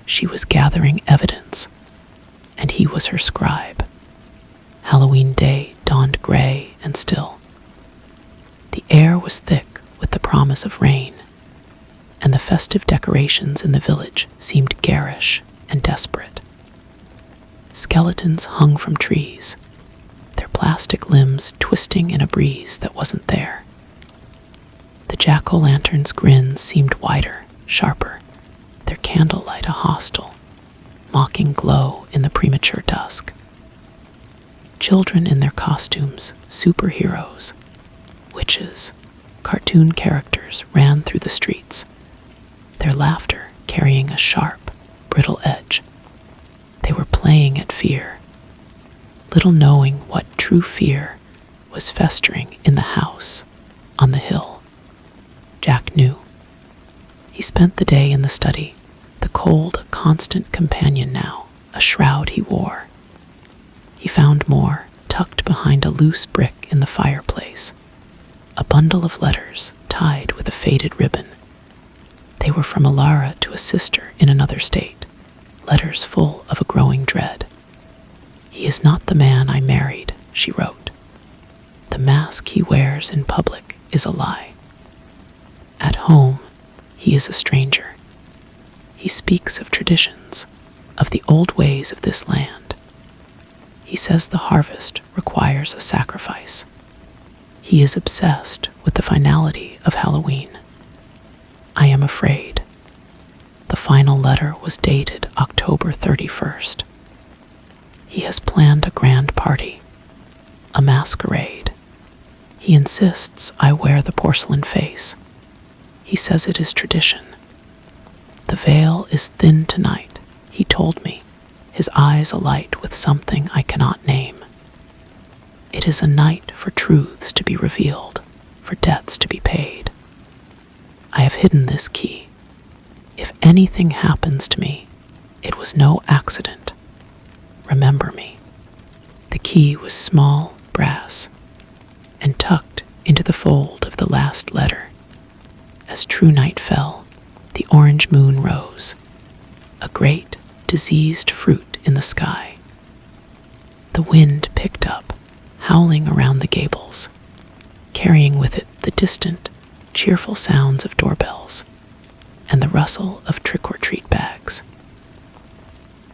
She was gathering evidence, and he was her scribe. Halloween Day dawned gray and still. The air was thick with the promise of rain, and the festive decorations in the village seemed garish and desperate. Skeletons hung from trees, their plastic limbs twisting in a breeze that wasn't there. The jack-o'-lantern's grins seemed wider, sharper, their candlelight a hostile, mocking glow in the premature dusk. Children in their costumes, superheroes, witches, cartoon characters ran through the streets, their laughter carrying a sharp, brittle edge. They were playing at fear, little knowing what true fear was festering in the house on the hill. Jack knew. He spent the day in the study, the cold a constant companion now, a shroud he wore. He found more tucked behind a loose brick in the fireplace, a bundle of letters tied with a faded ribbon. They were from Alara to a sister in another state, letters full of a growing dread. "He is not the man I married," she wrote. "The mask he wears in public is a lie. At home, he is a stranger. He speaks of traditions, of the old ways of this land. He says the harvest requires a sacrifice. He is obsessed with the finality of Halloween. I am afraid." The final letter was dated October 31st. "He has planned a grand party, a masquerade. He insists I wear the porcelain face. He says it is tradition. The veil is thin tonight, he told me, his eyes alight with something I cannot name. It is a night for truths to be revealed, for debts to be paid. I have hidden this key. If anything happens to me, it was no accident. Remember me." The key was small, brass, and tucked into the fold of the last letter. As true night fell, the orange moon rose, a great, diseased fruit in the sky. The wind picked up, howling around the gables, carrying with it the distant, cheerful sounds of doorbells and the rustle of trick-or-treat bags.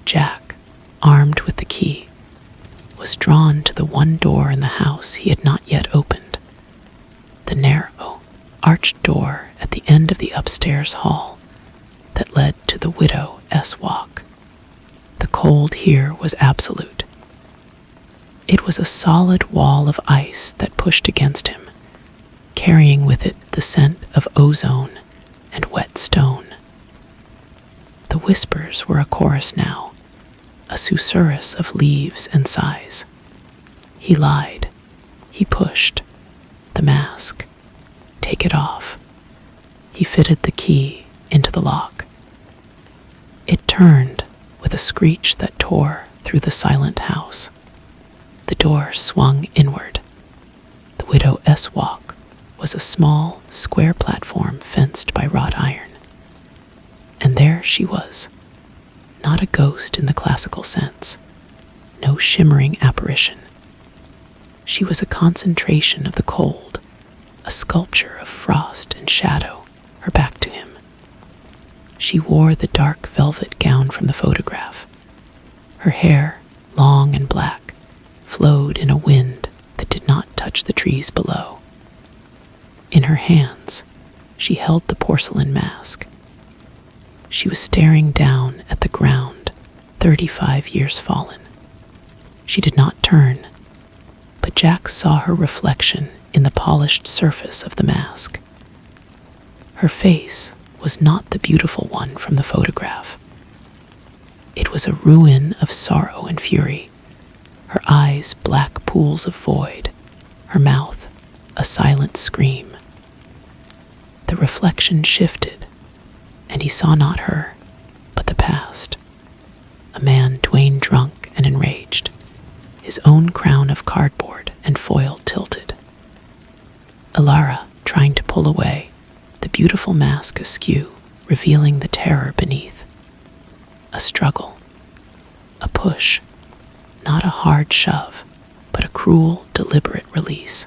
Jack, armed with the key, was drawn to the one door in the house he had not yet opened, the narrow, arched door at the end of the upstairs hall that led to the widow's walk. The cold here was absolute. It was a solid wall of ice that pushed against him, carrying with it the scent of ozone and wet stone. The whispers were a chorus now, a susurrus of leaves and sighs. He lied. He pushed. The mask. Take it off. He fitted the key into the lock. It turned with a screech that tore through the silent house. The door swung inward. The widow's walk was a small, square platform fenced by wrought iron. And there she was, not a ghost in the classical sense, no shimmering apparition. She was a concentration of the cold, a sculpture of frost and shadow, her back to him. She wore the dark velvet gown from the photograph. Her hair, long and black, flowed in a wind that did not touch the trees below. In her hands, she held the porcelain mask. She was staring down at the ground, 35 years fallen. She did not turn, but Jack saw her reflection in the polished surface of the mask. Her face was not the beautiful one from the photograph. It was a ruin of sorrow and fury, her eyes black pools of void, her mouth a silent scream. The reflection shifted, and he saw not her, but the past. A man Duane drunk and enraged, his own crown of cardboard and foil tilted. Alara trying to pull away, the beautiful mask askew, revealing the terror beneath. A struggle, a push, not a hard shove, but a cruel, deliberate release.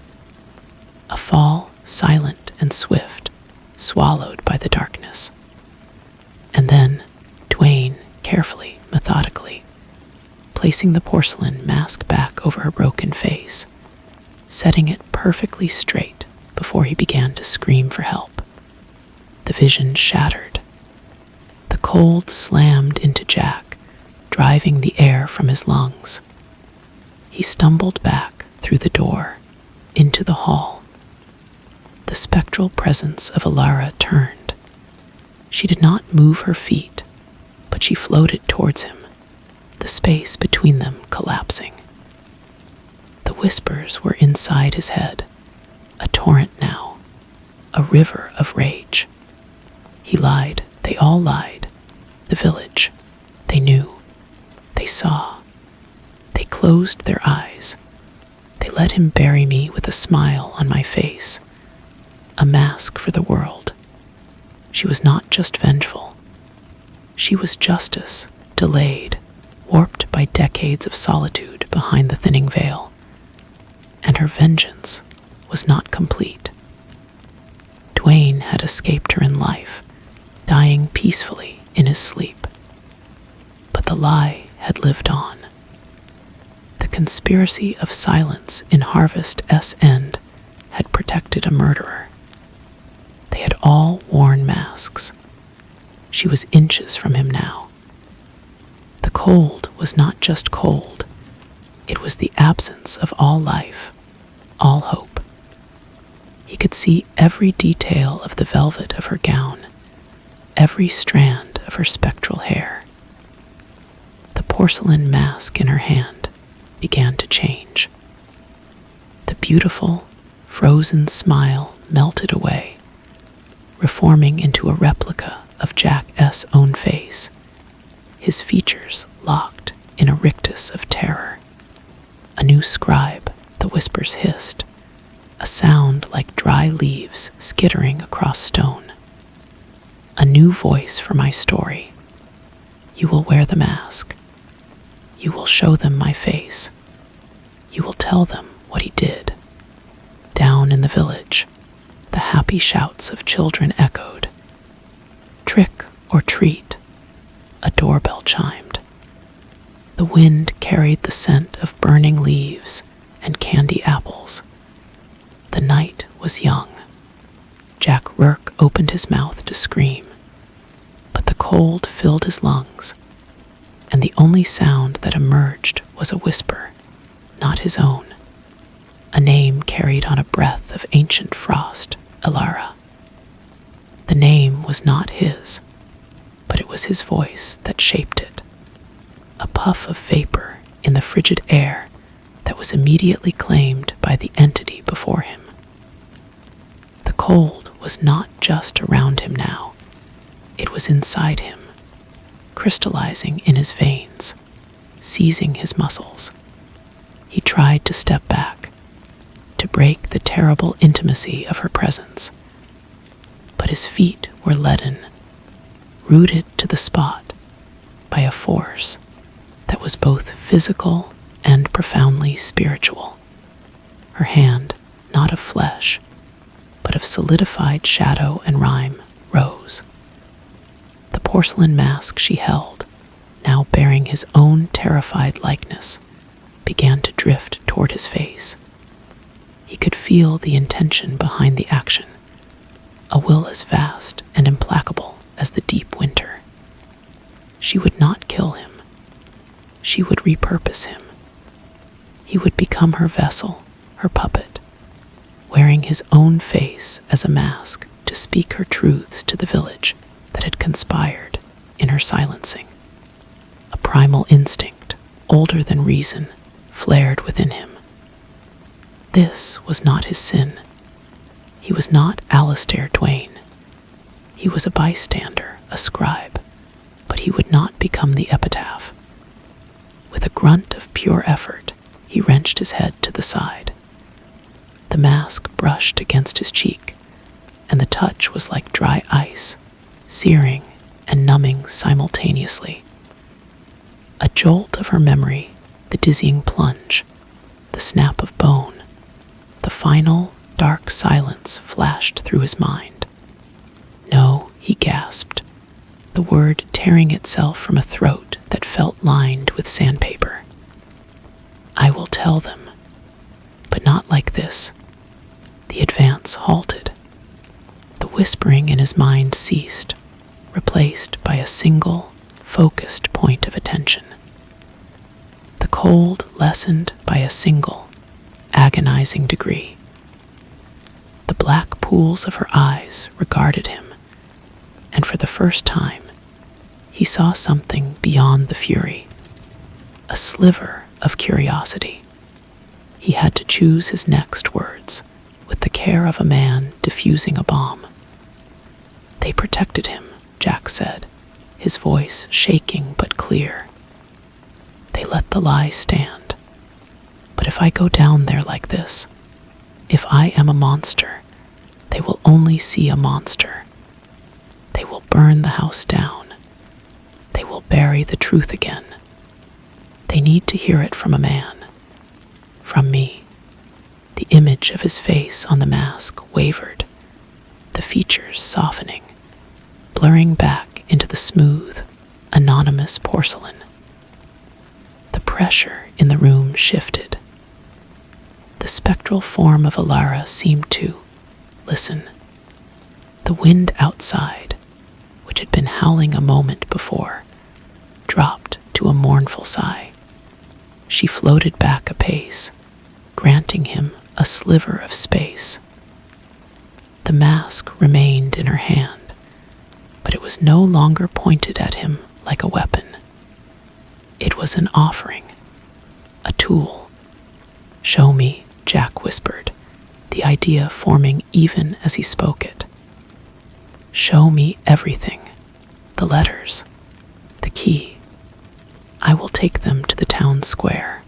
A fall, silent and swift, swallowed by the darkness. And then, Duane, carefully, methodically, placing the porcelain mask back over her broken face, setting it perfectly straight before he began to scream for help. The vision shattered. The cold slammed into Jack, driving the air from his lungs. He stumbled back through the door, into the hall. The spectral presence of Alara turned. She did not move her feet, but she floated towards him, the space between them collapsing. The whispers were inside his head, a torrent now, a river of rage. He lied, they all lied. The village, they knew, they saw. They closed their eyes. They let him bury me with a smile on my face, a mask for the world. She was not just vengeful. She was justice, delayed, warped by decades of solitude behind the thinning veil. And her vengeance was not complete. Duane had escaped her in life, dying peacefully in his sleep. But the lie had lived on. The conspiracy of silence in Harvest's End had protected a murderer. They had all worn masks. She was inches from him now. The cold was not just cold. It was the absence of all life, all hope. He could see every detail of the velvet of her gown, every strand of her spectral hair. The porcelain mask in her hand began to change. The beautiful, frozen smile melted away, reforming into a replica of Jack's own face, his features locked in a rictus of terror. A new scribe, the whispers hissed, a sound like dry leaves skittering across stone. A new voice for my story. You will wear the mask. You will show them my face. You will tell them what he did. Down in the village, the happy shouts of children echoed. Trick or treat, a doorbell chimed. The wind carried the scent of burning leaves and candy apples. The night was young. Jack Rourke opened his mouth to scream, but the cold filled his lungs, and the only sound that emerged was a whisper, not his own. A name carried on a breath of ancient frost, Alara. The name was not his, but it was his voice that shaped it. A puff of vapor in the frigid air that was immediately claimed by the entity before him. The cold was not just around him now. It was inside him, crystallizing in his veins, seizing his muscles. He tried to step back, to break the terrible intimacy of her presence. But his feet were leaden, rooted to the spot by a force that was both physical and profoundly spiritual. Her hand, not of flesh, but of solidified shadow and rime, rose. The porcelain mask she held, now bearing his own terrified likeness, began to drift toward his face. He could feel the intention behind the action, a will as vast and implacable as the deep winter. She would not kill him. She would repurpose him. He would become her vessel, her puppet, wearing his own face as a mask to speak her truths to the village that had conspired in her silencing. A primal instinct, older than reason, flared within him. This was not his sin. He was not Alistair Duane. He was a bystander, a scribe, but he would not become the epitaph. With a grunt of pure effort, he wrenched his head to the side. The mask brushed against his cheek, and the touch was like dry ice, searing and numbing simultaneously. A jolt of her memory, the dizzying plunge, the snap of bone, the final dark silence flashed through his mind. No, he gasped, the word tearing itself from a throat that felt lined with sandpaper. I will tell them, but not like this. The advance halted. The whispering in his mind ceased, replaced by a single, focused point of attention. The cold lessened by a single, agonizing degree. The black pools of her eyes regarded him, and for the first time, he saw something beyond the fury, a sliver of curiosity. He had to choose his next words with the care of a man defusing a bomb. They protected him, Jack said, his voice shaking but clear. They let the lie stand. But if I go down there like this, if I am a monster, they will only see a monster. They will burn the house down. They will bury the truth again. They need to hear it from a man. From me. The image of his face on the mask wavered, the features softening, blurring back into the smooth, anonymous porcelain. The pressure in the room shifted. The spectral form of Alara seemed to listen. The wind outside, which had been howling a moment before, dropped to a mournful sigh. She floated back a pace, granting him a sliver of space. The mask remained in her hand, but it was no longer pointed at him like a weapon. It was an offering, a tool. Show me, Jack whispered, the idea forming even as he spoke it. Show me everything, the letters, the key. I will take them to the town square.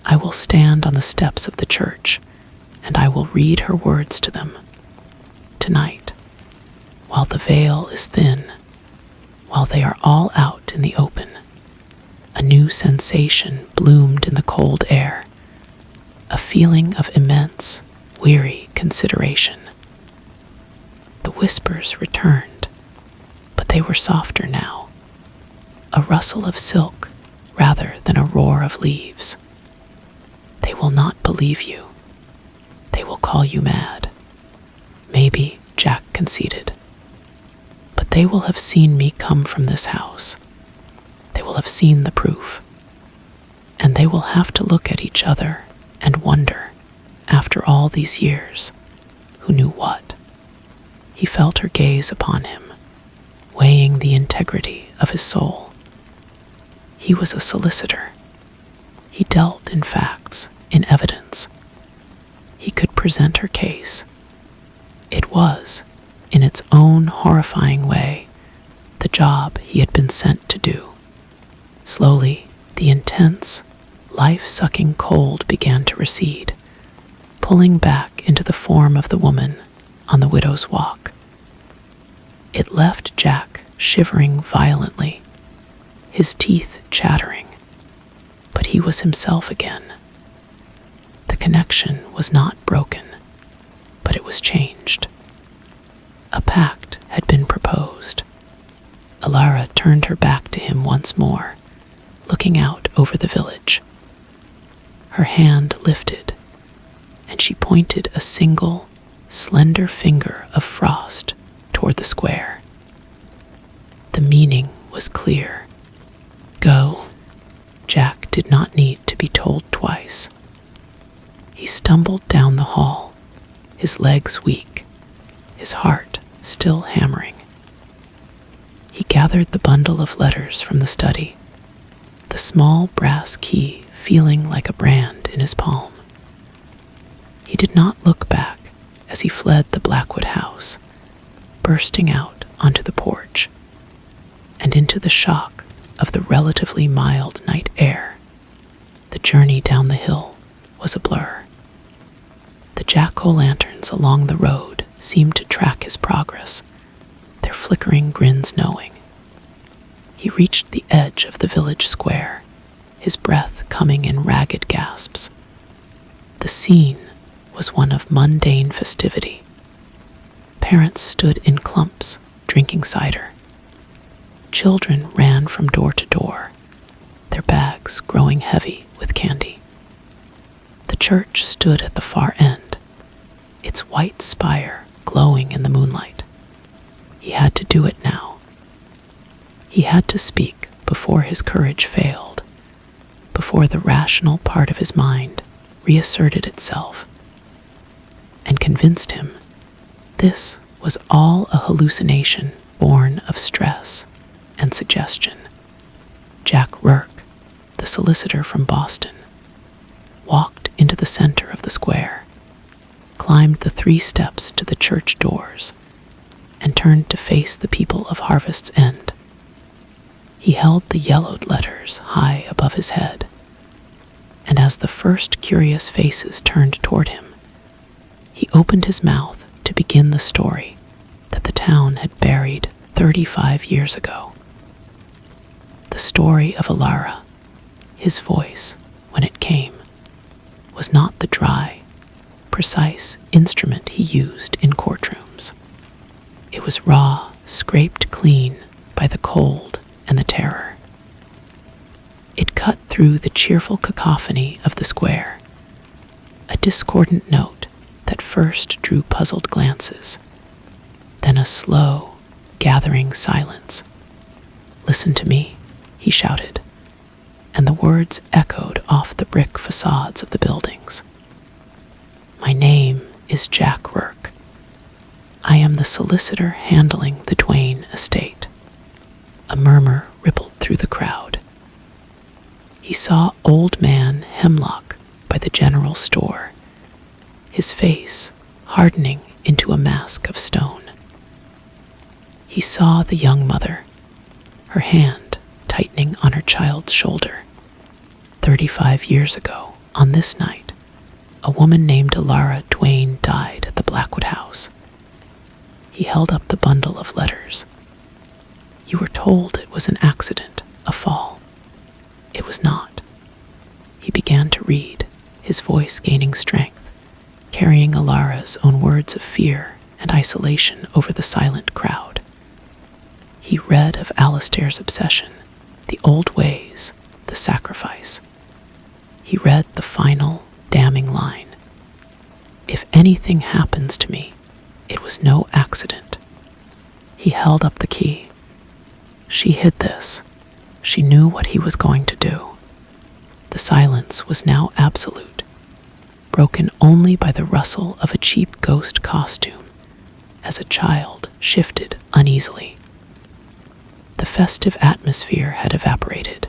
I will stand on the steps of the church, and I will read her words to them. Tonight, while the veil is thin, while they are all out in the open, a new sensation bloomed in the cold air, a feeling of immense, weary consideration. The whispers returned, but they were softer now. A rustle of silk rather than a roar of leaves. They will not believe you. They will call you mad. Maybe, Jack conceded. But they will have seen me come from this house. They will have seen the proof. And they will have to look at each other and wonder, after all these years, who knew what. He felt her gaze upon him, weighing the integrity of his soul. He was a solicitor. He dealt in facts, in evidence. He could present her case. It was, in its own horrifying way, the job he had been sent to do. Slowly, the intense, life-sucking cold began to recede, pulling back into the form of the woman on the widow's walk. It left Jack shivering violently, his teeth chattering, but he was himself again. The connection was not broken, but it was changed. A pact had been proposed. Alara turned her back to him once more, looking out over the village. Her hand lifted, and she pointed a single, slender finger of frost toward the square. The meaning was clear. Go. Jack did not need to be told twice. He stumbled down the hall, his legs weak, his heart still hammering. He gathered the bundle of letters from the study, the small brass key feeling like a brand in his palm. He did not look back as he fled the Blackwood house, bursting out onto the porch and into the shock of the relatively mild night air. The journey down the hill was a blur. The jack-o'-lanterns along the road seemed to track his progress, their flickering grins knowing. He reached the edge of the village square, his breath coming in ragged gasps. The scene was one of mundane festivity. Parents stood in clumps, drinking cider. Children ran from door to door, their bags growing heavy with candy. The church stood at the far end, its white spire glowing in the moonlight. He had to do it now. He had to speak before his courage failed, before the rational part of his mind reasserted itself and convinced him this was all a hallucination born of stress and suggestion. Jack Rourke, the solicitor from Boston, walked into the center of the square, climbed the 3 steps to the church doors, and turned to face the people of Harvest's End. He held the yellowed letters high above his head, and as the first curious faces turned toward him, he opened his mouth to begin the story that the town had buried 35 years ago. The story of Alara, his voice, when it came, was not the dry, precise instrument he used in courtrooms. It was raw, scraped clean by the cold and the terror. It cut through the cheerful cacophony of the square, a discordant note that first drew puzzled glances, then a slow, gathering silence. "Listen to me," he shouted, and the words echoed off the brick facades of the buildings. "My name is Jack Rourke. I am the solicitor handling the Duane estate." A murmur rippled through the crowd. He saw Old Man Hemlock by the general store, his face hardening into a mask of stone. He saw the young mother, her hand tightening on her child's shoulder. 35 years ago, on this night, a woman named Alara Duane died at the Blackwood house. He held up the bundle of letters. "You were told it was an accident, a fall. It was not." He began to read, his voice gaining strength, carrying Alara's own words of fear and isolation over the silent crowd. He read of Alistair's obsession, the old ways, the sacrifice. He read the final, damning line. "If anything happens to me, it was no accident." He held up the key. She hid this. She knew what he was going to do. The silence was now absolute, broken only by the rustle of a cheap ghost costume as a child shifted uneasily. The festive atmosphere had evaporated,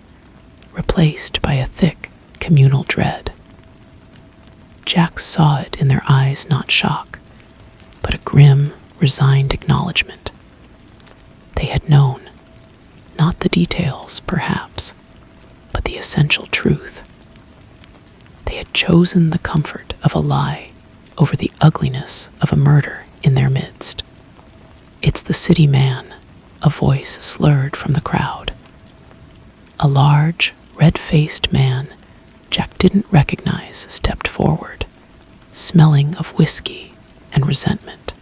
replaced by a thick, communal dread. Jack saw it in their eyes, not shock, but a grim, resigned acknowledgement. They had known, not the details, perhaps, but the essential truth. They had chosen the comfort of a lie over the ugliness of a murder in their midst. "It's the city man," a voice slurred from the crowd. A large, red-faced man Jack didn't recognize stepped forward, smelling of whiskey and resentment.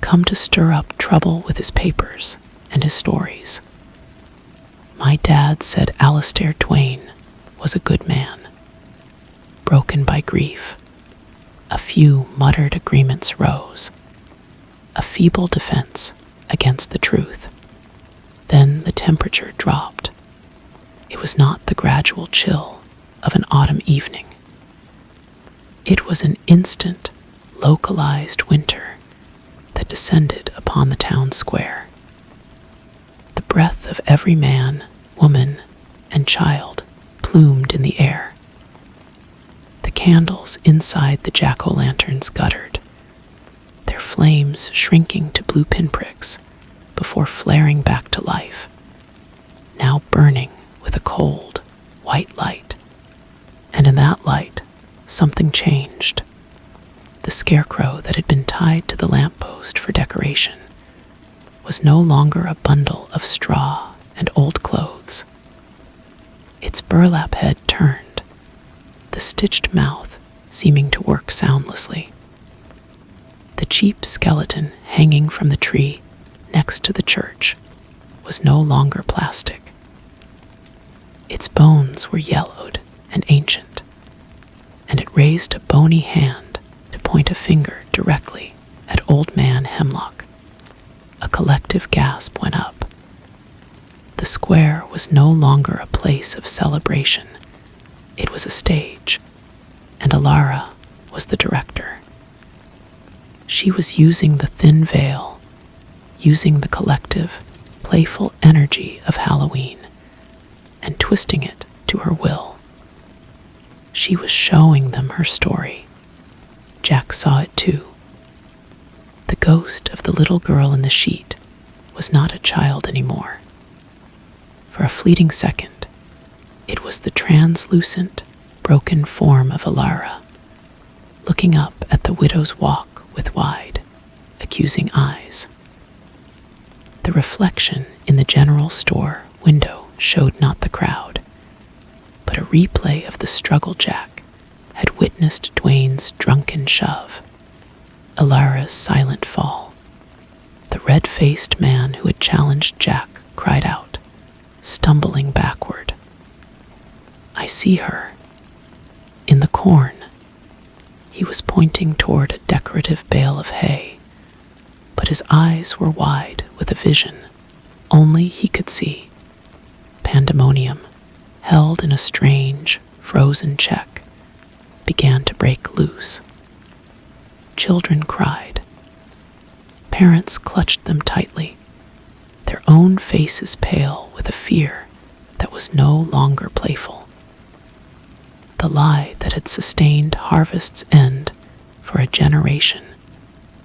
Come to stir up trouble with his papers and his stories. "My dad said Alistair Duane was a good man." Broken by grief, a few muttered agreements rose, a feeble defense against the truth. Then the temperature dropped. It was not the gradual chill of an autumn evening. It was an instant, localized winter that descended upon the town square. The breath of every man, woman, and child plumed in the air. The candles inside the jack-o'-lanterns guttered, their flames shrinking to blue pinpricks before flaring back to life, now burning with a cold, white light. And in that light, something changed. The scarecrow that had been tied to the lamppost for decoration was no longer a bundle of straw and old clothes. Its burlap head turned, the stitched mouth seeming to work soundlessly. The cheap skeleton hanging from the tree next to the church was no longer plastic. Its bones were yellowed and ancient, and it raised a bony hand to point a finger directly at Old Man Hemlock. A collective gasp went up. The square was no longer a place of celebration. It was a stage, and Alara was the director. She was using the thin veil, using the collective, playful energy of Halloween, and twisting it to her will. She was showing them her story. Jack saw it too. The ghost of the little girl in the sheet was not a child anymore. For a fleeting second, it was the translucent, broken form of Alara, looking up at the widow's walk with wide, accusing eyes. The reflection in the general store window showed not the crowd, but a replay of the struggle Jack had witnessed Duane's drunken shove, Alara's silent fall. The red-faced man who had challenged Jack cried out, stumbling backward. "I see her. In the corn." He was pointing toward a decorative bale of hay, but his eyes were wide with a vision only he could see. Pandemonium, held in a strange, frozen check, began to break loose. Children cried. Parents clutched them tightly, their own faces pale with a fear that was no longer playful. The lie that had sustained Harvest's End for a generation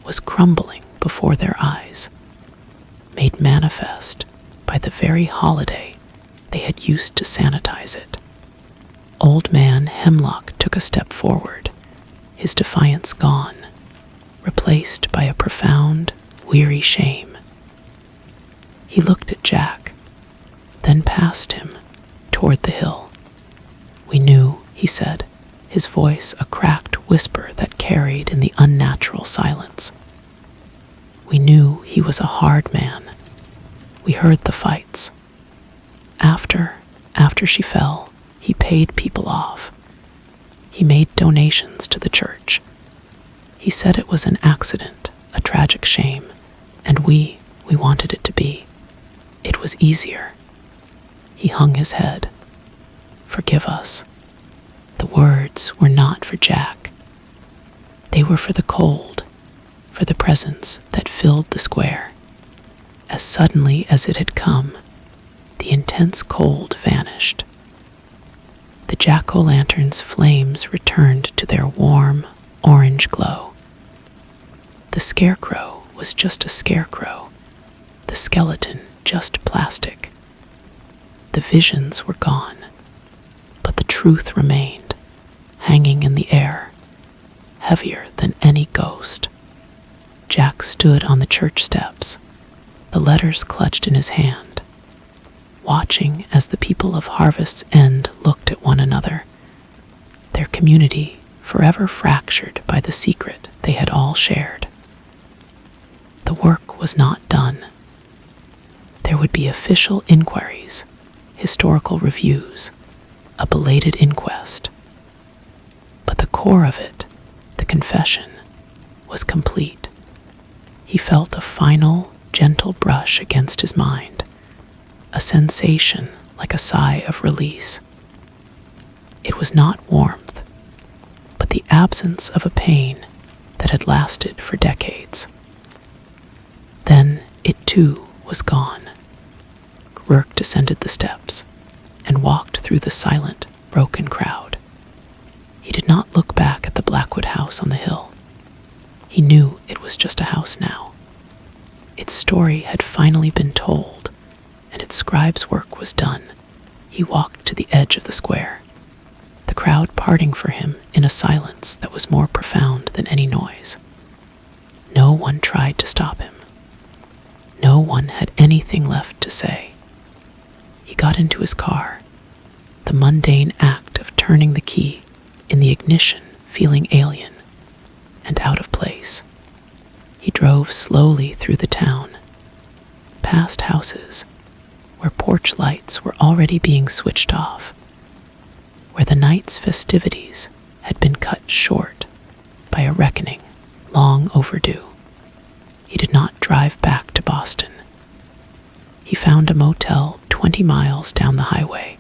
was crumbling before their eyes, made manifest by the very holiday they had used to sanitize it. Old Man Hemlock took a step forward, his defiance gone, replaced by a profound, weary shame. He looked at Jack, then past him, toward the hill. "We knew," he said, his voice a cracked whisper that carried in the unnatural silence. "We knew he was a hard man. We heard the fights. After she fell, he paid people off. He made donations to the church. He said it was an accident, a tragic shame, and we wanted it to be. It was easier. He hung his head. Forgive us. The words were not for Jack. They were for the cold, for the presence that filled the square. As suddenly as it had come, the intense cold vanished. The jack-o'-lantern's flames returned to their warm, orange glow. The scarecrow was just a scarecrow, the skeleton just plastic. The visions were gone, but the truth remained, hanging in the air, heavier than any ghost. Jack stood on the church steps, the letters clutched in his hand, watching as the people of Harvest's End looked at one another, their community forever fractured by the secret they had all shared. The work was not done. There would be official inquiries, historical reviews, a belated inquest. But the core of it, the confession, was complete. He felt a final, gentle brush against his mind, a sensation like a sigh of release. It was not warmth, but the absence of a pain that had lasted for decades. Then it too was gone. Rourke descended the steps and walked through the silent, broken crowd. He did not look back at the Blackwood house on the hill. He knew it was just a house now. Its story had finally been told, and its scribe's work was done. He walked to the edge of the square, the crowd parting for him in a silence that was more profound than any noise. No one tried to stop him. No one had anything left to say. He got into his car, the mundane act of turning the key in the ignition feeling alien and out of place. He drove slowly through the town, past houses where porch lights were already being switched off, where the night's festivities had been cut short by a reckoning long overdue. He did not drive back to Boston. He found a motel 20 miles down the highway,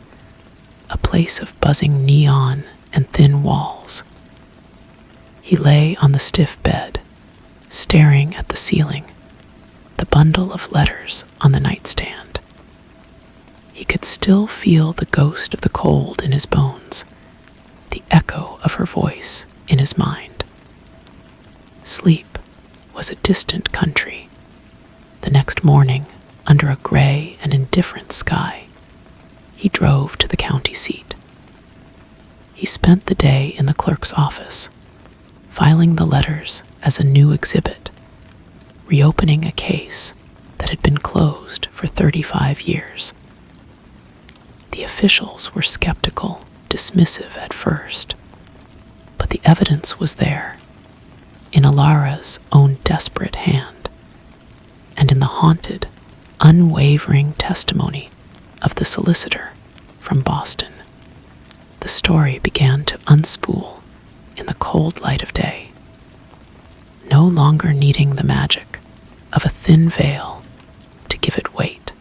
a place of buzzing neon and thin walls. He lay on the stiff bed, staring at the ceiling, the bundle of letters on the nightstand. He could still feel the ghost of the cold in his bones, the echo of her voice in his mind. Sleep was a distant country. The next morning, under a gray and indifferent sky, he drove to the county seat. He spent the day in the clerk's office, filing the letters as a new exhibit, reopening a case that had been closed for 35 years. The officials were skeptical, dismissive at first, but the evidence was there, in Alara's own desperate hand, and in the haunted, unwavering testimony of the solicitor from Boston. The story began to unspool in the cold light of day, no longer needing the magic of a thin veil to give it weight.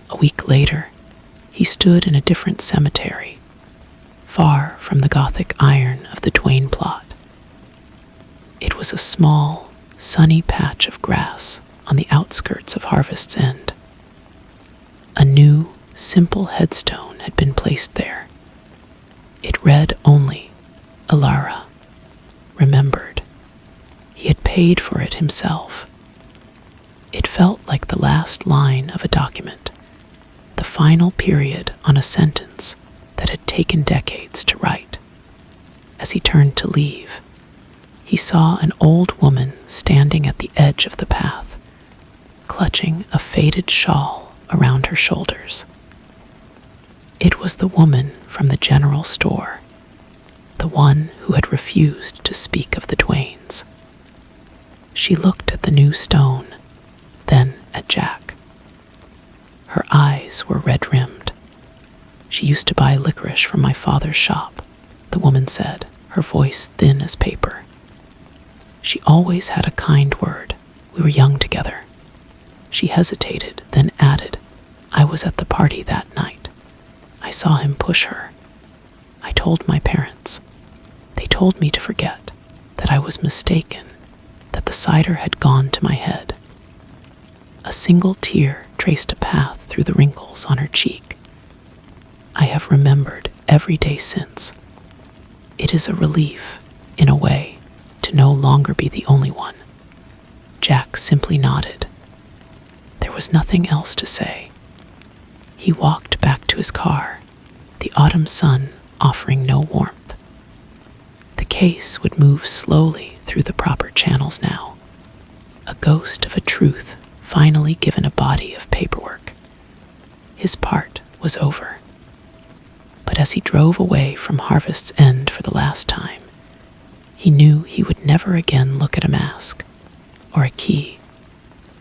A week later, he stood in a different cemetery, far from the Gothic iron of the Duane plot. It was a small, sunny patch of grass on the outskirts of Harvest's End. A new, simple headstone had been placed there. It read only, Alara, remembered. He had paid for it himself. It felt like the last line of a document, the final period on a sentence that had taken decades to write. As he turned to leave, he saw an old woman standing at the edge of the path, clutching a faded shawl around her shoulders. It was the woman from the general store, the one who had refused to speak of the Duanes. She looked at the new stone, then at Jack. Her eyes were red-rimmed. She used to buy licorice from my father's shop, the woman said, her voice thin as paper. She always had a kind word. We were young together. She hesitated, then added, I was at the party that night. I saw him push her. I told my parents. They told me to forget, that I was mistaken, that the cider had gone to my head. A single tear traced a path through the wrinkles on her cheek. I have remembered every day since. It is a relief, in a way, to no longer be the only one. Jack simply nodded. There was nothing else to say. He walked back to his car, the autumn sun offering no warmth. The case would move slowly through the proper channels now, a ghost of a truth finally given a body of paperwork. His part was over. But as he drove away from Harvest's End for the last time, he knew he would never again look at a mask, or a key,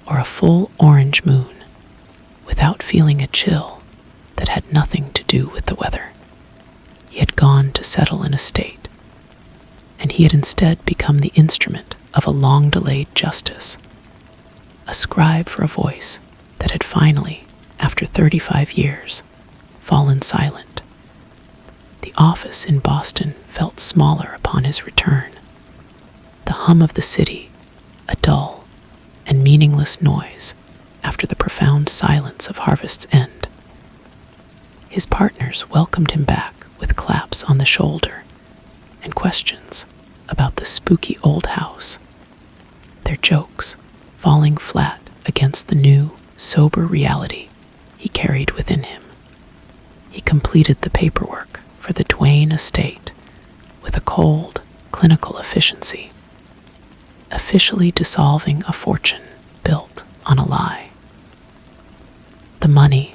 or a full orange moon, without feeling a chill that had nothing to do with the weather. He had gone to settle an estate, and he had instead become the instrument of a long-delayed justice, a scribe for a voice that had finally, after 35 years, fallen silent. The office in Boston felt smaller upon his return. The hum of the city, a dull and meaningless noise after the profound silence of Harvest's End. His partners welcomed him back with claps on the shoulder and questions about the spooky old house, their jokes falling flat against the new, sober reality he carried within him. He completed the paperwork for the Duane estate with a cold, clinical efficiency, officially dissolving a fortune built on a lie. The money,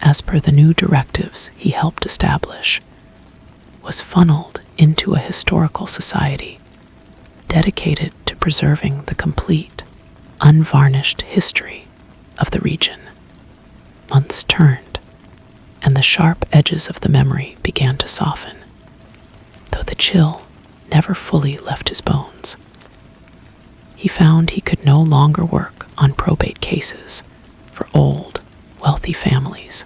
as per the new directives he helped establish, was funneled into a historical society dedicated to preserving the complete, unvarnished history of the region. Months turned, and the sharp edges of the memory began to soften, though the chill never fully left his bones. He found he could no longer work on probate cases for old, wealthy families.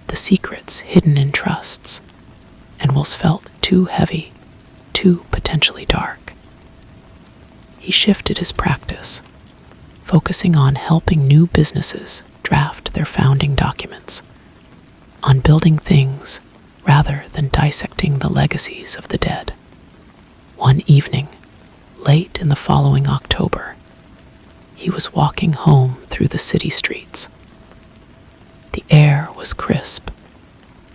The secrets hidden in trusts and wills felt too heavy, too potentially dark. He shifted his practice, focusing on helping new businesses draft their founding documents, on building things rather than dissecting the legacies of the dead. One evening, late in the following October, he was walking home through the city streets. The air was crisp,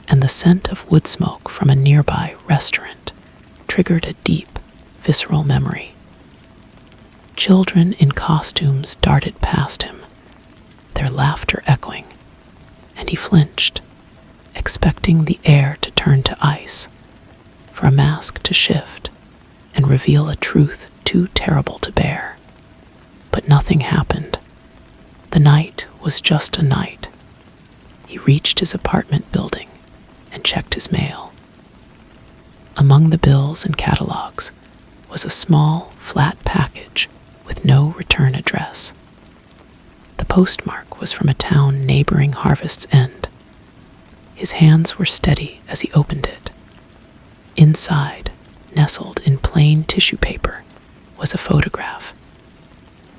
and the scent of wood smoke from a nearby restaurant triggered a deep, visceral memory. Children in costumes darted past him, their laughter echoing, and he flinched, expecting the air to turn to ice, for a mask to shift and reveal a truth too terrible to bear. But nothing happened. The night was just a night. He reached his apartment building and checked his mail. Among the bills and catalogs was a small, flat package with no return address. The postmark was from a town neighboring Harvest's End. His hands were steady as he opened it. Inside, nestled in plain tissue paper, was a photograph.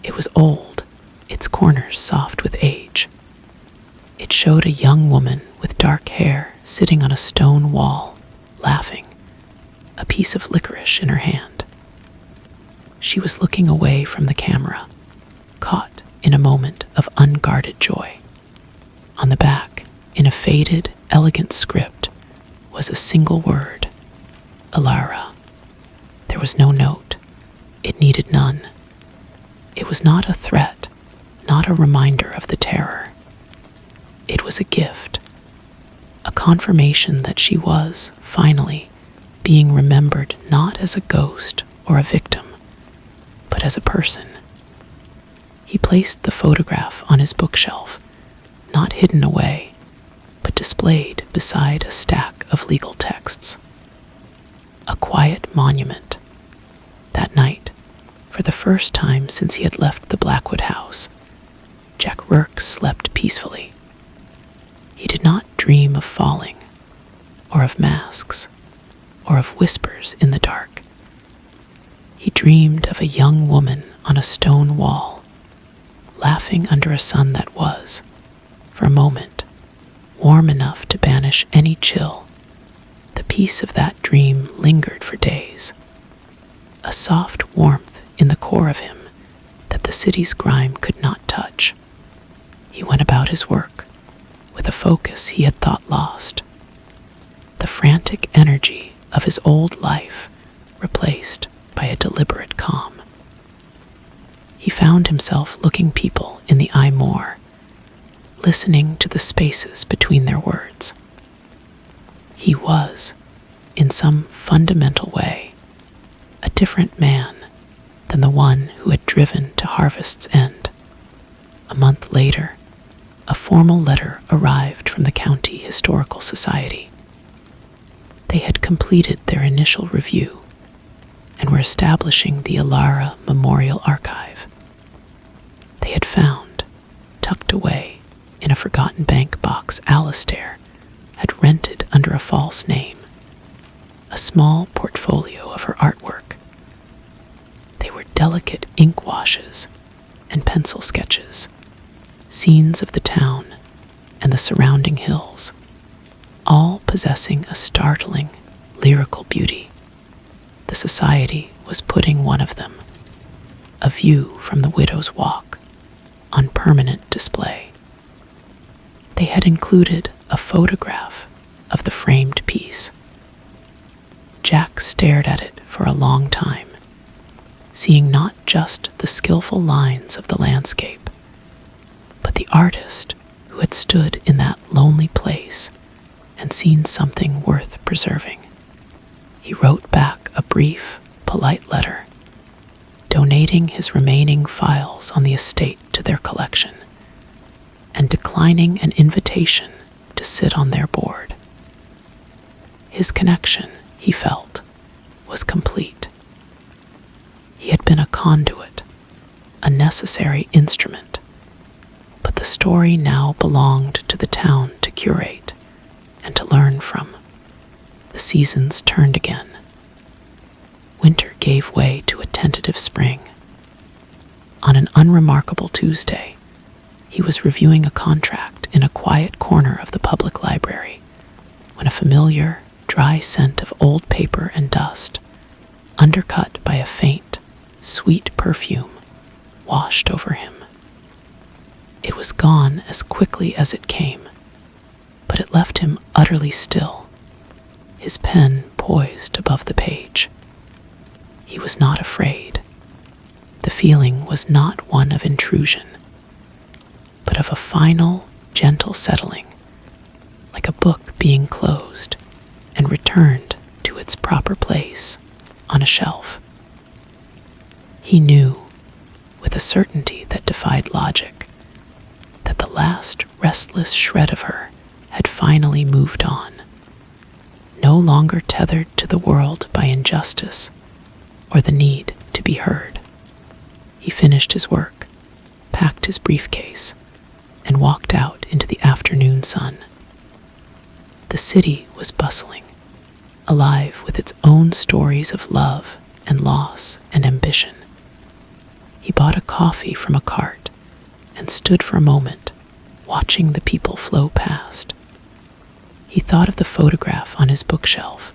It was old, its corners soft with age. It showed a young woman with dark hair sitting on a stone wall, laughing, a piece of licorice in her hand. She was looking away from the camera, caught in a moment of unguarded joy. On the back, in a faded, elegant script, was a single word, Alara. There was no note. It needed none. It was not a threat, not a reminder of the terror. It was a gift, a confirmation that she was, finally, being remembered not as a ghost or a victim, but as a person. He placed the photograph on his bookshelf, not hidden away, but but displayed beside a stack of legal texts. A quiet monument. That night, for the first time since he had left the Blackwood house, Jack Rourke slept peacefully. He did not dream of falling, or of masks, or of whispers in the dark. He dreamed of a young woman on a stone wall, laughing under a sun that was, for a moment, warm enough to banish any chill. The peace of that dream lingered for days, a soft warmth in the core of him that the city's grime could not touch. He went about his work with a focus he had thought lost, the frantic energy of his old life replaced by a deliberate calm. He found himself looking people in the eye more, listening to the spaces between their words. He was, in some fundamental way, a different man than the one who had driven to Harvest's End. A month later, a formal letter arrived from the County Historical Society. They had completed their initial review and were establishing the Alara Memorial Archive. They had found, tucked away in a forgotten bank box Alastair had rented under a false name, a small portfolio of her artwork. They were delicate ink washes and pencil sketches, scenes of the town and the surrounding hills, all possessing a startling, lyrical beauty. The society was putting one of them, a view from the Widow's Walk, on permanent display. They had included a photograph of the framed piece. Jack stared at it for a long time, seeing not just the skillful lines of the landscape, but the artist who had stood in that lonely place and seen something worth preserving. He wrote back a brief, polite letter, donating his remaining files on the estate to their collection, and declining an invitation to sit on their board. His connection, he felt, was complete. He had been a conduit, a necessary instrument, but the story now belonged to the town to curate and to learn from. The seasons turned again. Winter gave way to a tentative spring. On an unremarkable Tuesday, he was reviewing a contract in a quiet corner of the public library when a familiar, dry scent of old paper and dust, undercut by a faint, sweet perfume, washed over him. It was gone as quickly as it came, but it left him utterly still, his pen poised above the page. He was not afraid. The feeling was not one of intrusion, but of a final, gentle settling, like a book being closed and returned to its proper place on a shelf. He knew, with a certainty that defied logic, that the last restless shred of her had finally moved on, no longer tethered to the world by injustice or the need to be heard. He finished his work, packed his briefcase, and walked out into the afternoon sun. The city was bustling, alive with its own stories of love and loss and ambition. He bought a coffee from a cart and stood for a moment, watching the people flow past. He thought of the photograph on his bookshelf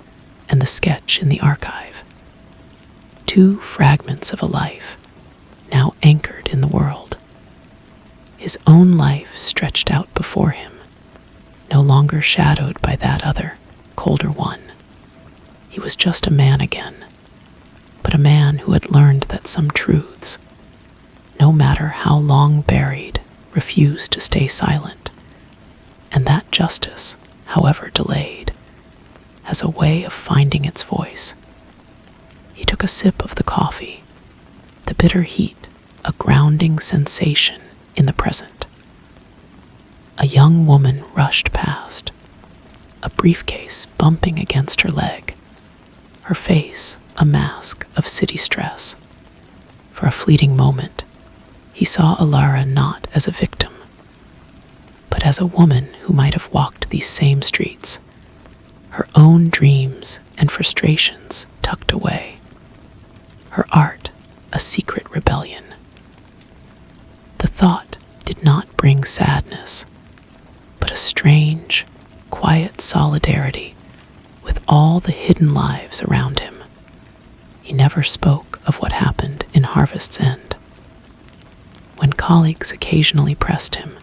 and the sketch in the archive. Two fragments of a life, now anchored in the world. His own life stretched out before him, no longer shadowed by that other, colder one. He was just a man again, but a man who had learned that some truths, no matter how long buried, refused to stay silent, and that justice, however delayed, has a way of finding its voice. He took a sip of the coffee, the bitter heat a grounding sensation in the present. A young woman rushed past, a briefcase bumping against her leg, her face a mask of city stress. For a fleeting moment, he saw Alara not as a victim, but as a woman who might have walked these same streets, her own dreams and frustrations tucked away, her art a secret rebellion. The thought did not bring sadness, but a strange, quiet solidarity with all the hidden lives around him. He never spoke of what happened in Harvest's End. When colleagues occasionally pressed him,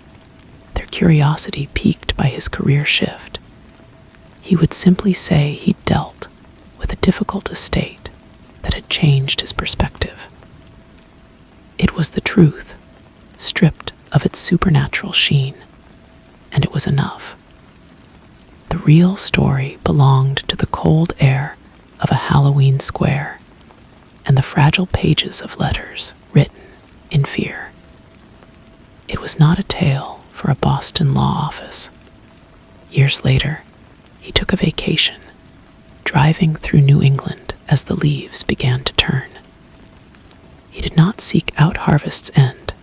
their curiosity piqued by his career shift, he would simply say he'd dealt with a difficult estate that had changed his perspective. It was the truth, stripped of its supernatural sheen, and it was enough. The real story belonged to the cold air of a Halloween square and the fragile pages of letters written in fear. It was not a tale for a Boston law office. Years later, he took a vacation, driving through New England as the leaves began to turn. He did not seek out Harvest's End,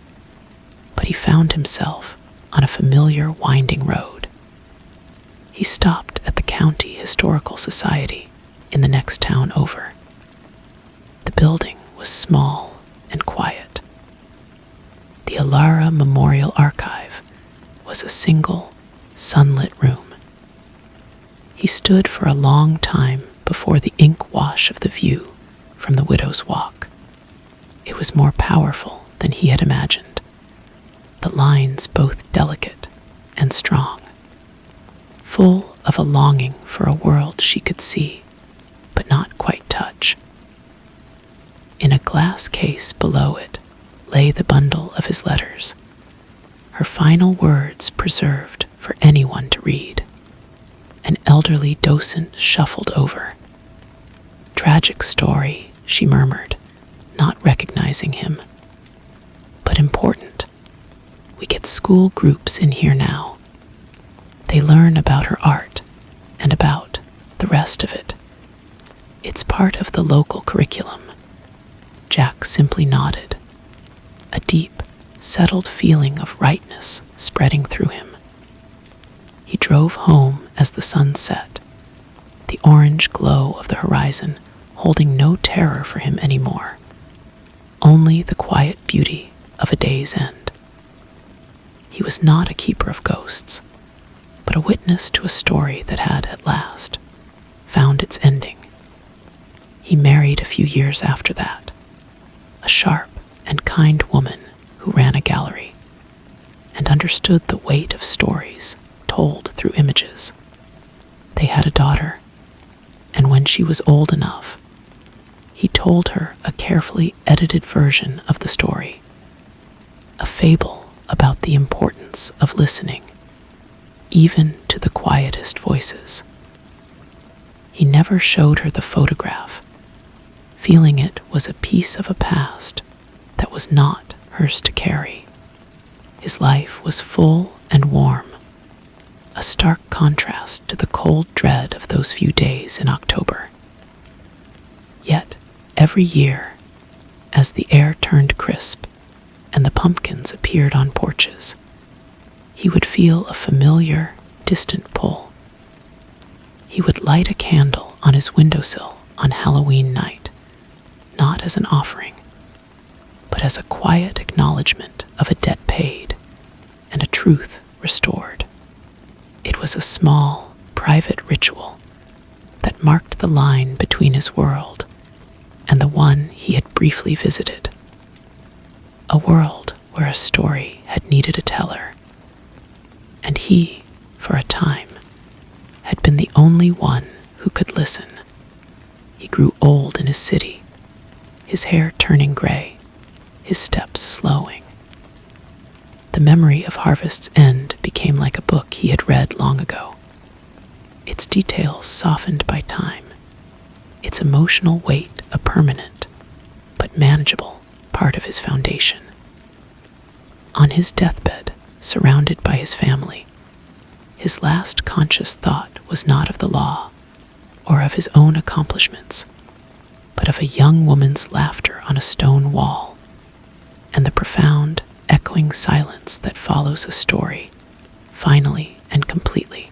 but he found himself on a familiar winding road. He stopped at the County Historical Society in the next town over. The building was small and quiet. The Alara Memorial Archive was a single, sunlit room. He stood for a long time before the ink wash of the view from the Widow's Walk. It was more powerful than he had imagined, the lines both delicate and strong, full of a longing for a world she could see, but not quite touch. In a glass case below it lay the bundle of his letters, her final words preserved for anyone to read. An elderly docent shuffled over. "Tragic story," she murmured, not recognizing him. "But important. We get school groups in here now. They learn about her art and about the rest of it. It's part of the local curriculum." Jack simply nodded, a deep, settled feeling of rightness spreading through him. He drove home as the sun set, the orange glow of the horizon holding no terror for him anymore, only the quiet beauty of a day's end. He was not a keeper of ghosts, but a witness to a story that had, at last, found its ending. He married a few years after that, a sharp and kind woman who ran a gallery and understood the weight of stories told through images. They had a daughter, and when she was old enough, he told her a carefully edited version of the story, a fable about the importance of listening, even to the quietest voices. He never showed her the photograph, feeling it was a piece of a past that was not hers to carry. His life was full and warm, a stark contrast to the cold dread of those few days in October. Yet, every year, as the air turned crisp and the pumpkins appeared on porches, he would feel a familiar, distant pull. He would light a candle on his windowsill on Halloween night, not as an offering, but as a quiet acknowledgement of a debt paid and a truth restored. It was a small, private ritual that marked the line between his world and the one he had briefly visited. A world where a story had needed a teller, and he, for a time, had been the only one who could listen. He grew old in his city, his hair turning gray, his steps slowing. The memory of Harvest's End became like a book he had read long ago, its details softened by time, its emotional weight a permanent, but manageable, part of his foundation. On his deathbed, surrounded by his family. His last conscious thought was not of the law or of his own accomplishments, but of a young woman's laughter on a stone wall and the profound, echoing silence that follows a story, finally and completely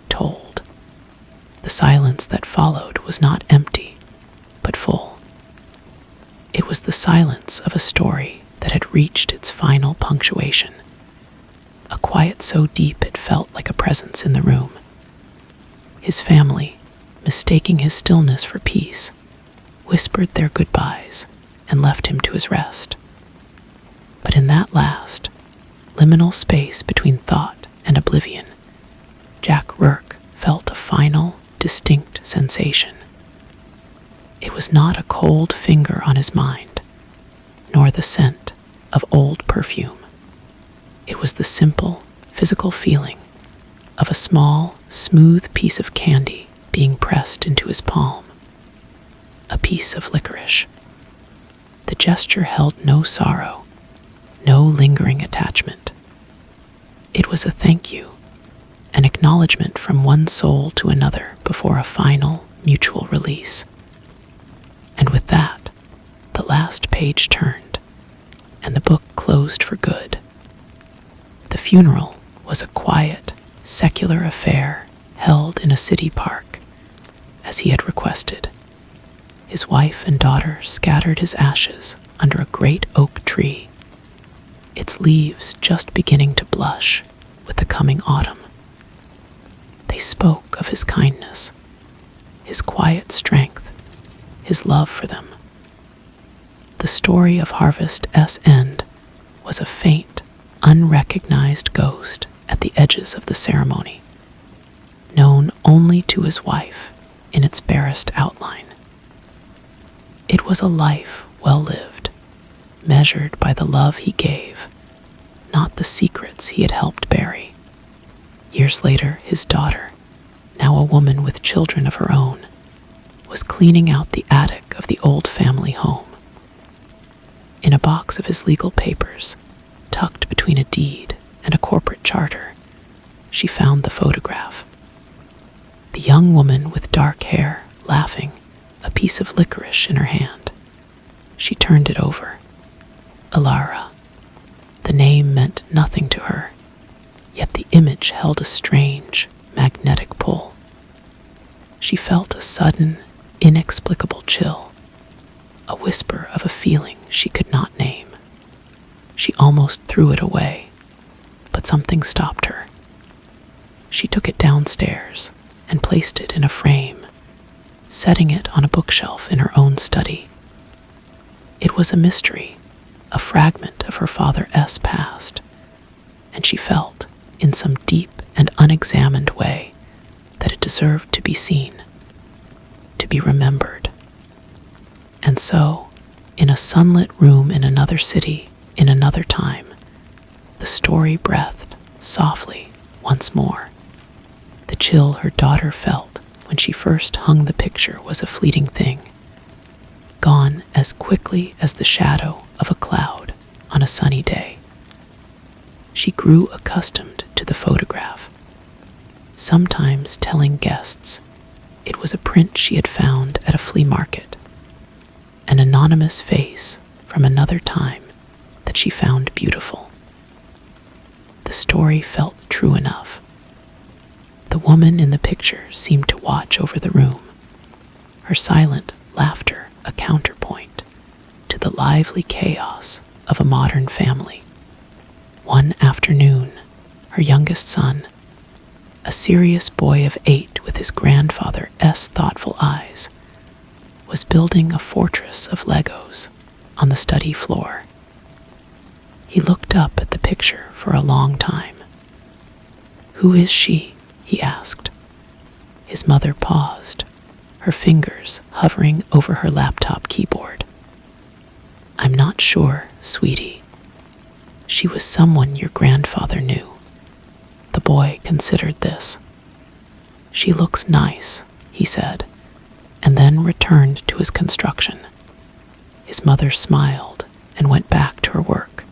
told. The silence that followed was not empty, but full. It was the silence of a story that had reached its final punctuation, a quiet so deep it felt like a presence in the room. His family, mistaking his stillness for peace, whispered their goodbyes and left him to his rest. But in that last, liminal space between thought and oblivion, Jack Rourke felt a final, distinct sensation. It was not a cold finger on his mind, nor the scent of old perfume. It was the simple, physical feeling of a small, smooth piece of candy being pressed into his palm. A piece of licorice. The gesture held no sorrow, no lingering attachment. It was a thank you, an acknowledgement from one soul to another before a final, mutual release. And with that, the last page turned, and the book closed for good. The funeral was a quiet, secular affair held in a city park, as he had requested. His wife and daughter scattered his ashes under a great oak tree, its leaves just beginning to blush with the coming autumn. They spoke of his kindness, his quiet strength, his love for them. The story of Harvest S. End was a faint, unrecognized ghost at the edges of the ceremony, known only to his wife in its barest outline. It was a life well lived, measured by the love he gave, not the secrets he had helped bury. Years later, his daughter, now a woman with children of her own, was cleaning out the attic of the old family home. In a box of his legal papers, tucked between a deed and a corporate charter, she found the photograph. The young woman with dark hair, laughing, a piece of licorice in her hand. She turned it over. Alara. The name meant nothing to her, yet the image held a strange, magnetic pull. She felt a sudden, inexplicable chill, a whisper of a feeling she could not name. She almost threw it away, but something stopped her. She took it downstairs and placed it in a frame, setting it on a bookshelf in her own study. It was a mystery, a fragment of her Father S. past, and she felt, in some deep and unexamined way, that it deserved to be seen, to be remembered. And so, in a sunlit room in another city, in another time, the story breathed softly once more. The chill her daughter felt when she first hung the picture was a fleeting thing, gone as quickly as the shadow of a cloud on a sunny day. She grew accustomed to the photograph, sometimes telling guests it was a print she had found at a flea market, an anonymous face from another time that she found beautiful. The story felt true enough. The woman in the picture seemed to watch over the room, her silent laughter a counterpoint to the lively chaos of a modern family. One afternoon, her youngest son, a serious boy of 8 with his grandfather's thoughtful eyes, was building a fortress of Legos on the study floor. He looked up at the picture for a long time. "Who is she?" he asked. His mother paused, her fingers hovering over her laptop keyboard. "I'm not sure, sweetie. She was someone your grandfather knew." The boy considered this. "She looks nice," he said, and then returned to his construction. His mother smiled and went back to her work,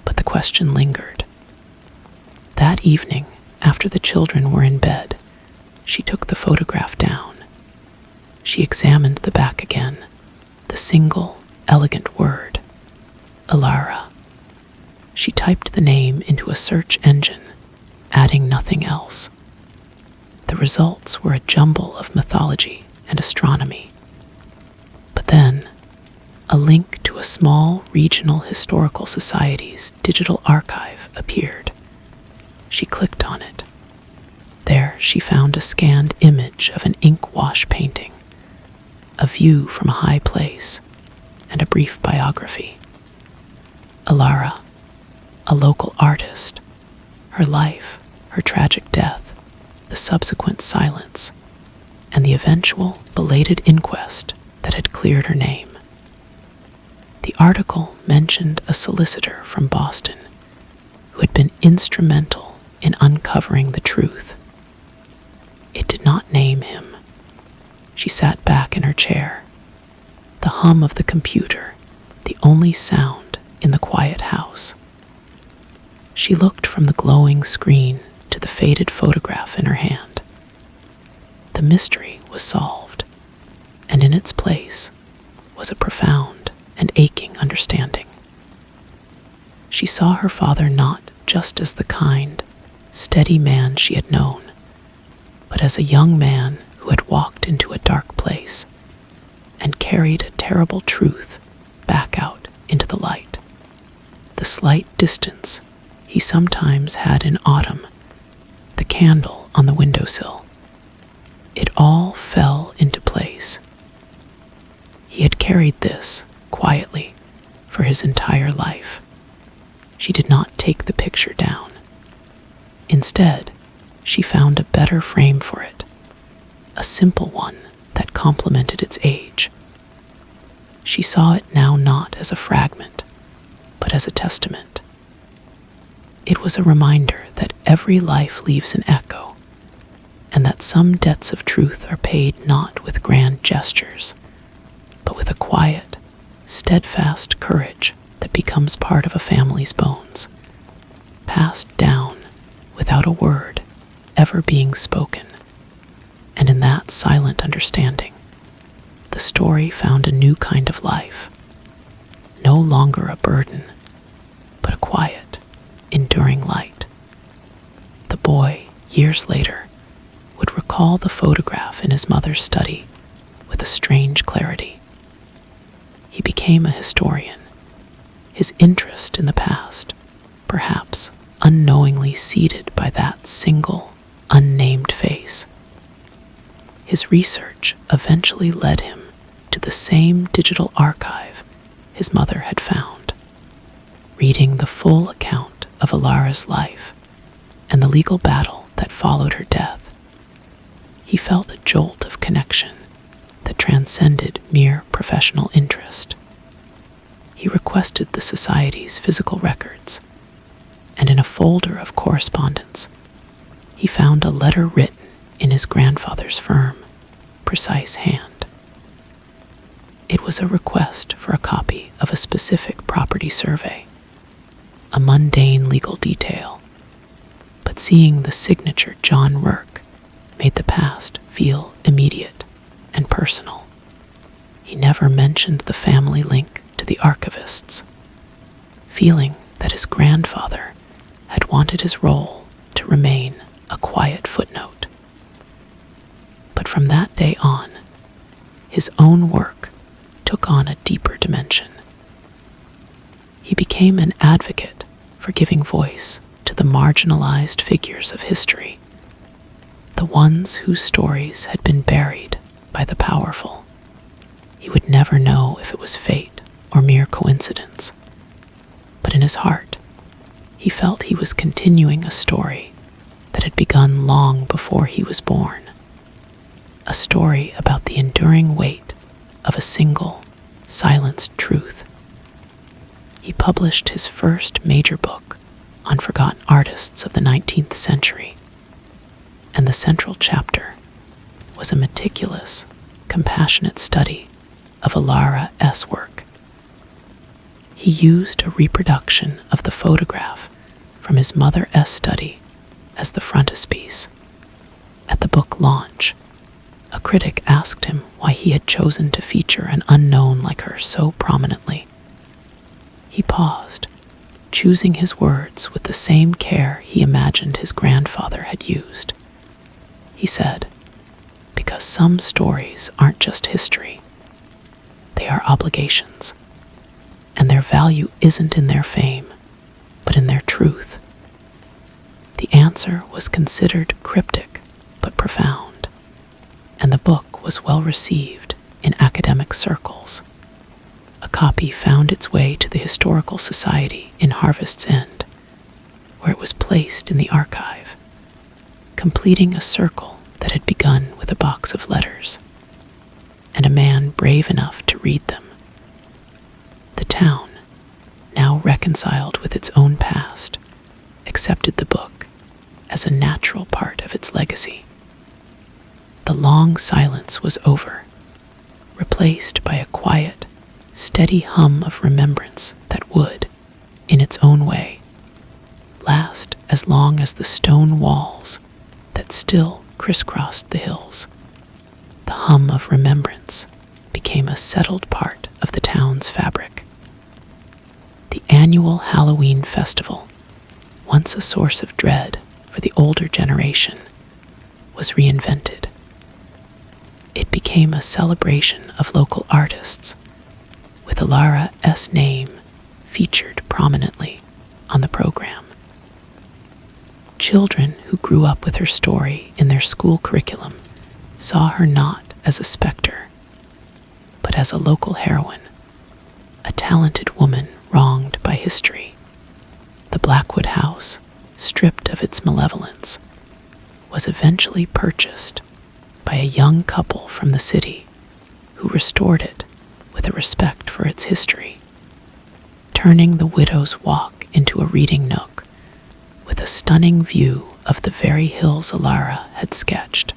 but the question lingered. That evening, after the children were in bed, she took the photograph down. She examined the back again, the single, elegant word, Alara. She typed the name into a search engine, adding nothing else. The results were a jumble of mythology and astronomy. But then, a link to a small regional historical society's digital archive appeared. She clicked on it. There she found a scanned image of an ink wash painting, a view from a high place, and a brief biography. Alara, a local artist, her life, her tragic death, the subsequent silence, and the eventual belated inquest that had cleared her name. The article mentioned a solicitor from Boston who had been instrumental in uncovering the truth. It did not name him. She sat back in her chair, the hum of the computer the only sound in the quiet house. She looked from the glowing screen to the faded photograph in her hand. The mystery was solved, and in its place was a profound and aching understanding. She saw her father not just as the kind, steady man she had known, but as a young man who had walked into a dark place and carried a terrible truth back out into the light. The slight distance he sometimes had in autumn, the candle on the windowsill. It all fell into place. He had carried this quietly for his entire life. She did not take the picture down. Instead, she found a better frame for it, a simple one that complemented its age. She saw it now not as a fragment, but as a testament. It was a reminder that every life leaves an echo, and that some debts of truth are paid not with grand gestures, but with a quiet, steadfast courage that becomes part of a family's bones, passed down without a word ever being spoken. And in that silent understanding, the story found a new kind of life, no longer a burden, but a quiet, enduring light. The boy, years later, would recall the photograph in his mother's study with a strange clarity. He became a historian, his interest in the past, perhaps unknowingly seeded by that single, unnamed face. His research eventually led him to the same digital archive his mother had found. Reading the full account of Alara's life and the legal battle that followed her death, he felt a jolt of connection that transcended mere professional interest. He requested the society's physical records, and in a folder of correspondence, he found a letter written in his grandfather's firm, precise hand. It was a request for a copy of a specific property survey, a mundane legal detail, but seeing the signature John Rourke made the past feel immediate and personal. He never mentioned the family link to the archivists, feeling that his grandfather had wanted his role to remain a quiet footnote. But from that day on, his own work took on a deeper dimension. He became an advocate for giving voice to the marginalized figures of history, the ones whose stories had been buried by the powerful. He would never know if it was fate or mere coincidence, but in his heart, he felt he was continuing a story that had begun long before he was born, a story about the enduring weight of a single, silenced truth. He published his first major book on forgotten artists of the 19th century, and the central chapter was a meticulous, compassionate study of Alara's work. He used a reproduction of the photograph from his mother's study as the frontispiece. At the book launch, a critic asked him why he had chosen to feature an unknown like her so prominently. He paused, choosing his words with the same care he imagined his grandfather had used. He said, "Because some stories aren't just history. They are obligations, and their value isn't in their fame, but in their truth." The answer was considered cryptic but profound, and the book was well received in academic circles. A copy found its way to the Historical Society in Harvest's End, where it was placed in the archive, completing a circle that had begun with a box of letters, and a man brave enough to read them. The town, now reconciled with its own past, accepted the book as a natural part of its legacy. The long silence was over, replaced by a quiet, steady hum of remembrance that would, in its own way, last as long as the stone walls that still crisscrossed the hills. The hum of remembrance became a settled part of the town's fabric. The annual Halloween festival, once a source of dread for the older generation, was reinvented. It became a celebration of local artists, with Alara's name featured prominently on the program. Children who grew up with her story in their school curriculum saw her not as a specter, but as a local heroine, a talented woman wronged by history. The Blackwood house, stripped of its malevolence, was eventually purchased by a young couple from the city who restored it with a respect for its history, turning the Widow's Walk into a reading nook with a stunning view of the very hills Alara had sketched.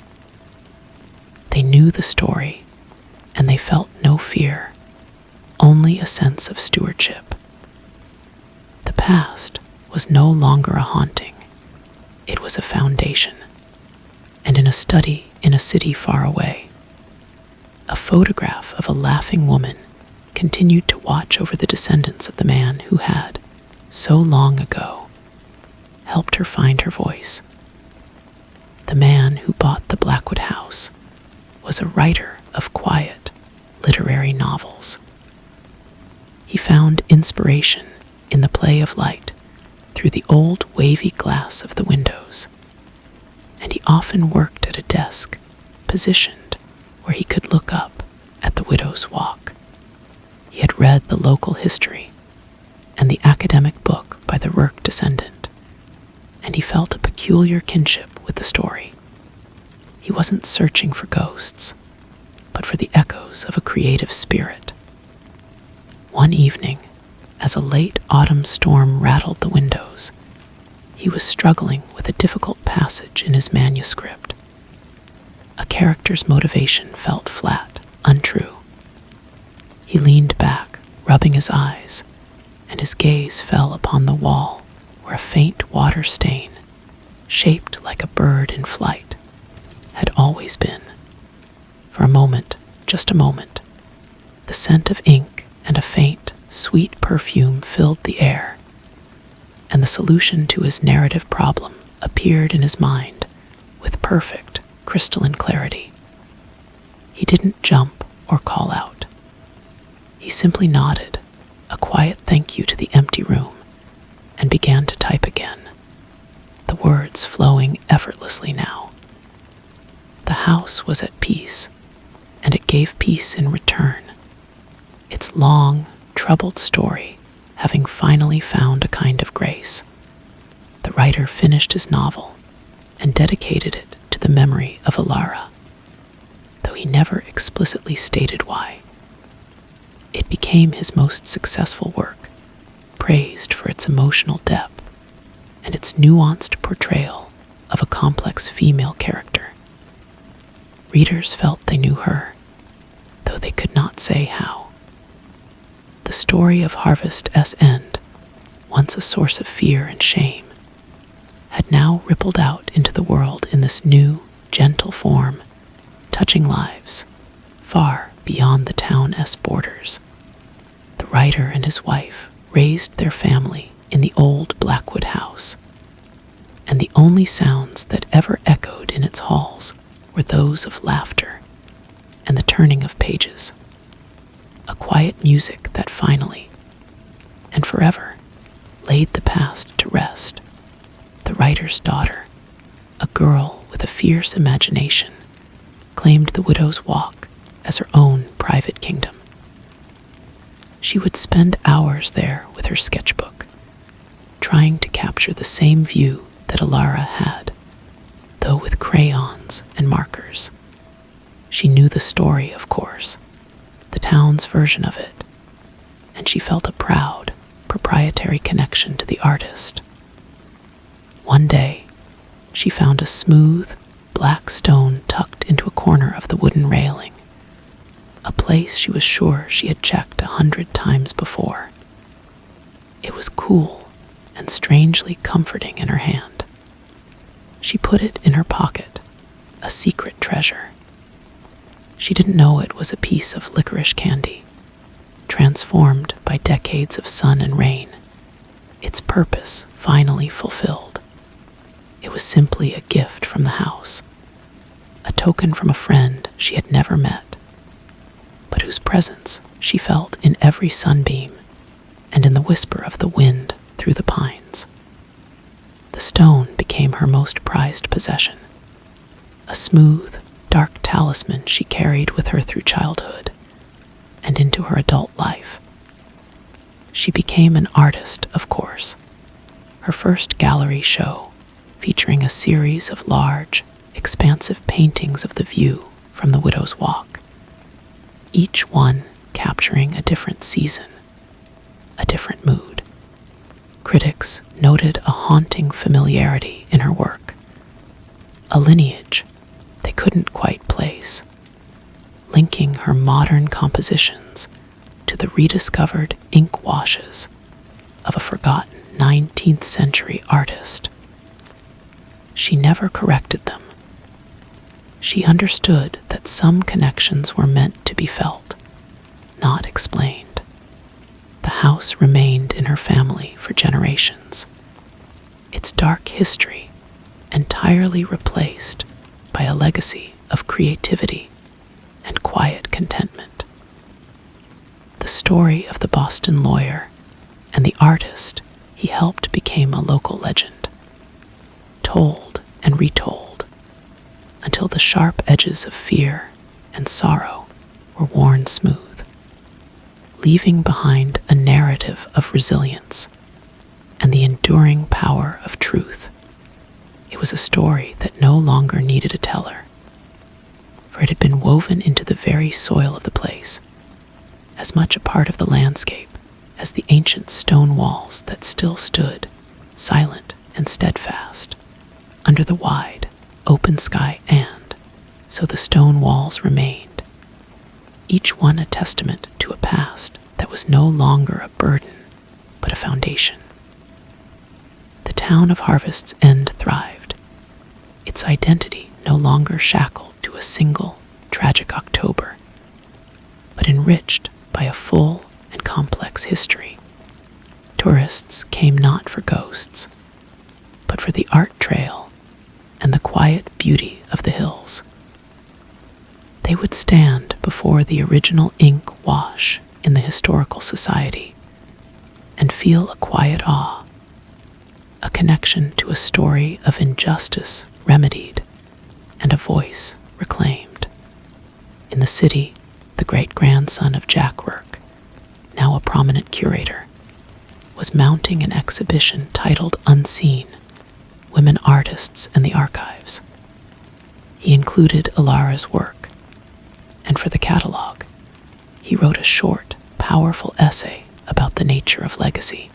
They knew the story, and they felt no fear, only a sense of stewardship. The past was no longer a haunting. It was a foundation, and in a study in a city far away, a photograph of a laughing woman continued to watch over the descendants of the man who had, so long ago, helped her find her voice. The man who bought the Blackwood house was a writer of quiet, literary novels. He found inspiration in the play of light through the old wavy glass of the windows, and he often worked at a desk positioned where he could look up at the Widow's Walk. He had read the local history and the academic book by the Rourke descendant, and he felt a peculiar kinship with the story. He wasn't searching for ghosts, but for the echoes of a creative spirit. One evening, as a late autumn storm rattled the windows, he was struggling with a difficult passage in his manuscript. A character's motivation felt flat, untrue. He leaned back, rubbing his eyes, and his gaze fell upon the wall where a faint water stain, shaped like a bird in flight, had always been. For a moment, just a moment, the scent of ink and a faint, sweet perfume filled the air, and the solution to his narrative problem appeared in his mind with perfect, crystalline clarity. He didn't jump or call out. He simply nodded, a quiet thank you to the empty room, and began to type again, the words flowing effortlessly now. The house was at peace, and it gave peace in return, its long, troubled story having finally found a kind of grace. The writer finished his novel and dedicated it to the memory of Alara, though he never explicitly stated why. It became his most successful work, praised for its emotional depth and its nuanced portrayal of a complex female character. Readers felt they knew her, though they could not say how. The story of Harvest's End, once a source of fear and shame, had now rippled out into the world in this new, gentle form, touching lives far beyond the town's borders. The writer and his wife raised their family in the old Blackwood house, and the only sounds that ever echoed in its halls were those of laughter and the turning of pages, a quiet music that finally and forever laid the past to rest. The writer's daughter, a girl with a fierce imagination, claimed the Widow's Walk as her own private kingdom. She would spend hours there with her sketchbook, trying to capture the same view that Alara had, though with crayons and markers. She knew the story, of course, the town's version of it, and she felt a proud, proprietary connection to the artist. One day, she found a smooth, black stone tucked into a corner of the wooden railing, a place she was sure she had checked 100 times before. It was cool and strangely comforting in her hand. She put it in her pocket, a secret treasure. She didn't know it was a piece of licorice candy, transformed by decades of sun and rain, its purpose finally fulfilled. It was simply a gift from the house, a token from a friend she had never met, but whose presence she felt in every sunbeam and in the whisper of the wind through the pines. The stone became her most prized possession, a smooth, dark talisman she carried with her through childhood and into her adult life. She became an artist, of course. Her first gallery show, featuring a series of large, expansive paintings of the view from the Widow's Walk, each one capturing a different season, a different mood. Critics noted a haunting familiarity in her work, a lineage they couldn't quite place, linking her modern compositions to the rediscovered ink washes of a forgotten 19th century artist. She never corrected them. She understood that some connections were meant to be felt, not explained. The house remained in her family for generations, its dark history entirely replaced by a legacy of creativity and quiet contentment. The story of the Boston lawyer and the artist he helped became a local legend, told and retold until the sharp edges of fear and sorrow were worn smooth, leaving behind a narrative of resilience and the enduring power of truth. It was a story that no longer needed a teller, for it had been woven into the very soil of the place, as much a part of the landscape as the ancient stone walls that still stood, silent and steadfast, under the wide, open sky, and so the stone walls remained, each one a testament to a past that was no longer a burden, but a foundation. The town of Harvest's End thrived, its identity no longer shackled to a single, tragic October, but enriched by a full and complex history. Tourists came not for ghosts, but for the art trail and the quiet beauty of the hills. They would stand before the original ink wash in the Historical Society and feel a quiet awe, a connection to a story of injustice remedied and a voice reclaimed. In the city, the great-grandson of Jack Work, now a prominent curator, was mounting an exhibition titled Unseen: Women Artists and the Archives. He included Alara's work, and for the catalog, he wrote a short, powerful essay about the nature of legacy.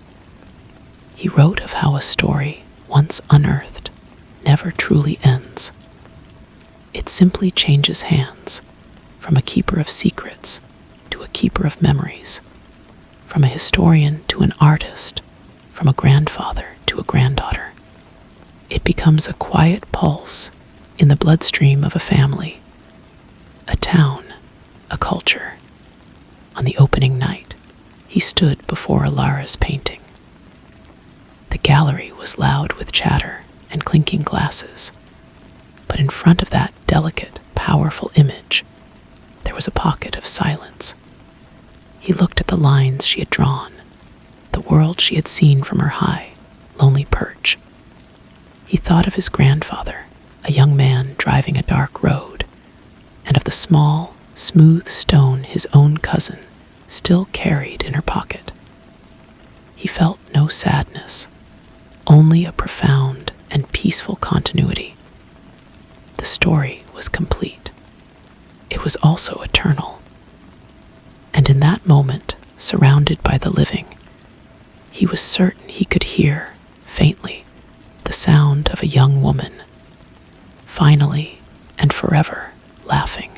He wrote of how a story, once unearthed, never truly ends. It simply changes hands, from a keeper of secrets to a keeper of memories, from a historian to an artist, from a grandfather to a granddaughter. It becomes a quiet pulse in the bloodstream of a family, a town, a culture. On the opening night, he stood before Alara's painting. The gallery was loud with chatter and clinking glasses, but in front of that delicate, powerful image, there was a pocket of silence. He looked at the lines she had drawn, the world she had seen from her high, lonely perch. He thought of his grandfather, a young man driving a dark road, and of the small, smooth stone his own cousin still carried in her pocket. He felt no sadness, only a profound and peaceful continuity. The story was complete. It was also eternal. And in that moment, surrounded by the living, he was certain he could hear, faintly, the sound of a young woman, finally and forever laughing.